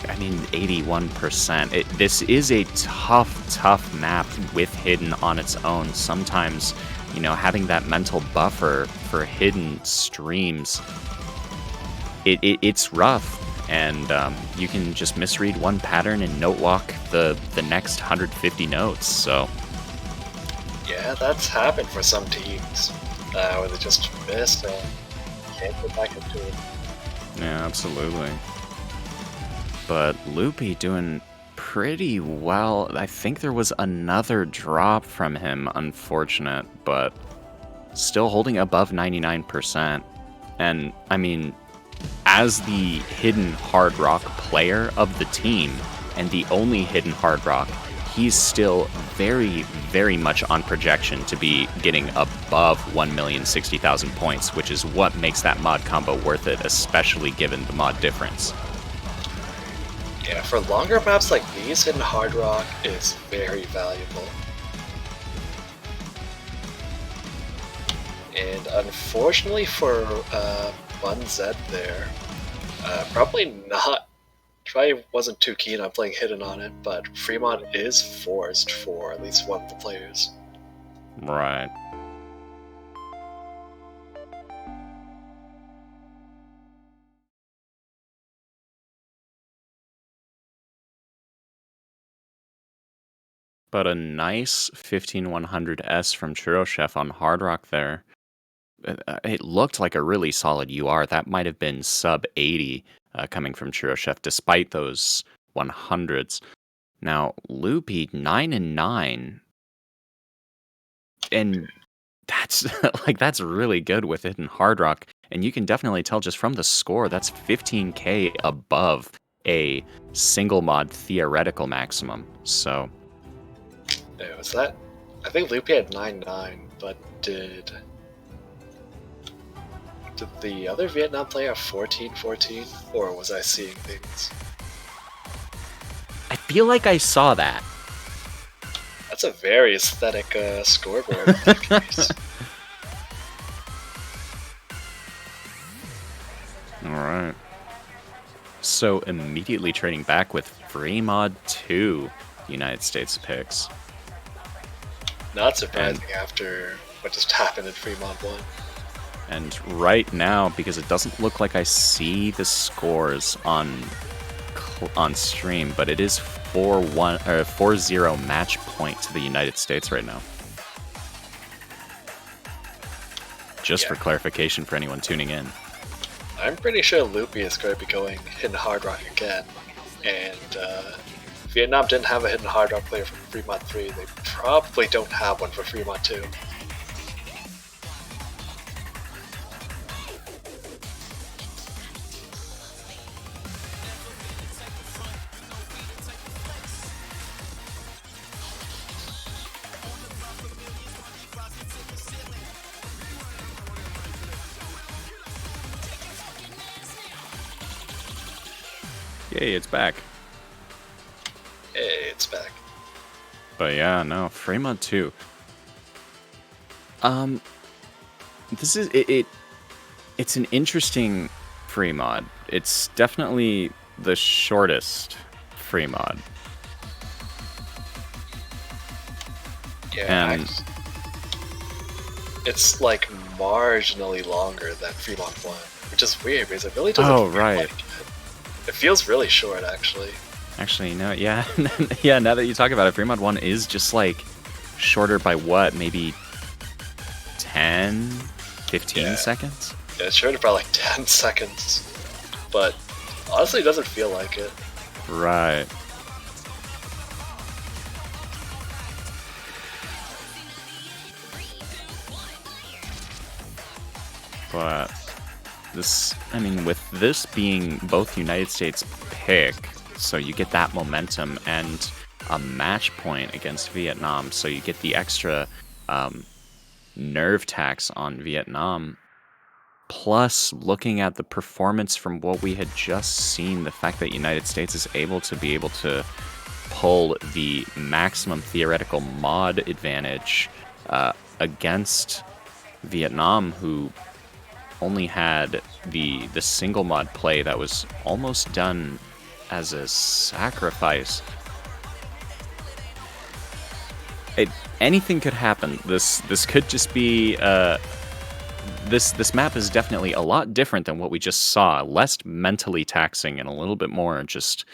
I mean, 81%. This is a tough map with Hidden on its own. Sometimes, having that mental buffer for Hidden streams, it's rough. and you can just misread one pattern and note walk the next 150 notes. So Yeah, that's happened for some teams where they just missed and can't get back into it. yeah, absolutely. But Loopy doing pretty well. I think there was another drop from him, unfortunate, but still holding above 99%. And I mean, as the hidden hard rock player of the team and the only hidden hard rock, he's still very, very much on projection to be getting above 1,060,000 points, which is what makes that mod combo worth it, especially given the mod difference. Yeah, for longer maps like these, hidden hard rock is very valuable. And unfortunately for 1Z there, probably wasn't too keen on playing hidden on it, but Fremont is forced for at least one of the players. Right. But a nice 15100S from Churro Chef on Hard Rock there. It looked like a really solid UR. That might have been sub 80 coming from Churro Chef, despite those 100s. Now, Loopy 9 and 9, and that's that's really good with Hidden Hard Rock. And you can definitely tell just from the score, that's 15k above a single mod theoretical maximum. So. Yeah, was that? I think Loopy had 9-9, but did the other Vietnam player have 14-14, or was I seeing things? I feel like I saw that. That's a very aesthetic scoreboard in that case. Alright. So immediately trading back with free mod 2 United States picks. Not surprising after what just happened in Fremont 1. And right now, because it doesn't look like I see the scores on stream, but it is 4-1 or 4-0 match point to the United States right now. Just for clarification for anyone tuning in. I'm pretty sure Loopy is going to be going Hidden Hard Rock again, and Vietnam didn't have a Hidden Hard Rock player from Fremont 3. They probably don't have one for Fremont 2. Yay, it's back. Hey, it's back. But yeah, no, Fremont 2. This is it's an interesting free mod. It's definitely the shortest free mod. Yeah, And it's like marginally longer than Fremont 1, which is weird because it really doesn't feel like it. It feels really short, actually. Actually, no, yeah. Yeah, now that you talk about it, Fremont 1 is just like shorter by what? Maybe 10, 15 seconds? Yeah, it's shorter by like 10 seconds. But honestly, it doesn't feel like it. Right. But this, I mean, with this being both United States pick, so you get that momentum and a match point against Vietnam, so you get the extra nerve tax on Vietnam. Plus, looking at the performance from what we had just seen, the fact that United States is able to pull the maximum theoretical mod advantage against Vietnam, who only had the single mod play that was almost done as a sacrifice. Anything could happen. This could just be this map is definitely a lot different than what we just saw. Less mentally taxing and a little bit more just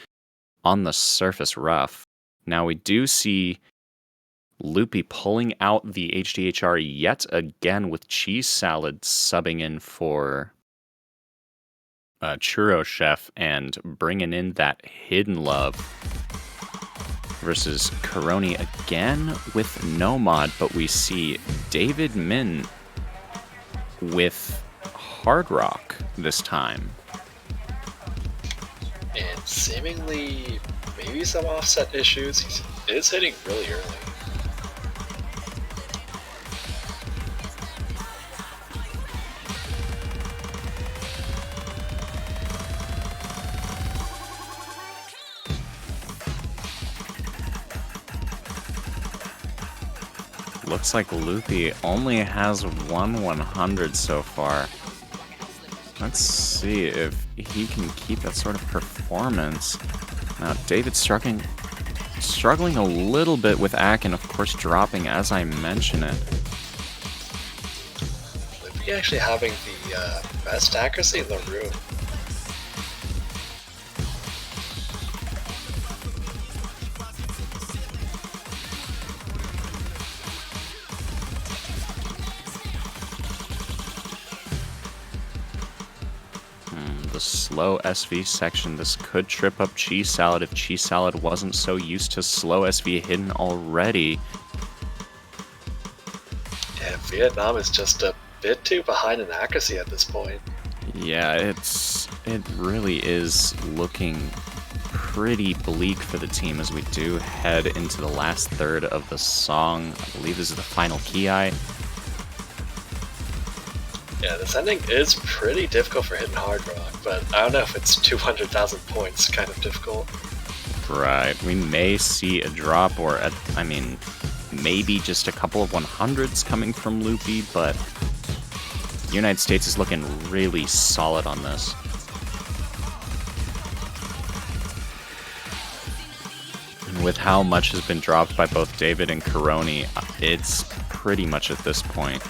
on the surface rough. Now we do see Loopy pulling out the HDHR yet again with Cheese Salad subbing in for Churro Chef and bringing in that Hidden Love versus Karoni again with no mod, but we see David Min with Hard Rock this time. And seemingly maybe some offset issues. He is hitting really early. Looks like Loopy only has 100 so far. Let's see if he can keep that sort of performance. Now, David's struggling a little bit with Akin, of course, dropping as I mention it. Loopy actually having the best accuracy in the room. The slow SV section. This could trip up Cheese Salad if Cheese Salad wasn't so used to slow SV hidden already. Yeah, Vietnam is just a bit too behind in accuracy at this point. Yeah, it really is looking pretty bleak for the team as we do head into the last third of the song. I believe this is the final key eye. Yeah, this ending is pretty difficult for Hidden Hard Rock, but I don't know if it's 200,000 points kind of difficult. Right, we may see a drop or, maybe just a couple of 100s coming from Loopy, but the United States is looking really solid on this. And with how much has been dropped by both David and Karoni, it's pretty much at this point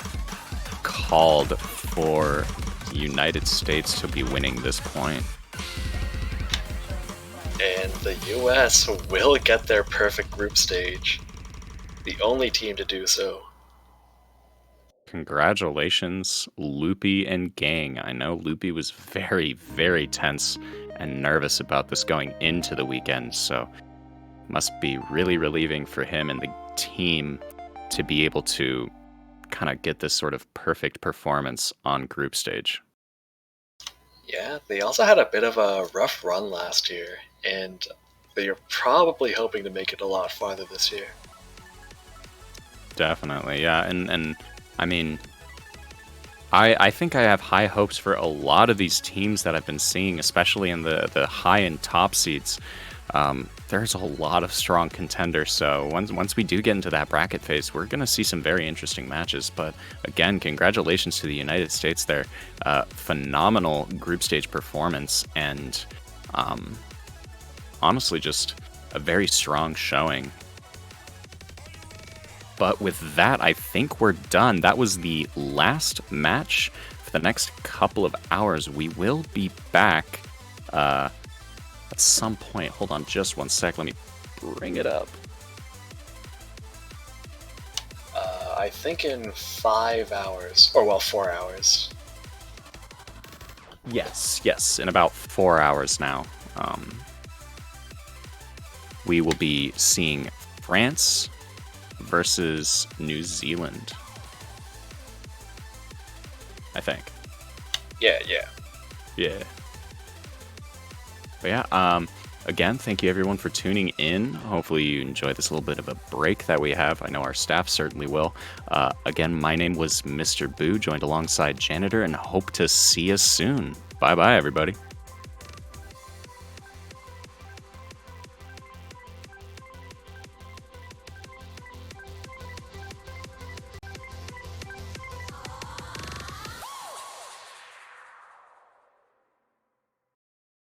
called for the United States to be winning this point. And the US will get their perfect group stage. The only team to do so. Congratulations, Loopy and gang. I know Loopy was very, very tense and nervous about this going into the weekend, so must be really relieving for him and the team to be able to kind of get this sort of perfect performance on group stage. Yeah, they also had a bit of a rough run last year, and they are probably hoping to make it a lot farther this year. Definitely, yeah, and I mean, I think I have high hopes for a lot of these teams that I've been seeing, especially in the high and top seeds. There's a lot of strong contenders, so once we do get into that bracket phase, we're going to see some very interesting matches. But again, congratulations to the United States there. Phenomenal group stage performance, and honestly, just a very strong showing. But with that, I think we're done. That was the last match for the next couple of hours. We will be back at some point. Hold on just one sec. Let me bring it up. I think in 5 hours, or well, 4 hours. Yes, in about 4 hours now. We will be seeing France versus New Zealand, I think. Yeah. But yeah, again, thank you everyone for tuning in. Hopefully you enjoyed this little bit of a break that we have. I know our staff certainly will. Again, my name was Mr. Boo, joined alongside Janitor, and hope to see you soon. Bye-bye, everybody.